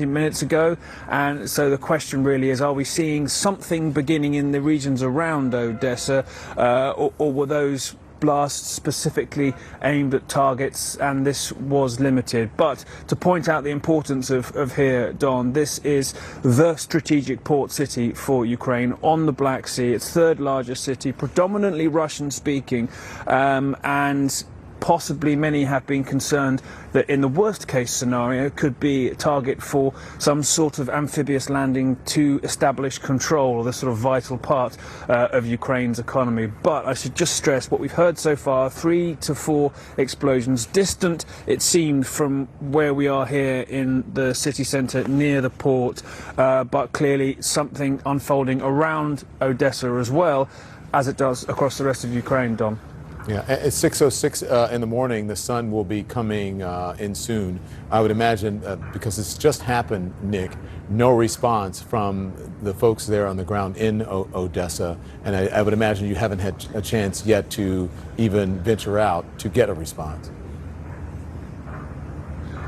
minutes ago. And so the question really is, are we seeing something beginning in the regions around Odessa, or were those blasts specifically aimed at targets, and this was limited? But to point out the importance of here, Don, this is the strategic port city for Ukraine on the Black Sea. It's third largest city, predominantly Russian speaking, and possibly many have been concerned that in the worst case scenario could be a target for some sort of amphibious landing to establish control of the sort of vital part of Ukraine's economy. But I should just stress what we've heard so far, 3 to 4 explosions, distant it seemed from where we are here in the city centre near the port, but clearly something unfolding around Odessa as well, as it does across the rest of Ukraine, Don. Yeah, at 6:06 in the morning, the sun will be coming in soon. I would imagine, because it's just happened, Nick, no response from the folks there on the ground in Odessa. And I would imagine you haven't had a chance yet to even venture out to get a response.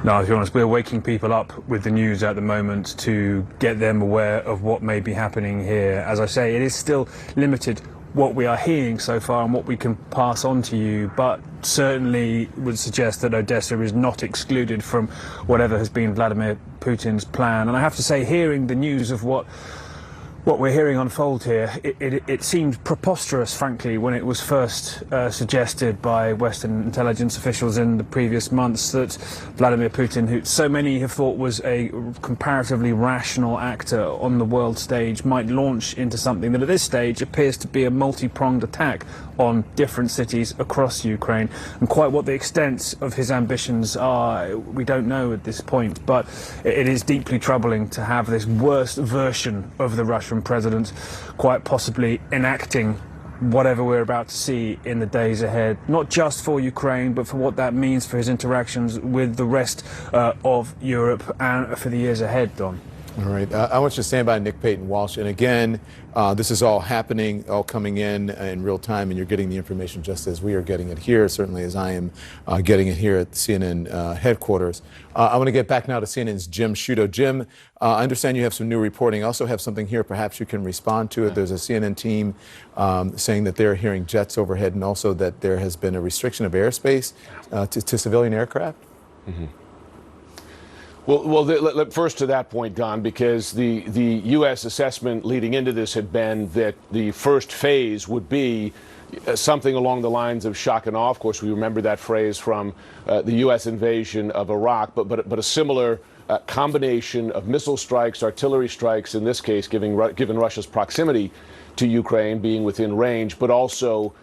No, to be honest, we're waking people up with the news at the moment to get them aware of what may be happening here. As I say, it is still limited what we are hearing so far and what we can pass on to you, but certainly would suggest that Odessa is not excluded from whatever has been Vladimir Putin's plan. And I have to say, hearing the news of what we're hearing unfold here, it seemed preposterous, frankly, when it was first suggested by Western intelligence officials in the previous months that Vladimir Putin, who so many have thought was a comparatively rational actor on the world stage, might launch into something that at this stage appears to be a multi-pronged attack on different cities across Ukraine. And quite what the extent of his ambitions are, we don't know at this point, but it is deeply troubling to have this worst version of the Russian president quite possibly enacting whatever we're about to see in the days ahead, not just for Ukraine, but for what that means for his interactions with the rest of Europe and for the years ahead, Don? All right. I want you to stand by Nick Payton-Walsh. And again, this is all happening, all coming in real time, and you're getting the information just as we are getting it here, certainly as I am getting it here at the CNN headquarters. I want to get back now to CNN's Jim Sciutto. Jim, I understand you have some new reporting. I also have something here. Perhaps you can respond to it. There's a CNN team saying that they're hearing jets overhead and also that there has been a restriction of airspace to civilian aircraft. Mm-hmm. Well, first to that point, Don, because the U.S. assessment leading into this had been that the first phase would be something along the lines of shock and awe. Of course, we remember that phrase from the U.S. invasion of Iraq, but a similar combination of missile strikes, artillery strikes, in this case, given Russia's proximity to Ukraine, being within range, but also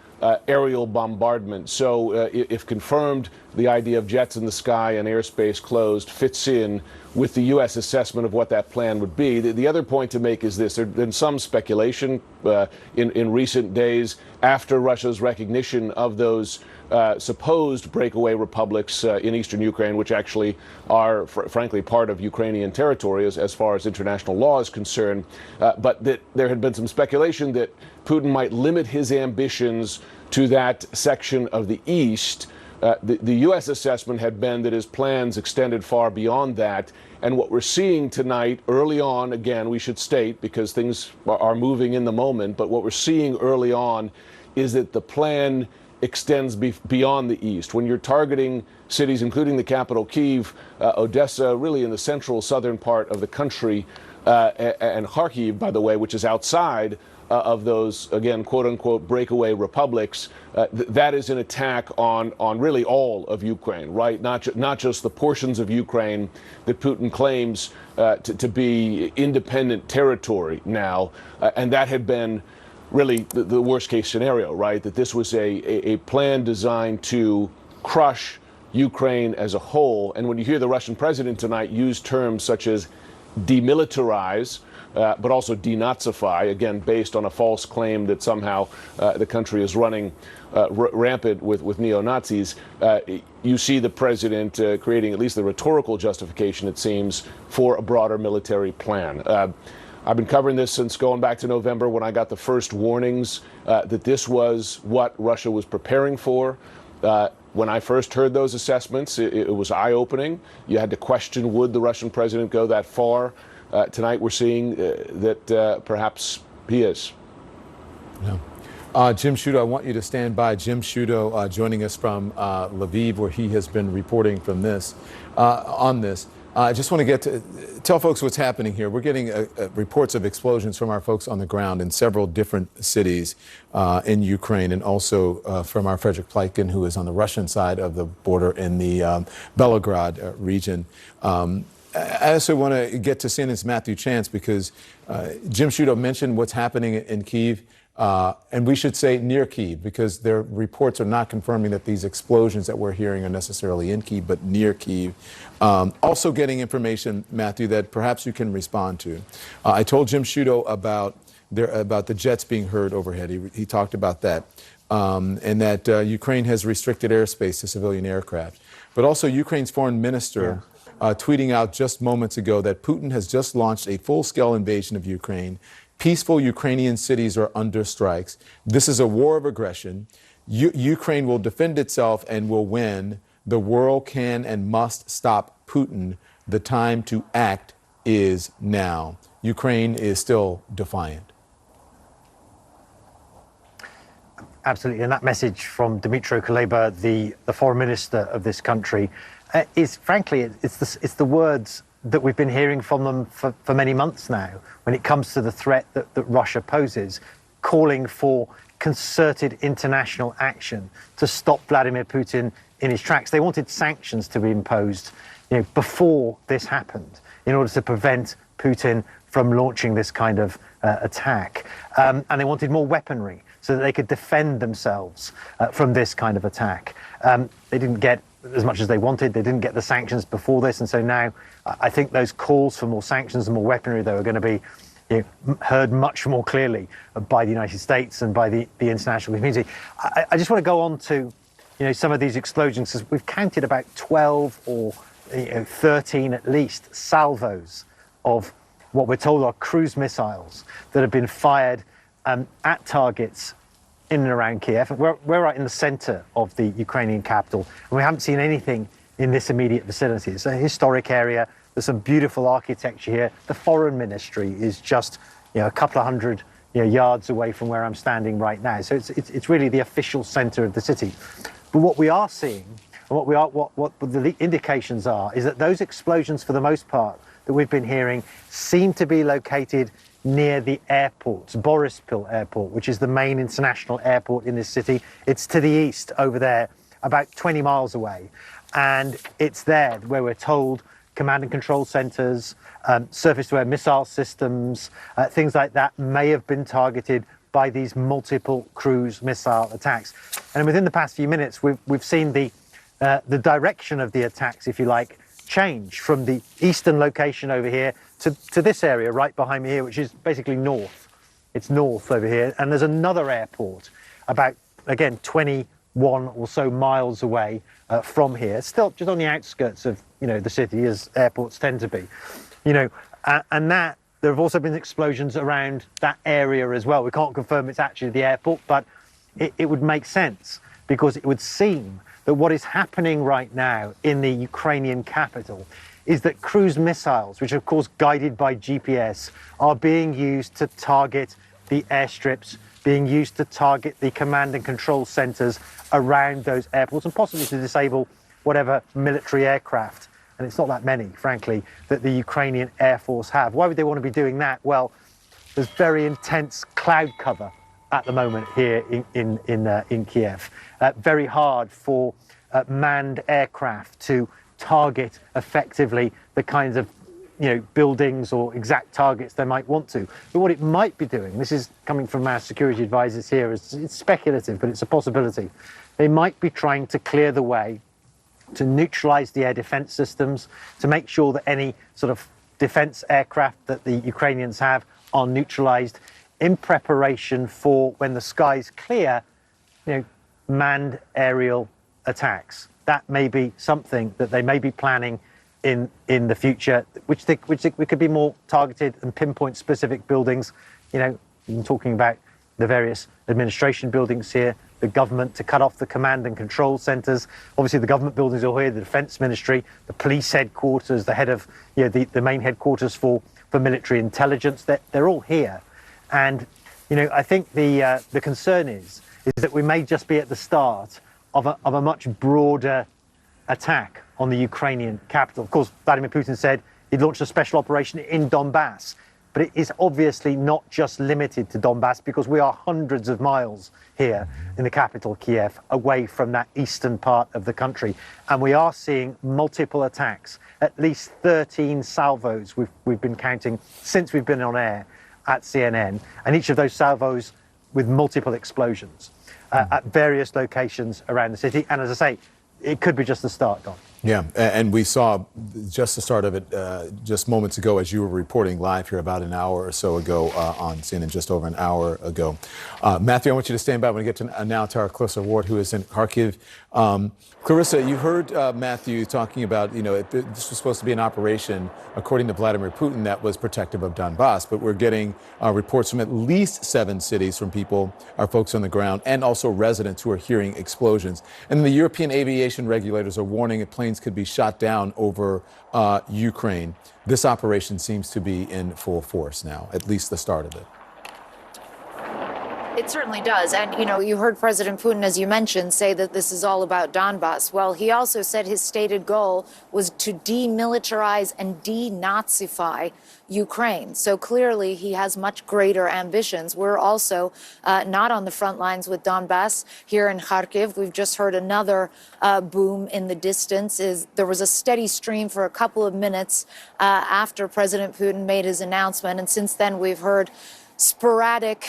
aerial bombardment. So if confirmed, the idea of jets in the sky and airspace closed fits in with the U.S. assessment of what that plan would be. The other point to make is this. There had been some speculation in recent days after Russia's recognition of those supposed breakaway republics in eastern Ukraine, which actually are, frankly, part of Ukrainian territory as far as international law is concerned, but that there had been some speculation that Putin might limit his ambitions to that section of the east. The U.S. assessment had been that his plans extended far beyond that. And what we're seeing tonight, early on, again, we should state, because things are moving in the moment, but what we're seeing early on is that the plan extends beyond the east. When you're targeting cities, including the capital, Kyiv, Odessa, really in the central southern part of the country, and Kharkiv, by the way, which is outside of those, again, quote-unquote, breakaway republics, that is an attack on really all of Ukraine, right? Not just the portions of Ukraine that Putin claims to be independent territory now. And that had been really the worst-case scenario, right? That this was a plan designed to crush Ukraine as a whole. And when you hear the Russian president tonight use terms such as demilitarize, but also denazify, again, based on a false claim that somehow the country is running rampant with neo-Nazis, you see the president creating at least the rhetorical justification, it seems, for a broader military plan. I've been covering this since going back to November when I got the first warnings that this was what Russia was preparing for. When I first heard those assessments, it was eye-opening. You had to question, would the Russian president go that far? Tonight we're seeing that perhaps he is. Yeah. Jim Sciutto, I want you to stand by. Jim Sciutto joining us from Lviv, where he has been reporting from this on this. I just want to get to tell folks what's happening here. We're getting reports of explosions from our folks on the ground in several different cities in Ukraine, and also from our Frederick Pleitgen, who is on the Russian side of the border in the Belgorod region. I also want to get to CNN's Matthew Chance, because Jim Sciutto mentioned what's happening in Kyiv, and we should say near Kyiv, because their reports are not confirming that these explosions that we're hearing are necessarily in Kyiv, but near Kyiv. Also getting information, Matthew, that perhaps you can respond to. I told Jim Sciutto about the jets being heard overhead. He talked about that, and that Ukraine has restricted airspace to civilian aircraft. But also Ukraine's foreign minister tweeting out just moments ago that Putin has just launched a full-scale invasion of Ukraine. Peaceful Ukrainian cities are under strikes. This is a war of aggression. Ukraine will defend itself and will win. The world can and must stop Putin. The time to act is now. Ukraine is still defiant. Absolutely. And that message from Dmytro Kuleba, the foreign minister of this country, is frankly, it's the words that we've been hearing from them for many months now when it comes to the threat that Russia poses, calling for concerted international action to stop Vladimir Putin in his tracks. They wanted sanctions to be imposed, before this happened, in order to prevent Putin from launching this kind of attack. And they wanted more weaponry so that they could defend themselves from this kind of attack. They didn't get as much as they wanted. They didn't get the sanctions before this. And so now I think those calls for more sanctions and more weaponry, though, are going to be heard much more clearly by the United States and by the international community. I just want to go on to some of these explosions, because we've counted about 12 or 13 at least salvos of what we're told are cruise missiles that have been fired at targets in and around Kiev. We're right in the center of the Ukrainian capital, and we haven't seen anything in this immediate vicinity. It's a historic area. There's some beautiful architecture here. The foreign ministry is just a couple of hundred yards away from where I'm standing right now. So it's really the official center of the city. But what we are seeing, and what the indications are, is that those explosions, for the most part, that we've been hearing, seem to be located near the airports, Borispil Airport, which is the main international airport in this city. It's to the east over there, about 20 miles away. And it's there where we're told command and control centers, surface-to-air missile systems, things like that may have been targeted by these multiple cruise missile attacks. And within the past few minutes, we've seen the direction of the attacks, if you like, change from the eastern location over here to this area right behind me here, which is basically north. It's north over here. And there's another airport about, again, 21 or so miles away from here. It's still just on the outskirts of, the city, as airports tend to be. And that there have also been explosions around that area as well. We can't confirm it's actually the airport, but it would make sense, because it would seem that what is happening right now in the Ukrainian capital is that cruise missiles, which are of course guided by GPS, are being used to target the airstrips, being used to target the command and control centers around those airports, and possibly to disable whatever military aircraft, and it's not that many, frankly, that the Ukrainian Air Force have. Why would they want to be doing that? Well, there's very intense cloud cover at the moment here in Kiev. Very hard for manned aircraft to target effectively the kinds of buildings or exact targets they might want to. But what it might be doing, this is coming from our security advisors here, it's speculative, but it's a possibility. They might be trying to clear the way to neutralize the air defense systems, to make sure that any sort of defense aircraft that the Ukrainians have are neutralized in preparation for, when the skies clear, manned aerial attacks. That may be something that they may be planning in the future, which could be more targeted and pinpoint specific buildings. You're talking about the various administration buildings here, the government, to cut off the command and control centers. Obviously, the government buildings are here, the defense ministry, the police headquarters, the head of the main headquarters for military intelligence. They're all here, and I think the concern is that we may just be at the start of a much broader attack on the Ukrainian capital. Of course, Vladimir Putin said he'd launched a special operation in Donbass, but it is obviously not just limited to Donbass, because we are hundreds of miles here in the capital, Kiev, away from that eastern part of the country. And we are seeing multiple attacks, at least 13 salvos we've been counting since we've been on air at CNN, and each of those salvos with multiple explosions at various locations around the city. And as I say, it could be just the start, Don. Yeah, and we saw just the start of it just moments ago as you were reporting live here about an hour or so ago on CNN, just over an hour ago. Matthew, I want you to stand by when we get to now to our Clarissa Ward, who is in Kharkiv. Clarissa, you heard Matthew talking about, this was supposed to be an operation, according to Vladimir Putin, that was protective of Donbass, but we're getting reports from at least 7 cities from people, our folks on the ground, and also residents who are hearing explosions. And the European aviation regulators are warning that planes could be shot down over Ukraine. This operation seems to be in full force now, at least the start of it. It certainly does. And, you heard President Putin, as you mentioned, say that this is all about Donbass. Well, he also said his stated goal was to demilitarize and denazify Ukraine. So clearly he has much greater ambitions. We're also not on the front lines with Donbass here in Kharkiv. We've just heard another boom in the distance. There was a steady stream for a couple of minutes after President Putin made his announcement. And since then, we've heard sporadic,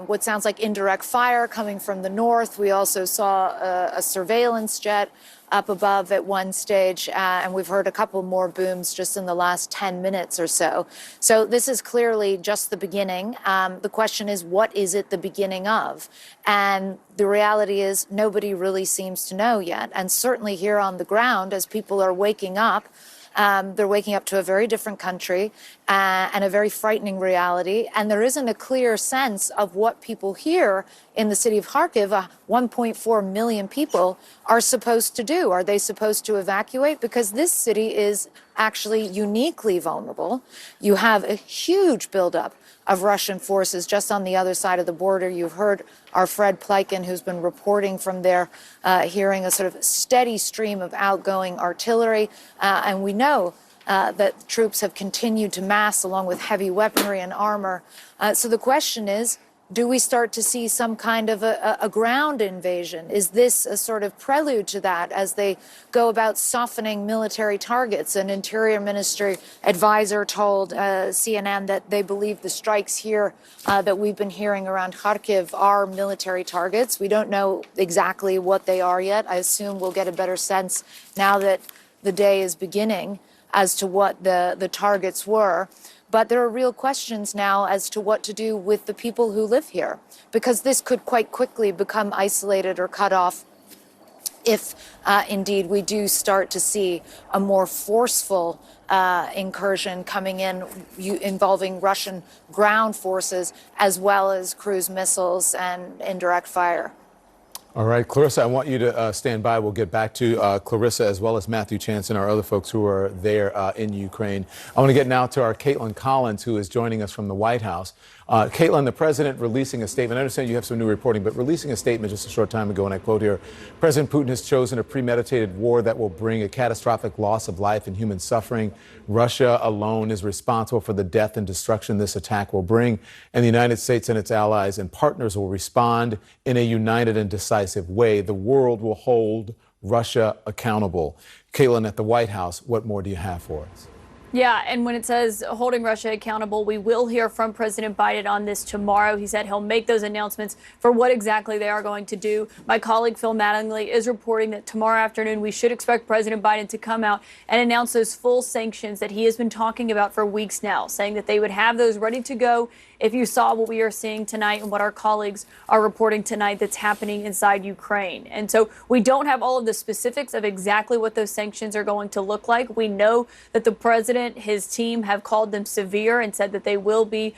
what sounds like indirect fire coming from the north. We also saw a surveillance jet up above at one stage, and we've heard a couple more booms just in the last 10 minutes or so. So this is clearly just the beginning. The question is, what is it the beginning of? And the reality is nobody really seems to know yet. And certainly here on the ground, as people are waking up, they're waking up to a very different country and a very frightening reality. And there isn't a clear sense of what people here in the city of Kharkiv, 1.4 million people, are supposed to do. Are they supposed to evacuate? Because this city is actually uniquely vulnerable. You have a huge buildup of Russian forces just on the other side of the border. You've heard our Fred Pleiken, who's been reporting from there, hearing a sort of steady stream of outgoing artillery. And we know that troops have continued to mass along with heavy weaponry and armor. So the question is, do we start to see some kind of a ground invasion? Is this a sort of prelude to that as they go about softening military targets? An Interior Ministry advisor told CNN that they believe the strikes here that we've been hearing around Kharkiv are military targets. We don't know exactly what they are yet. I assume we'll get a better sense now that the day is beginning as to what the targets were. But there are real questions now as to what to do with the people who live here, because this could quite quickly become isolated or cut off if indeed we do start to see a more forceful incursion coming in involving Russian ground forces as well as cruise missiles and indirect fire. All right, Clarissa, I want you to stand by. We'll get back to Clarissa as well as Matthew Chance and our other folks who are there in Ukraine. I want to get now to our Caitlin Collins, who is joining us from the White House. Caitlin, the president releasing a statement. I understand you have some new reporting, but releasing a statement just a short time ago, and I quote here, President Putin has chosen a premeditated war that will bring a catastrophic loss of life and human suffering. Russia alone is responsible for the death and destruction this attack will bring, and the United States and its allies and partners will respond in a united and decisive way. The world will hold Russia accountable. Caitlin, at the White House, what more do you have for us? Yeah, and when it says holding Russia accountable, we will hear from President Biden on this tomorrow. He said he'll make those announcements for what exactly they are going to do. My colleague Phil Mattingly is reporting that tomorrow afternoon we should expect President Biden to come out and announce those full sanctions that he has been talking about for weeks now, saying that they would have those ready to go if you saw what we are seeing tonight and what our colleagues are reporting tonight that's happening inside Ukraine. And so we don't have all of the specifics of exactly what those sanctions are going to look like. We know that the president, his team have called them severe and said that they will be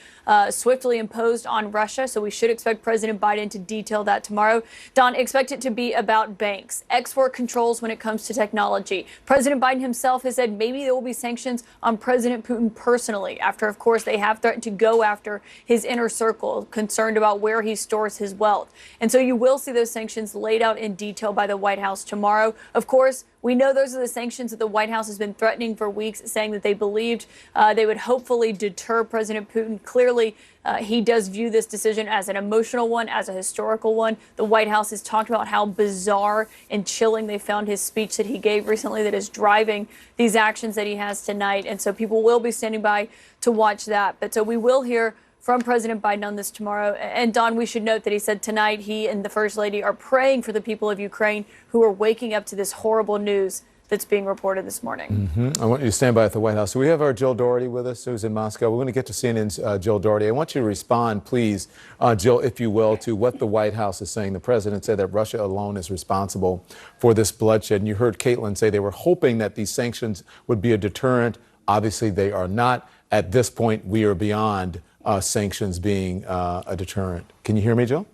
swiftly imposed on Russia. So we should expect President Biden to detail that tomorrow. Don, expect it to be about banks, export controls when it comes to technology. President Biden himself has said maybe there will be sanctions on President Putin personally after, of course, they have threatened to go after his inner circle, concerned about where he stores his wealth. And so you will see those sanctions laid out in detail by the White House tomorrow. Of course, we know those are the sanctions that the White House has been threatening for weeks, saying that they believed they would hopefully deter President Putin. Clearly, he does view this decision as an emotional one, as a historical one. The White House has talked about how bizarre and chilling they found his speech that he gave recently that is driving these actions that he has tonight. And so people will be standing by to watch that. But so we will hear from President Biden on this tomorrow. And Don, we should note that he said tonight he and the First Lady are praying for the people of Ukraine who are waking up to this horrible news that's being reported this morning. I want you to stand by at the White House. So we have our Jill Doherty with us, who's in Moscow. We're going to get to CNN's Jill Doherty. I want you to respond, please, Jill, if you will, to what the White House is saying. The president said that Russia alone is responsible for this bloodshed. And you heard Caitlin say they were hoping that these sanctions would be a deterrent. Obviously, they are not. At this point, we are beyond sanctions being a deterrent. Can you hear me, Jill?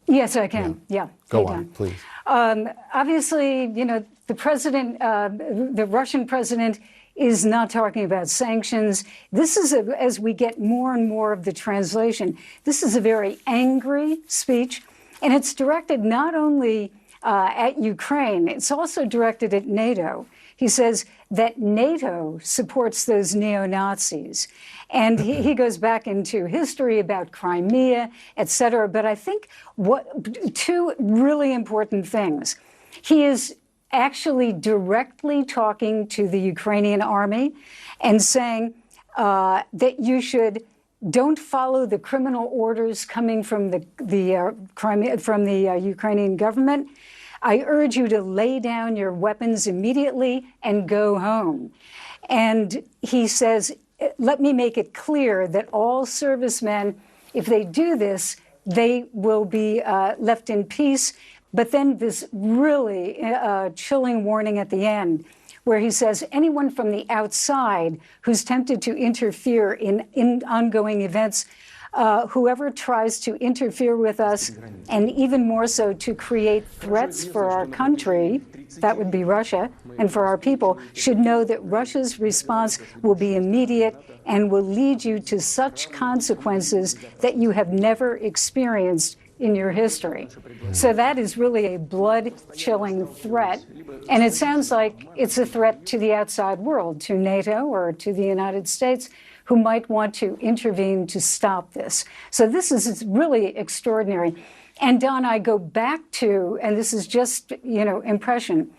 Yes, I can. Yeah. Go on, please. Obviously, you know, the president, the Russian president is not talking about sanctions. This is, as we get more and more of the translation, this is a very angry speech, and it's directed not only at Ukraine, it's also directed at NATO. He says that NATO supports those neo-Nazis. And he goes back into history about Crimea, et cetera. But I think two really important things. He is actually directly talking to the Ukrainian army and saying that you should don't follow the criminal orders coming from the Ukrainian government. I urge you to lay down your weapons immediately and go home. And he says, let me make it clear that all servicemen, if they do this, they will be left in peace. But then this really chilling warning at the end, where he says anyone from the outside who's tempted to interfere in ongoing events, whoever tries to interfere with us, and even more so to create threats for our country, that would be Russia, and for our people, should know that Russia's response will be immediate and will lead you to such consequences that you have never experienced in your history. So that is really a blood-chilling threat. And it sounds like it's a threat to the outside world, to NATO or to the United States, who might want to intervene to stop this. So this is really extraordinary. And Don, I go back to, and this is just, impression.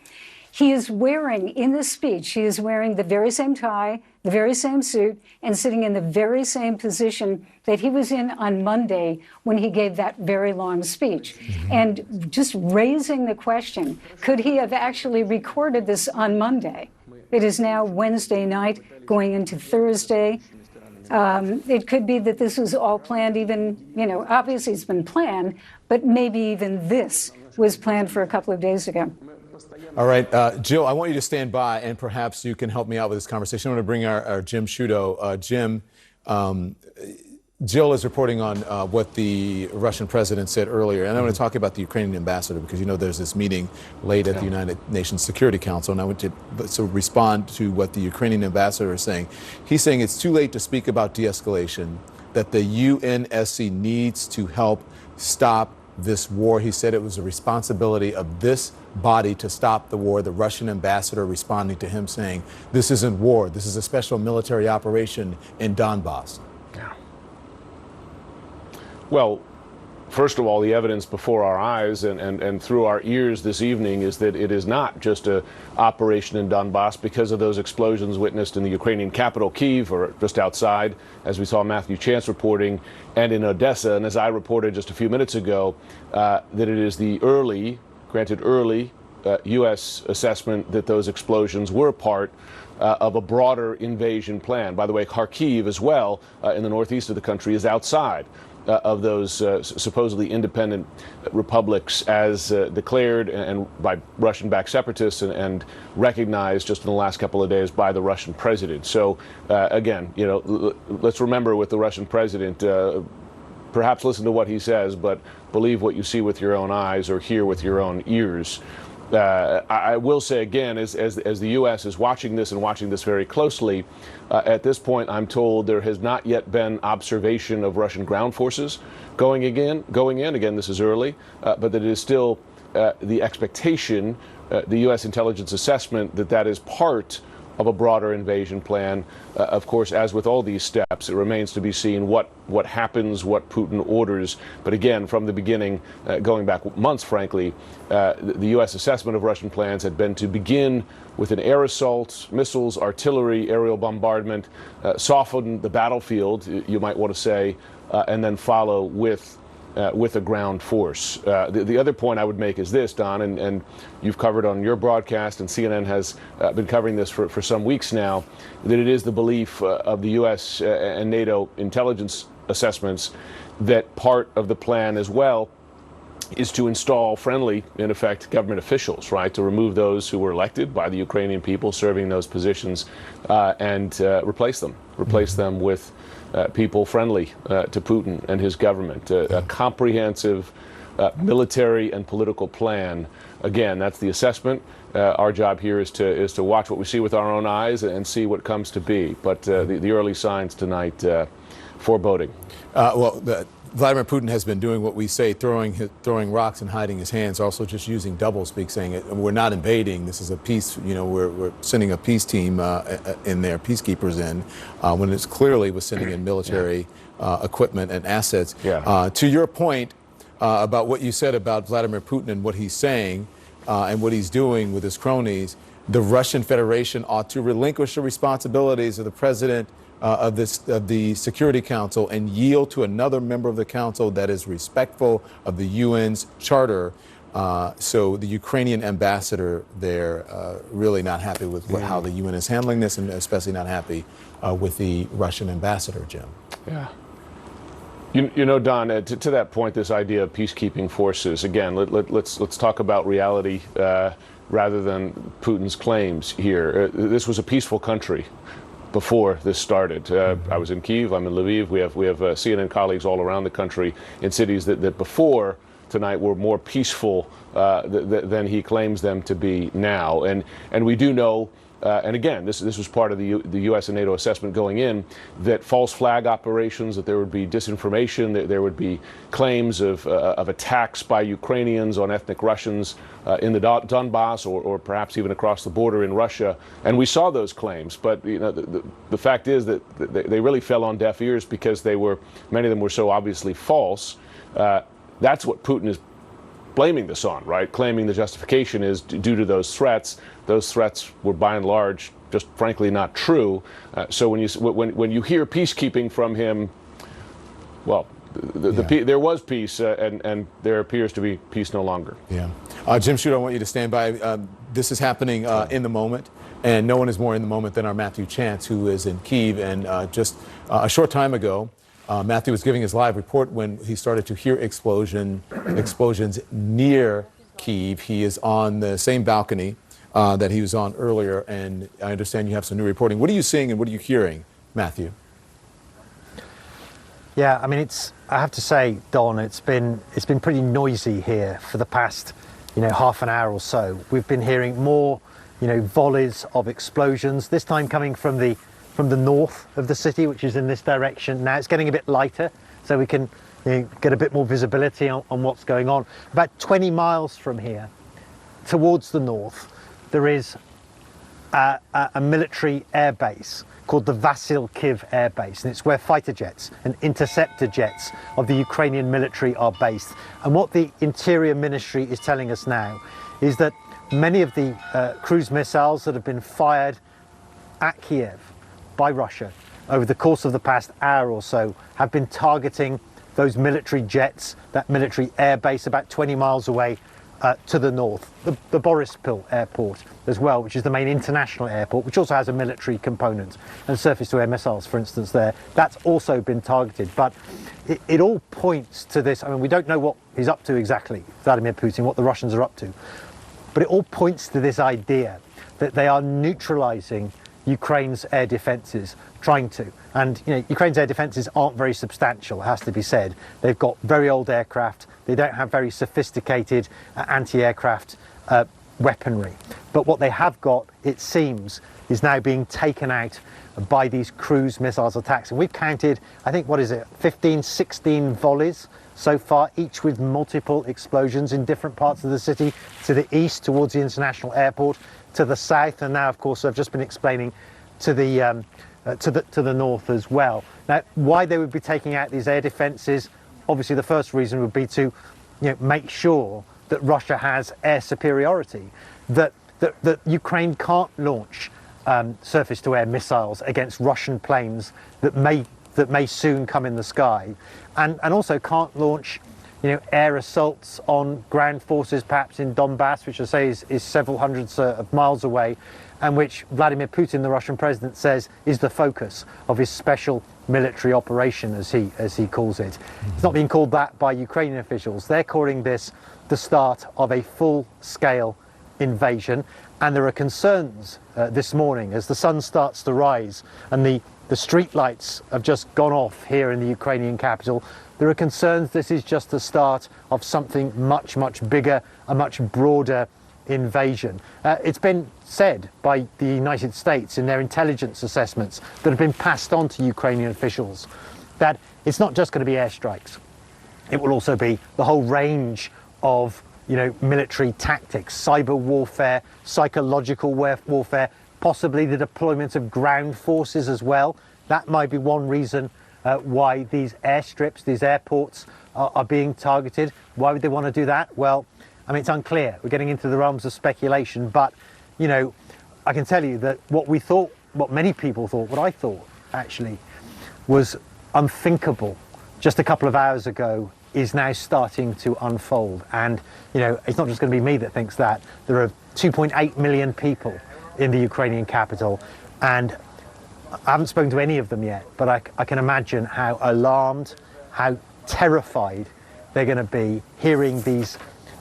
He is wearing, in this speech, he is wearing the very same tie, the very same suit, and sitting in the very same position that he was in on Monday when he gave that very long speech. And just raising the question, could he have actually recorded this on Monday? It is now Wednesday night, going into Thursday. It could be that this was all planned, even, obviously it's been planned, but maybe even this was planned for a couple of days ago. All right, Jill, I want you to stand by, and perhaps you can help me out with this conversation. I want to bring our Jim Sciutto. Jim, Jill is reporting on what the Russian president said earlier, and I want to talk about the Ukrainian ambassador, because there's this meeting late at the United Nations Security Council, and I want to respond to what the Ukrainian ambassador is saying. He's saying it's too late to speak about de-escalation, that the UNSC needs to help stop this war. He said it was a responsibility of this body to stop the war. The Russian ambassador responding to him saying, this isn't war, this is a special military operation in Donbass. Yeah. Well, first of all, the evidence before our eyes and through our ears this evening is that it is not just an operation in Donbass because of those explosions witnessed in the Ukrainian capital, Kyiv, or just outside, as we saw Matthew Chance reporting, and in Odessa. And as I reported just a few minutes ago, that it is the early U.S. assessment that those explosions were part of a broader invasion plan. By the way, Kharkiv as well, in the northeast of the country, is outside of those supposedly independent republics as declared and by Russian-backed separatists and recognized just in the last couple of days by the Russian president. So again, let's remember with the Russian president, perhaps listen to what he says, but believe what you see with your own eyes or hear with your own ears. I will say again, as the U.S. is watching this and watching this very closely, at this point, I'm told there has not yet been observation of Russian ground forces going in. Again, this is early, but that it is still the expectation, the U.S. intelligence assessment, that is part of a broader invasion plan. Of course, as with all these steps, it remains to be seen what happens, what Putin orders. But again, from the beginning, going back months, frankly, the U.S. assessment of Russian plans had been to begin with an air assault, missiles, artillery, aerial bombardment, soften the battlefield, you might want to say, and then follow with a ground force. The other point I would make is this, Don, and you've covered on your broadcast, and CNN has been covering this for some weeks now, that it is the belief of the U.S. and NATO intelligence assessments that part of the plan as well is to install friendly, in effect, government officials, right, to remove those who were elected by the Ukrainian people serving those positions and replace them with people friendly to Putin and his government. A comprehensive military and political plan. Again, that's the assessment. Our job here is to watch what we see with our own eyes and see what comes to be. But the early signs tonight foreboding. Vladimir Putin has been doing what we say, throwing rocks and hiding his hands, also just using doublespeak, saying we're not invading, this is a peace, we're sending a peace team in there, peacekeepers in, when it clearly was sending in military equipment and assets. To your point about what you said about Vladimir Putin and what he's saying and what he's doing with his cronies, the Russian Federation ought to relinquish the responsibilities of the president of the Security Council and yield to another member of the council that is respectful of the UN's charter. So the Ukrainian ambassador there really not happy with how the UN is handling this, and especially not happy with the Russian ambassador, Jim. Yeah. You know, Don, to that point, this idea of peacekeeping forces, again, let's talk about reality rather than Putin's claims here. This was a peaceful country before this started. I was in Kyiv, I'm in Lviv. We have CNN colleagues all around the country in cities that before tonight were more peaceful than he claims them to be now. And we do know, and again, this was part of the U.S. and NATO assessment going in, that false flag operations, that there would be disinformation, that there would be claims of attacks by Ukrainians on ethnic Russians in the Donbass or perhaps even across the border in Russia. And we saw those claims, but you know, the fact is that they really fell on deaf ears because many of them were so obviously false. That's what Putin is blaming this on, right? Claiming the justification is due to those threats. Those threats were by and large just frankly not true. So when you hear peacekeeping from him, well, there was peace, and there appears to be peace no longer. Yeah. Jim Shooter, I want you to stand by. This is happening in the moment, and no one is more in the moment than our Matthew Chance, who is in Kyiv. And just a short time ago, Matthew was giving his live report when he started to hear explosions near Kyiv. He is on the same balcony that he was on earlier, and I understand you have some new reporting. What are you seeing and what are you hearing, Matthew? Yeah, I mean, I have to say, Don, it's been pretty noisy here for the past, half an hour or so. We've been hearing more, volleys of explosions, this time coming from the north of the city, which is in this direction. Now it's getting a bit lighter, so we can get a bit more visibility on what's going on. About 20 miles from here, towards the north, there is a military air base called the Vasilkiv Air Base, and it's where fighter jets and interceptor jets of the Ukrainian military are based. And what the Interior Ministry is telling us now is that many of the cruise missiles that have been fired at Kiev by Russia over the course of the past hour or so have been targeting those military jets, that military air base about 20 miles away to the north, the Borispil airport as well, which is the main international airport, which also has a military component, and surface-to-air missiles, for instance, there. That's also been targeted. But it all points to this. I mean, we don't know what he's up to exactly, Vladimir Putin, what the Russians are up to, but it all points to this idea that they are neutralizing Ukraine's air defences, trying to. And Ukraine's air defences aren't very substantial, it has to be said. They've got very old aircraft. They don't have very sophisticated anti-aircraft weaponry. But what they have got, it seems, is now being taken out by these cruise missiles attacks. And we've counted, I think, 15, 16 volleys so far, each with multiple explosions in different parts of the city, to the east towards the international airport, to the south, and now, of course, I've just been explaining to the north as well. Now, why they would be taking out these air defences? Obviously, the first reason would be to, make sure that Russia has air superiority, that Ukraine can't launch surface-to-air missiles against Russian planes that may soon come in the sky, and also can't launch air assaults on ground forces, perhaps in Donbass, which I say is several hundreds of miles away, and which Vladimir Putin, the Russian president, says is the focus of his special military operation, as he calls it. It's not being called that by Ukrainian officials. They're calling this the start of a full-scale invasion, and there are concerns this morning as the sun starts to rise and the street lights have just gone off here in the Ukrainian capital. There are concerns this is just the start of something much, much bigger, a much broader invasion. It's been said by the United States in their intelligence assessments that have been passed on to Ukrainian officials that it's not just going to be airstrikes. It will also be the whole range of military tactics, cyber warfare, psychological warfare, possibly the deployment of ground forces as well. That might be one reason why these airstrips, these airports are being targeted. Why would they want to do that? Well, I mean, it's unclear. We're getting into the realms of speculation, but, I can tell you that what many people thought, what I thought, actually, was unthinkable just a couple of hours ago is now starting to unfold. And, you know, it's not just going to be me that thinks that. There are 2.8 million people in the Ukrainian capital, and I haven't spoken to any of them yet, but I can imagine how alarmed, how terrified they're going to be hearing these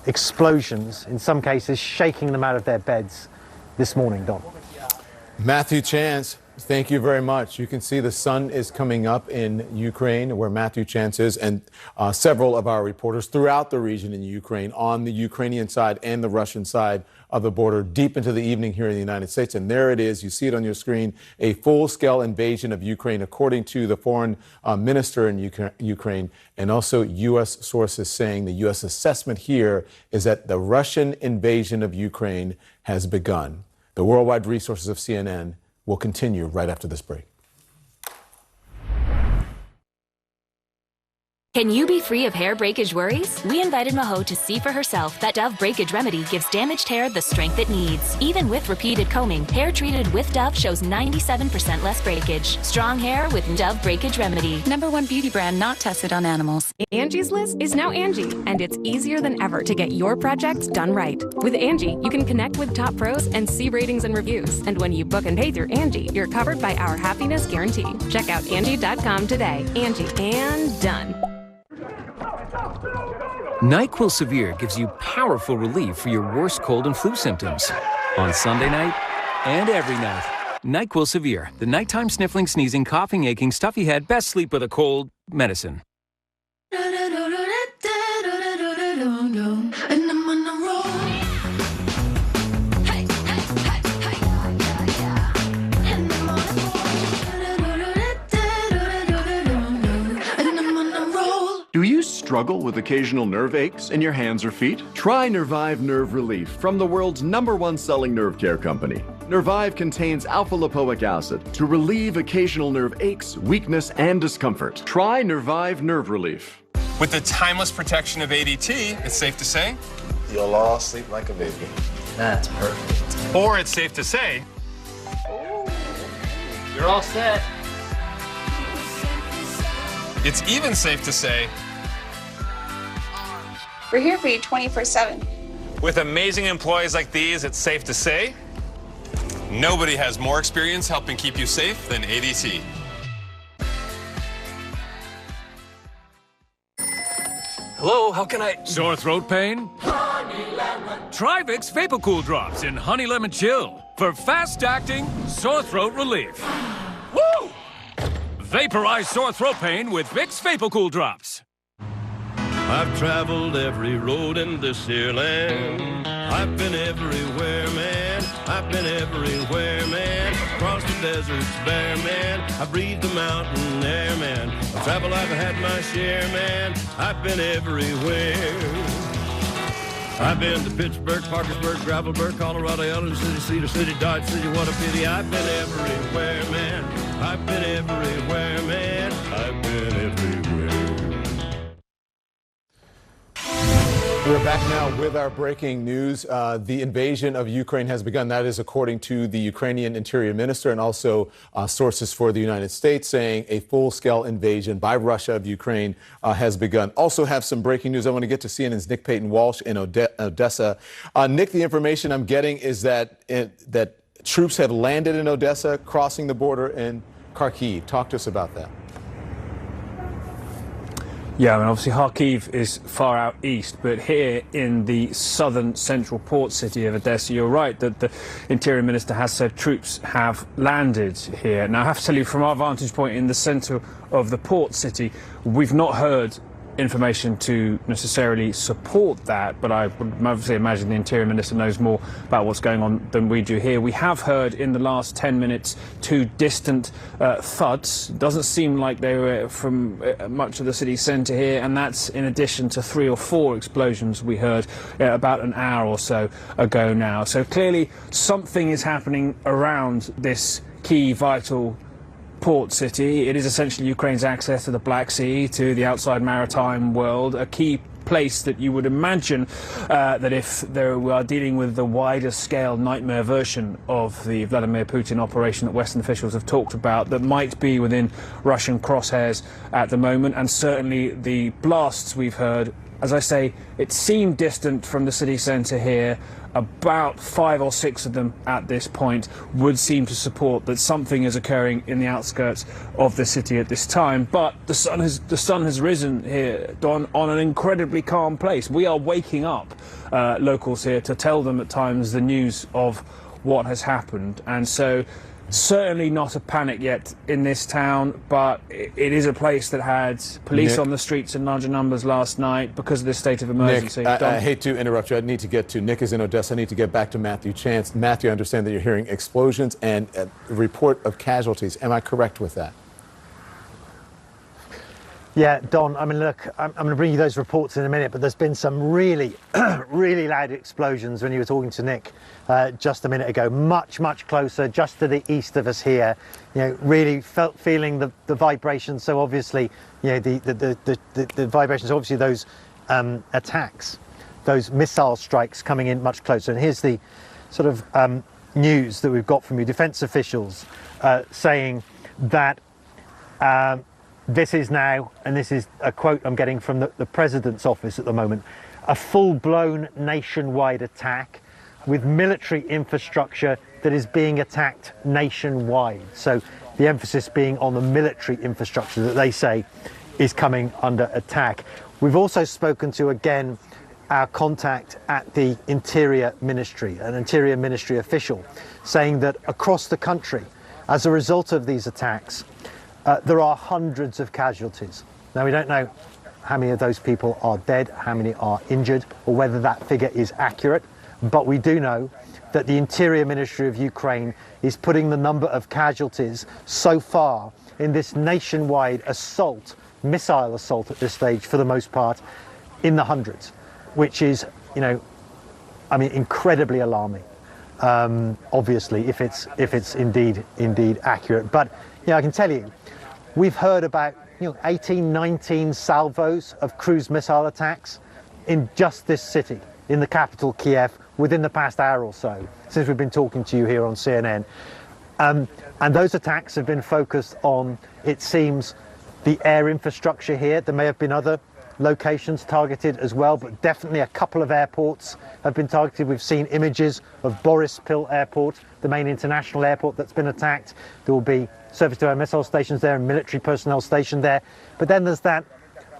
explosions, in some cases shaking them out of their beds this morning, Don. Matthew Chance, thank you very much. You can see the sun is coming up in Ukraine, where Matthew Chance is, and several of our reporters throughout the region in Ukraine, on the Ukrainian side and the Russian side of the border, deep into the evening here in the United States. And there it is. You see it on your screen, a full-scale invasion of Ukraine, according to the foreign minister in Ukraine, and also U.S. sources saying the U.S. assessment here is that the Russian invasion of Ukraine has begun. The worldwide resources of CNN will continue right after this break. Can you be free of hair breakage worries? We invited Maho to see for herself that Dove Breakage Remedy gives damaged hair the strength it needs. Even with repeated combing, hair treated with Dove shows 97% less breakage. Strong hair with Dove Breakage Remedy. #1 beauty brand not tested on animals. Angie's List is now Angie, and it's easier than ever to get your projects done right. With Angie, you can connect with top pros and see ratings and reviews. And when you book and pay through Angie, you're covered by our happiness guarantee. Check out Angie.com today. Angie, and done. NyQuil Severe gives you powerful relief for your worst cold and flu symptoms. On Sunday night and every night. NyQuil Severe, the nighttime sniffling, sneezing, coughing, aching, stuffy head, best sleep with a cold medicine. Do you struggle with occasional nerve aches in your hands or feet? Try Nervive Nerve Relief from the world's #1 selling nerve care company. Nervive contains alpha-lipoic acid to relieve occasional nerve aches, weakness, and discomfort. Try Nervive Nerve Relief. With the timeless protection of ADT, it's safe to say, you'll all sleep like a baby. that's perfect. Or it's safe to say, you're all set. It's even safe to say, we're here for you 24/7. with amazing employees like these, it's safe to say, nobody has more experience helping keep you safe than ADT. Hello, how can I... Sore throat pain? Try Vicks VapoCool Drops in Honey Lemon Chill for fast-acting sore throat relief. Woo! Vaporize sore throat pain with Vicks VapoCool Drops. I've traveled every road in this here land. I've been everywhere, man. I've been everywhere, man. Across the deserts bare, man. I breathed the mountain air, man. I've traveled, I've had my share, man. I've been everywhere. I've been to Pittsburgh, Parkersburg, Gravelburg, Colorado, Ellen City, Cedar City, Dodge City, what a pity. I've been everywhere, man. I've been everywhere, man. I've been everywhere. We're back now with our breaking news. The invasion of Ukraine has begun. That is according to the Ukrainian Interior Minister and also sources for the United States saying a full-scale invasion by Russia of Ukraine has begun. Also have some breaking news. I want to get to CNN's Nick Payton-Walsh in Odessa. Nick, the information I'm getting is that troops have landed in Odessa, crossing the border in Kharkiv. Talk to us about that. Yeah, I mean, obviously Kharkiv is far out east, but here in the southern central port city of Odessa, you're right that the Interior Minister has said troops have landed here. Now, I have to tell you, from our vantage point in the centre of the port city, we've not heard information to necessarily support that, but I would obviously imagine the Interior Minister knows more about what's going on than we do here. We have heard in the last 10 minutes 2 distant thuds. Doesn't seem like they were from much of the city centre here, and that's in addition to 3 or 4 explosions we heard about an hour or so ago now. So clearly something is happening around this key vital port city. It is essentially Ukraine's access to the Black Sea, to the outside maritime world, a key place that you would imagine that if we are dealing with the wider scale nightmare version of the Vladimir Putin operation that Western officials have talked about, that might be within Russian crosshairs at the moment. And certainly the blasts we've heard, as I say, it seemed distant from the city centre here. About 5 or 6 of them at this point would seem to support that something is occurring in the outskirts of the city at this time. But the sun has risen here, Don, on an incredibly calm place. We are waking up locals here to tell them at times the news of what has happened. And so certainly not a panic yet in this town, but it is a place that had police on the streets in larger numbers last night because of this state of emergency. Nick, I hate to interrupt you. I need to get to Nick is in Odessa. I need to get back to Matthew Chance. Matthew, I understand that you're hearing explosions and a report of casualties. Am I correct with that? Yeah, Don, I mean, look, I'm going to bring you those reports in a minute, but there's been some really, really loud explosions when you were talking to Nick just a minute ago, much, much closer, just to the east of us here, you know, really feeling the vibrations. So obviously, you know, the vibrations, obviously those attacks, those missile strikes coming in much closer. And here's the sort of news that we've got from you, defense officials saying that this is now, and this is a quote I'm getting from the president's office at the moment, a full-blown nationwide attack with military infrastructure that is being attacked nationwide. So the emphasis being on the military infrastructure that they say is coming under attack. We've also spoken to, again, our contact at the Interior Ministry, an Interior Ministry official, saying that across the country, as a result of these attacks, there are hundreds of casualties. Now, we don't know how many of those people are dead, how many are injured, or whether that figure is accurate, but we do know that the Interior Ministry of Ukraine is putting the number of casualties so far in this nationwide assault, missile assault at this stage, for the most part, in the hundreds, which is, you know, I mean, incredibly alarming, obviously, if it's indeed accurate. But, you know, I can tell you, we've heard about 18, 19 salvos of cruise missile attacks in just this city, in the capital, Kiev, within the past hour or so, since we've been talking to you here on CNN. And those attacks have been focused on, it seems, the air infrastructure here. There may have been other locations targeted as well, but definitely a couple of airports have been targeted. We've seen images of Borispil Airport, the main international airport that's been attacked. There will be surface-to-air missile stations there and military personnel stationed there. But then there's that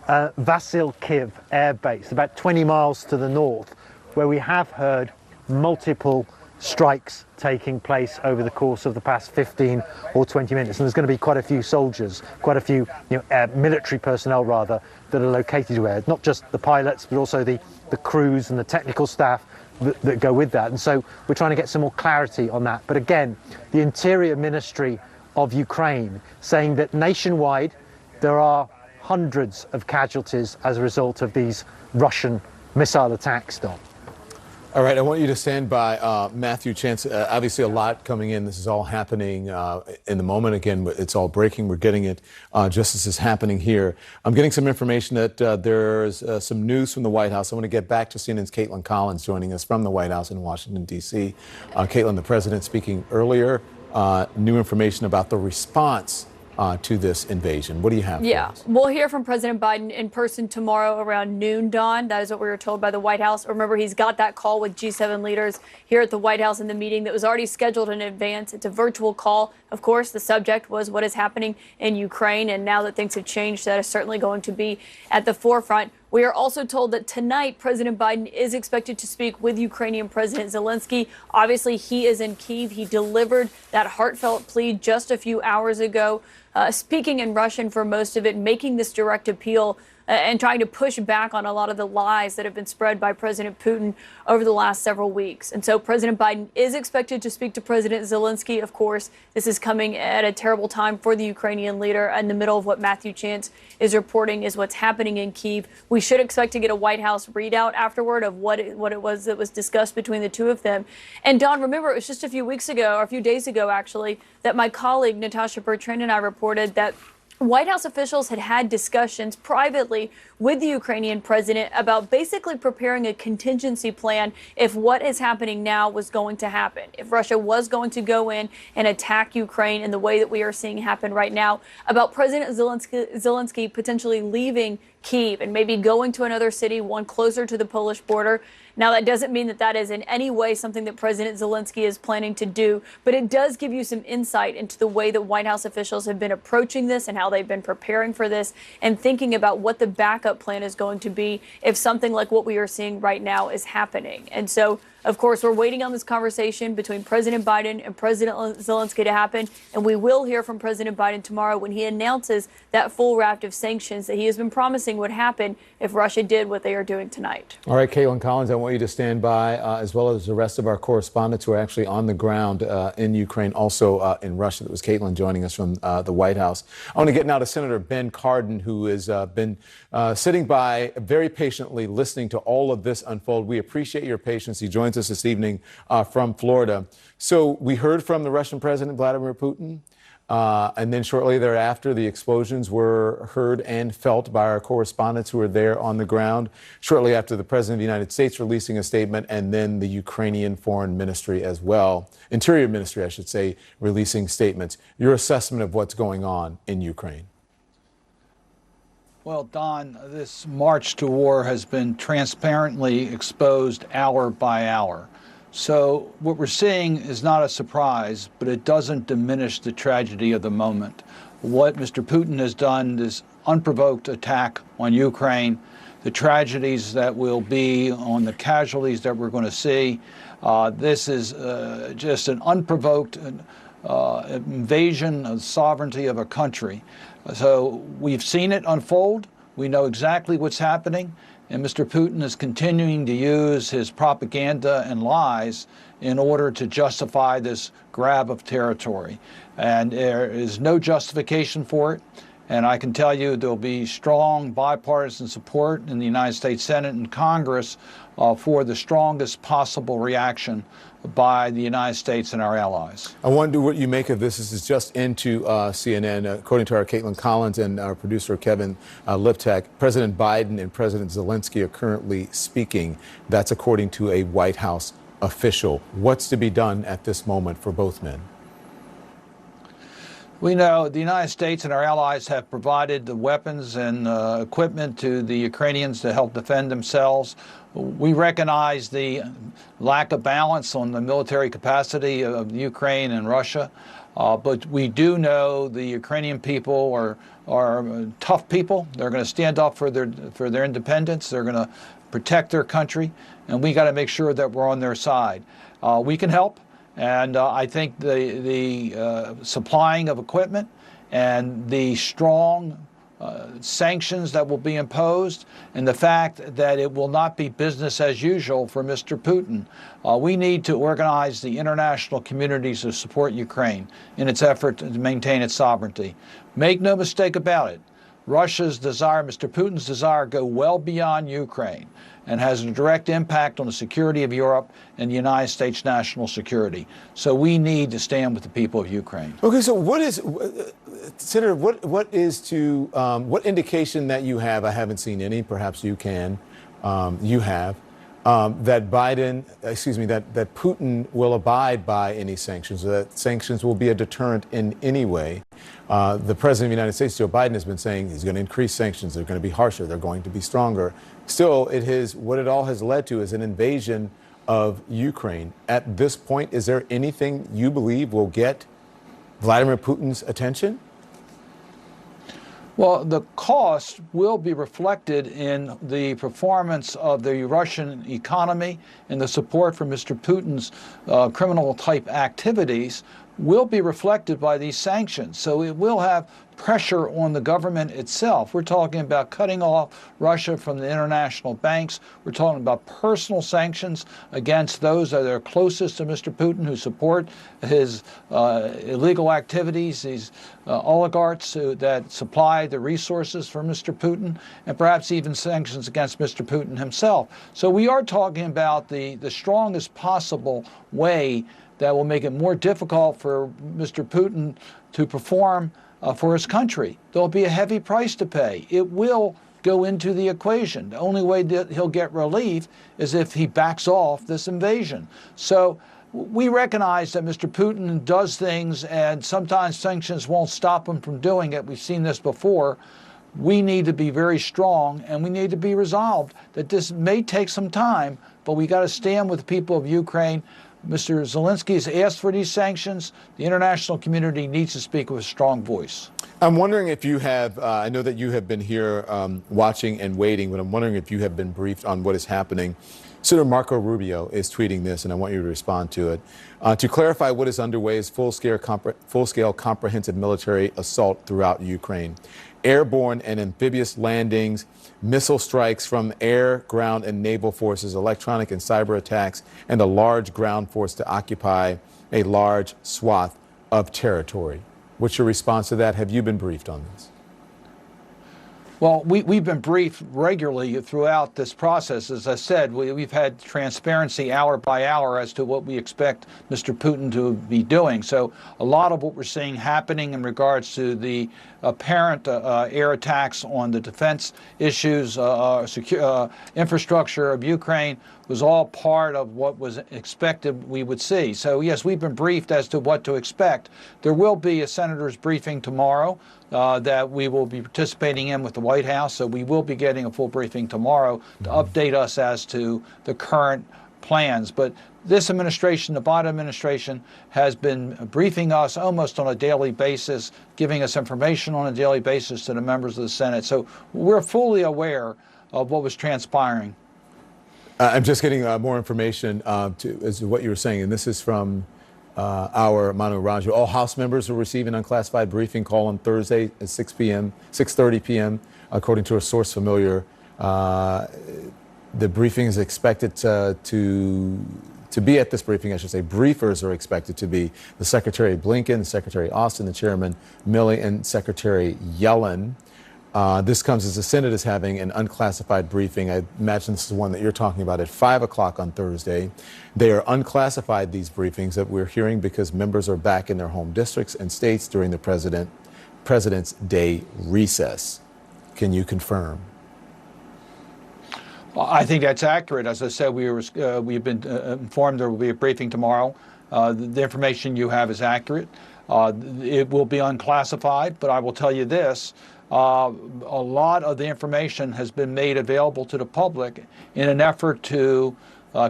Vasilkiv Air Base, about 20 miles to the north, where we have heard multiple strikes taking place over the course of the past 15 or 20 minutes. And there's going to be quite a few soldiers, quite a few military personnel, rather, that are located there. Not just the pilots, but also the crews and the technical staff that go with that. And so we're trying to get some more clarity on that. But again, the Interior Ministry of Ukraine saying that nationwide there are hundreds of casualties as a result of these Russian missile attacks, Don. All right, I want you to stand by Matthew Chance. Obviously, a lot coming in. This is all happening in the moment. Again, it's all breaking. We're getting it just as it's happening here. I'm getting some information that there's some news from the White House. I want to get back to CNN's Caitlin Collins joining us from the White House in Washington, D.C. Caitlin, the president speaking earlier, new information about the response to this invasion. What do you have? Yeah, we'll hear from President Biden in person tomorrow around noon, Dawn. That is what we were told by the White House. Remember, he's got that call with G7 leaders here at the White House in the meeting that was already scheduled in advance. It's a virtual call. Of course, the subject was what is happening in Ukraine. And now that things have changed, that is certainly going to be at the forefront. We are also told that tonight, President Biden is expected to speak with Ukrainian President Zelensky. Obviously, he is in Kyiv. He delivered that heartfelt plea just a few hours ago, speaking in Russian for most of it, making this direct appeal and trying to push back on a lot of the lies that have been spread by President Putin over the last several weeks. And so President Biden is expected to speak to President Zelensky. Of course, this is coming at a terrible time for the Ukrainian leader. In the middle of what Matthew Chance is reporting is what's happening in Kyiv. We should expect to get a White House readout afterward of what it was that was discussed between the two of them. And Don, remember, it was just a few weeks ago, or a few days ago, actually, that my colleague Natasha Bertrand and I reported that White House officials had discussions privately with the Ukrainian president about basically preparing a contingency plan if what is happening now was going to happen. If Russia was going to go in and attack Ukraine in the way that we are seeing happen right now, about President Zelensky potentially leaving Kyiv and maybe going to another city, one closer to the Polish border. Now, that doesn't mean that that is in any way something that President Zelensky is planning to do, but it does give you some insight into the way that White House officials have been approaching this and how they've been preparing for this and thinking about what the backup plan is going to be if something like what we are seeing right now is happening. And so, of course, we're waiting on this conversation between President Biden and President Zelensky to happen, and we will hear from President Biden tomorrow when he announces that full raft of sanctions that he has been promising would happen if Russia did what they are doing tonight. All right, Caitlin Collins, I want you to stand by, as well as the rest of our correspondents who are actually on the ground in Ukraine, also in Russia. That was Caitlin joining us from the White House. I want to get now to Senator Ben Cardin, who has been sitting by very patiently listening to all of this unfold. We appreciate your patience. He joins us this evening from Florida. So we heard from the Russian President Vladimir Putin, and then shortly thereafter, the explosions were heard and felt by our correspondents who were there on the ground. Shortly after, the President of the United States releasing a statement, and then the Ukrainian Foreign Ministry as well, Interior Ministry, I should say, releasing statements. Your assessment of what's going on in Ukraine? Well, Don, this march to war has been transparently exposed hour by hour. So what we're seeing is not a surprise, but it doesn't diminish the tragedy of the moment. What Mr. Putin has done, this unprovoked attack on Ukraine, the tragedies that will be on the casualties that we're going to see, this is just an unprovoked invasion of the sovereignty of a country. So we've seen it unfold. We know exactly what's happening. And Mr. Putin is continuing to use his propaganda and lies in order to justify this grab of territory. And there is no justification for it. And I can tell you there'll be strong bipartisan support in the United States Senate and Congress for the strongest possible reaction by the United States and our allies. I wonder what you make of this. This is just into CNN. According to our Caitlin Collins and our producer Kevin Liptak, President Biden and President Zelensky are currently speaking. That's according to a White House official. What's to be done at this moment for both men? We know the United States and our allies have provided the weapons and equipment to the Ukrainians to help defend themselves. We recognize the lack of balance on the military capacity of Ukraine and Russia, but we do know the Ukrainian people are tough people. They're going to stand up for their independence. They're going to protect their country, and we got to make sure that we're on their side. We can help. And I think the supplying of equipment and the strong sanctions that will be imposed and the fact that it will not be business as usual for Mr. Putin. We need to organize the international communities to support Ukraine in its effort to maintain its sovereignty. Make no mistake about it. Russia's desire, Mr. Putin's desire, go well beyond Ukraine and has a direct impact on the security of Europe and the United States national security. So we need to stand with the people of Ukraine. Okay, so what is, Senator, what indication that you have, I haven't seen any, perhaps you can, you have, that that Putin will abide by any sanctions, or that sanctions will be a deterrent in any way? The President of the United States, Joe Biden, has been saying he's going to increase sanctions. They're going to be harsher. They're going to be stronger. Still, what it all has led to is an invasion of Ukraine. At this point, is there anything you believe will get Vladimir Putin's attention? Well, the cost will be reflected in the performance of the Russian economy, and the support for Mr. Putin's criminal-type activities will be reflected by these sanctions. So it will have pressure on the government itself. We're talking about cutting off Russia from the international banks. We're talking about personal sanctions against those that are closest to Mr. Putin, who support his illegal activities, these oligarchs that supply the resources for Mr. Putin, and perhaps even sanctions against Mr. Putin himself. So we are talking about the strongest possible way that will make it more difficult for Mr. Putin to perform for his country. There'll be a heavy price to pay. It will go into the equation. The only way that he'll get relief is if he backs off this invasion. So we recognize that Mr. Putin does things, and sometimes sanctions won't stop him from doing it. We've seen this before. We need to be very strong, and we need to be resolved that this may take some time, but we got to stand with the people of Ukraine. Mr. Zelensky has asked for these sanctions. The international community needs to speak with a strong voice. I'm wondering if you have, I know that you have been here watching and waiting, but I'm wondering if you have been briefed on what is happening. Senator Marco Rubio is tweeting this, and I want you to respond to it. To clarify what is underway is full-scale comprehensive military assault throughout Ukraine. Airborne and amphibious landings, missile strikes from air, ground, and naval forces, electronic and cyber attacks, and a large ground force to occupy a large swath of territory. What's your response to that? Have you been briefed on this? Well, we've been briefed regularly throughout this process. As I said, we've had transparency hour by hour as to what we expect Mr. Putin to be doing. So a lot of what we're seeing happening in regards to the apparent air attacks on the defense issues, infrastructure of Ukraine was all part of what was expected we would see. So yes, we've been briefed as to what to expect. There will be a senator's briefing tomorrow that we will be participating in with the White House. So we will be getting a full briefing tomorrow to update us as to the current plans. But this administration, the Biden administration, has been briefing us almost on a daily basis, giving us information on a daily basis to the members of the Senate. So we're fully aware of what was transpiring. I'm just getting more information as to what you were saying, and this is from our Manu Raju. All House members will receive an unclassified briefing call on Thursday at 6:30 p.m., according to a source familiar. The briefing is expected to be at this briefing, I should say. Briefers are expected to be the Secretary Blinken, Secretary Austin, the Chairman Milley, and Secretary Yellen. This comes as the Senate is having an unclassified briefing. I imagine this is the one that you're talking about at 5 o'clock on Thursday. They are unclassified, these briefings that we're hearing, because members are back in their home districts and states during the President's Day recess. Can you confirm? Well, I think that's accurate. As I said, we've been informed there will be a briefing tomorrow. The information you have is accurate. It will be unclassified, but I will tell you this. A lot of the information has been made available to the public in an effort to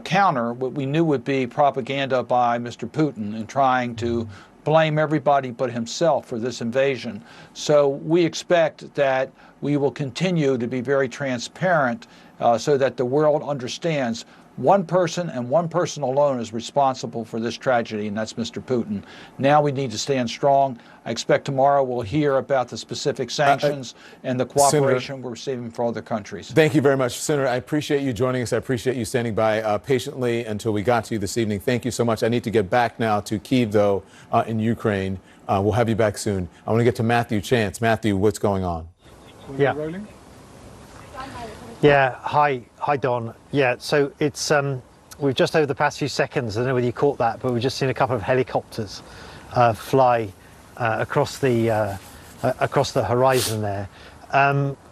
counter what we knew would be propaganda by Mr. Putin and trying to blame everybody but himself for this invasion. So we expect that we will continue to be very transparent so that the world understands one person and one person alone is responsible for this tragedy, and that's Mr. Putin. Now we need to stand strong. I expect tomorrow we'll hear about the specific sanctions and the cooperation Senator, we're receiving from other countries. Thank you very much, Senator. I appreciate you joining us. I appreciate you standing by patiently until we got to you this evening. Thank you so much. I need to get back now to Kyiv, though, in Ukraine. We'll have you back soon. I want to get to Matthew Chance. Matthew, what's going on? Yeah. Yeah, hi Don. Yeah, so it's we've just over the past few seconds, I don't know whether you caught that, but we've just seen a couple of helicopters fly across the horizon there,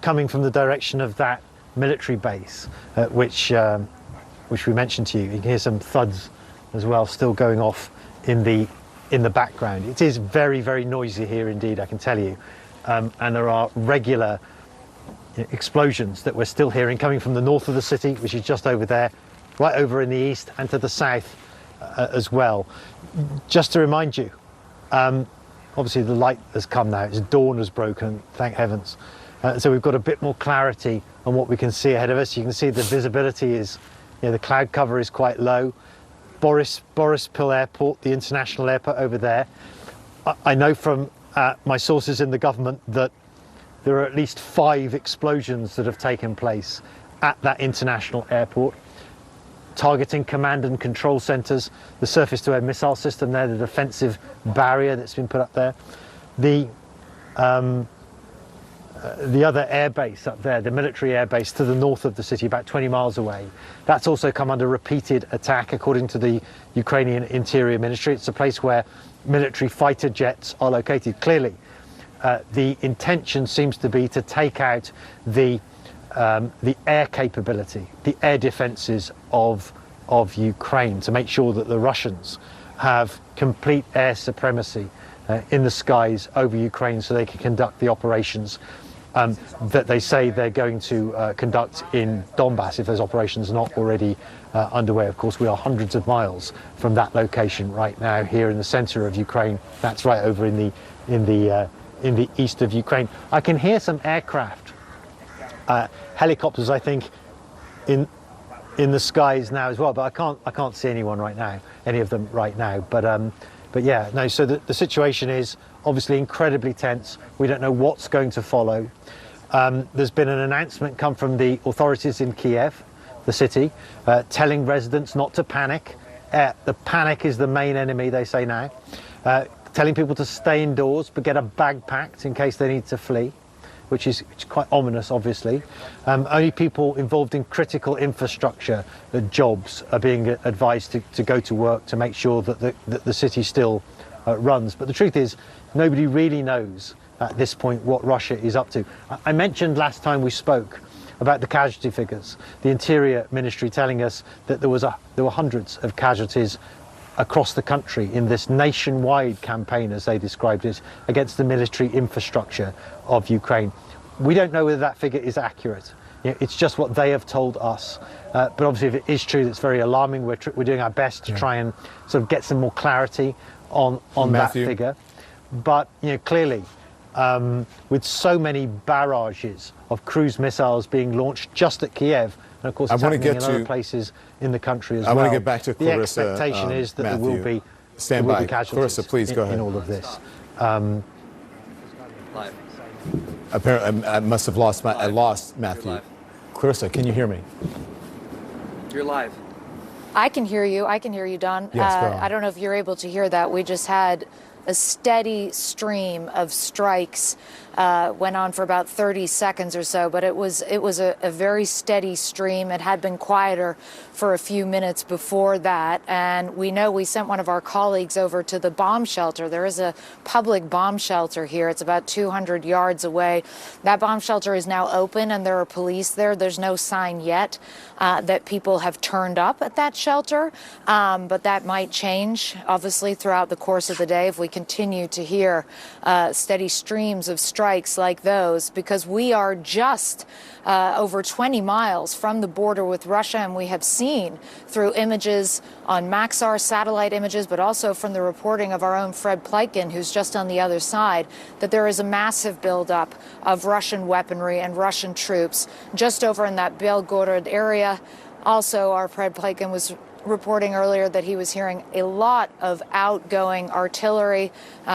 coming from the direction of that military base, which we mentioned to you. You can hear some thuds as well, still going off in the background. It is very, very noisy here indeed, I can tell you, and there are regular explosions that we're still hearing coming from the north of the city, which is just over there, right over in the east, and to the south as well. Just to remind you, obviously the light has come now, it's dawn has broken, thank heavens. So we've got a bit more clarity on what we can see ahead of us. You can see the visibility is, the cloud cover is quite low. Borispil Airport, the international airport over there. I know from my sources in the government that there are at least 5 explosions that have taken place at that international airport, targeting command and control centres, the surface-to-air missile system there, the defensive barrier that's been put up there, the other airbase up there, the military airbase to the north of the city, about 20 miles away. That's also come under repeated attack, according to the Ukrainian Interior Ministry. It's a place where military fighter jets are located. Clearly, the intention seems to be to take out the air capability, the air defences of Ukraine, to make sure that the Russians have complete air supremacy in the skies over Ukraine, so they can conduct the operations that they say they're going to conduct in Donbass, if those operations are not already underway. Of course, we are hundreds of miles from that location right now, here in the centre of Ukraine. That's right over in the east of Ukraine. I can hear some aircraft, helicopters, I think, in the skies now as well, but I can't see anyone right now, any of them right now. But yeah, no. So the situation is obviously incredibly tense. We don't know what's going to follow. There's been an announcement come from the authorities in Kiev, the city, telling residents not to panic. The panic is the main enemy, they say now. Telling people to stay indoors, but get a bag packed in case they need to flee, which is quite ominous, obviously. Only people involved in critical infrastructure jobs are being advised to go to work to make sure that the city still runs. But the truth is, nobody really knows at this point what Russia is up to. I mentioned last time we spoke about the casualty figures. The Interior Ministry telling us that there were hundreds of casualties across the country in this nationwide campaign, as they described it, against the military infrastructure of Ukraine. We don't know whether that figure is accurate. It's just what they have told us. But obviously, if it is true, that's very alarming. We're doing our best to try and sort of get some more clarity on that figure. But clearly, with so many barrages of cruise missiles being launched just at Kiev, and of course it's happening in other places in the country as well. I want to get back to Clarissa. The expectation is that Matthew, there will be casualties. Clarissa, please go ahead. In all of this. Apparently, I must have lost Matthew. Clarissa, can you hear me? You're live. I can hear you. I can hear you, Don. Yes, go on. I don't know if you're able to hear that. We just had a steady stream of strikes, went on for about 30 seconds or so, but it was a very steady stream. It had been quieter for a few minutes before that, and we know we sent one of our colleagues over to the bomb shelter. There is a public bomb shelter here. It's about 200 yards away. That bomb shelter is now open, and there are police there. There's no sign yet that people have turned up at that shelter, but that might change, obviously, throughout the course of the day if we continue to hear steady streams of strikes like those, because we are just over 20 miles from the border with Russia, and we have seen through images on Maxar satellite images, but also from the reporting of our own Fred Pleitgen, who's just on the other side, that there is a massive buildup of Russian weaponry and Russian troops just over in that Belgorod area. Also, our Fred Pleitgen was reporting earlier that he was hearing a lot of outgoing artillery.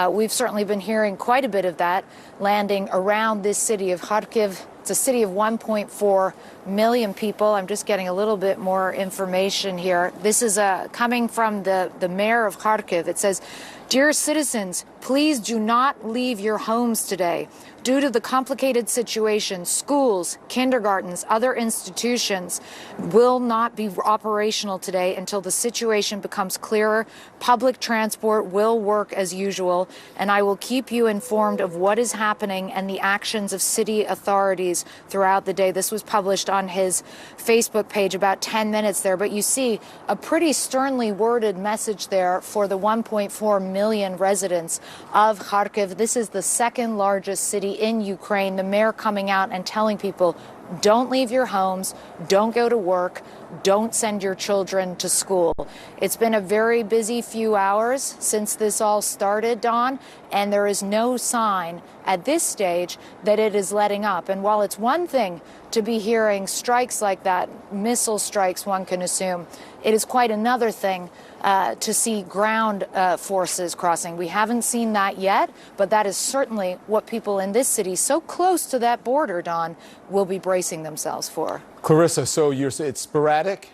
We've certainly been hearing quite a bit of that landing around this city of Kharkiv. It's a city of 1.4 million people. I'm just getting a little bit more information here. This is coming from the mayor of Kharkiv. It says, "Dear citizens, please do not leave your homes today. Due to the complicated situation, schools, kindergartens, other institutions will not be operational today until the situation becomes clearer. Public transport will work as usual, and I will keep you informed of what is happening and the actions of city authorities throughout the day." This was published on his Facebook page about 10 minutes there, but you see a pretty sternly worded message there for the 1.4 million residents of Kharkiv. This is the second largest city in Ukraine. The mayor coming out and telling people, don't leave your homes, don't go to work, don't send your children to school. It's been a very busy few hours since this all started, Don, and there is no sign at this stage that it is letting up. And while it's one thing to be hearing strikes like that, missile strikes, one can assume, it is quite another thing to see ground forces crossing. We haven't seen that yet, but that is certainly what people in this city, so close to that border, Don, will be bracing themselves for. Clarissa, so you're saying it's sporadic?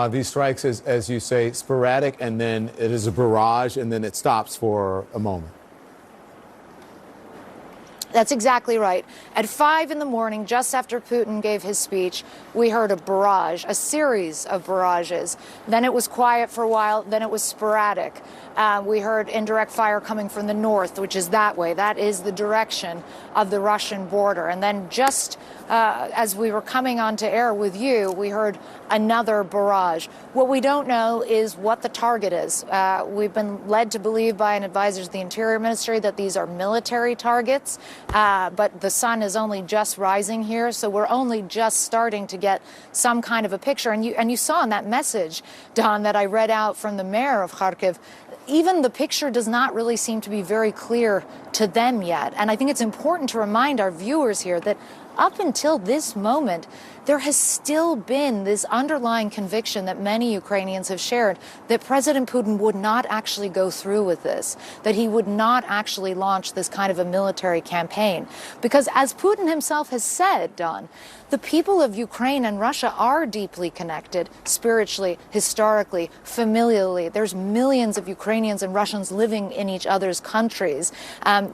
These strikes, as you say, sporadic, and then it is a barrage, and then it stops for a moment. That's exactly right. At 5 in the morning, just after Putin gave his speech, we heard a barrage, a series of barrages. Then it was quiet for a while. Then it was sporadic. We heard indirect fire coming from the north, which is that way. That is the direction of the Russian border. And then just as we were coming onto air with you, we heard another barrage. What we don't know is what the target is. We've been led to believe by an advisor to the Interior Ministry that these are military targets, but the sun is only just rising here, so we're only just starting to get some kind of a picture. And you saw in that message, Don, that I read out from the mayor of Kharkiv, even the picture does not really seem to be very clear to them yet. And I think it's important to remind our viewers here that up until this moment, there has still been this underlying conviction that many Ukrainians have shared that President Putin would not actually go through with this, that he would not actually launch this kind of a military campaign. Because as Putin himself has said, Don, the people of Ukraine and Russia are deeply connected spiritually, historically, familially. There's millions of Ukrainians and Russians living in each other's countries.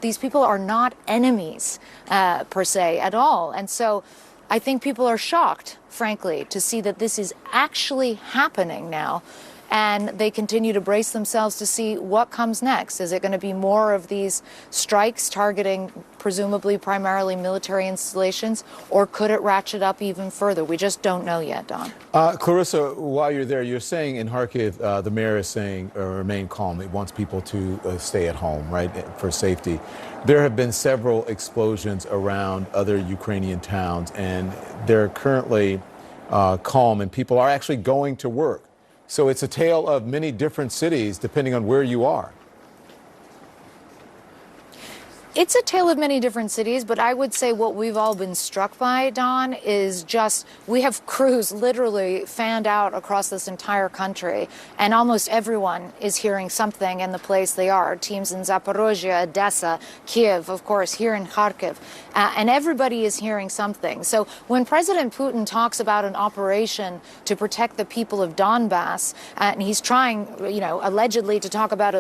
These people are not enemies, per se, at all. And so I think people are shocked, frankly, to see that this is actually happening now. And they continue to brace themselves to see what comes next. Is it going to be more of these strikes targeting presumably primarily military installations, or could it ratchet up even further? We just don't know yet, Don. Clarissa, while you're there, you're saying in Kharkiv, the mayor is saying remain calm. It wants people to stay at home, right, for safety. There have been several explosions around other Ukrainian towns, and they're currently calm, and people are actually going to work. So it's a tale of many different cities, depending on where you are. It's a tale of many different cities, but I would say what we've all been struck by, Don, is just we have crews literally fanned out across this entire country, and almost everyone is hearing something in the place they are. Teams in Zaporozhye, Odessa, Kiev, of course, here in Kharkiv, and everybody is hearing something. So when President Putin talks about an operation to protect the people of Donbass, and he's trying, allegedly to talk about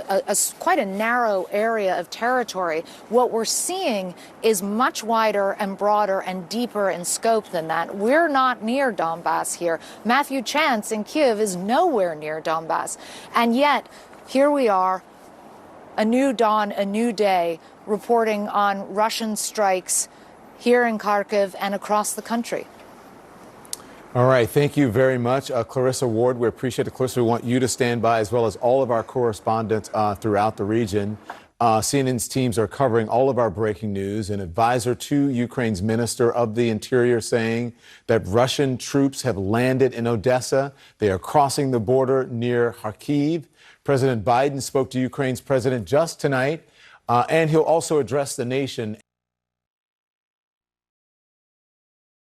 quite a narrow area of territory, what we're seeing is much wider and broader and deeper in scope than that. We're not near Donbass here. Matthew Chance in Kiev is nowhere near Donbass. And yet, here we are, a new dawn, a new day, reporting on Russian strikes here in Kharkiv and across the country. All right. Thank you very much, Clarissa Ward. We appreciate it. Clarissa, we want you to stand by, as well as all of our correspondents throughout the region. CNN's teams are covering all of our breaking news. An advisor to Ukraine's Minister of the Interior saying that Russian troops have landed in Odessa. They are crossing the border near Kharkiv. President Biden spoke to Ukraine's president just tonight, and he'll also address the nation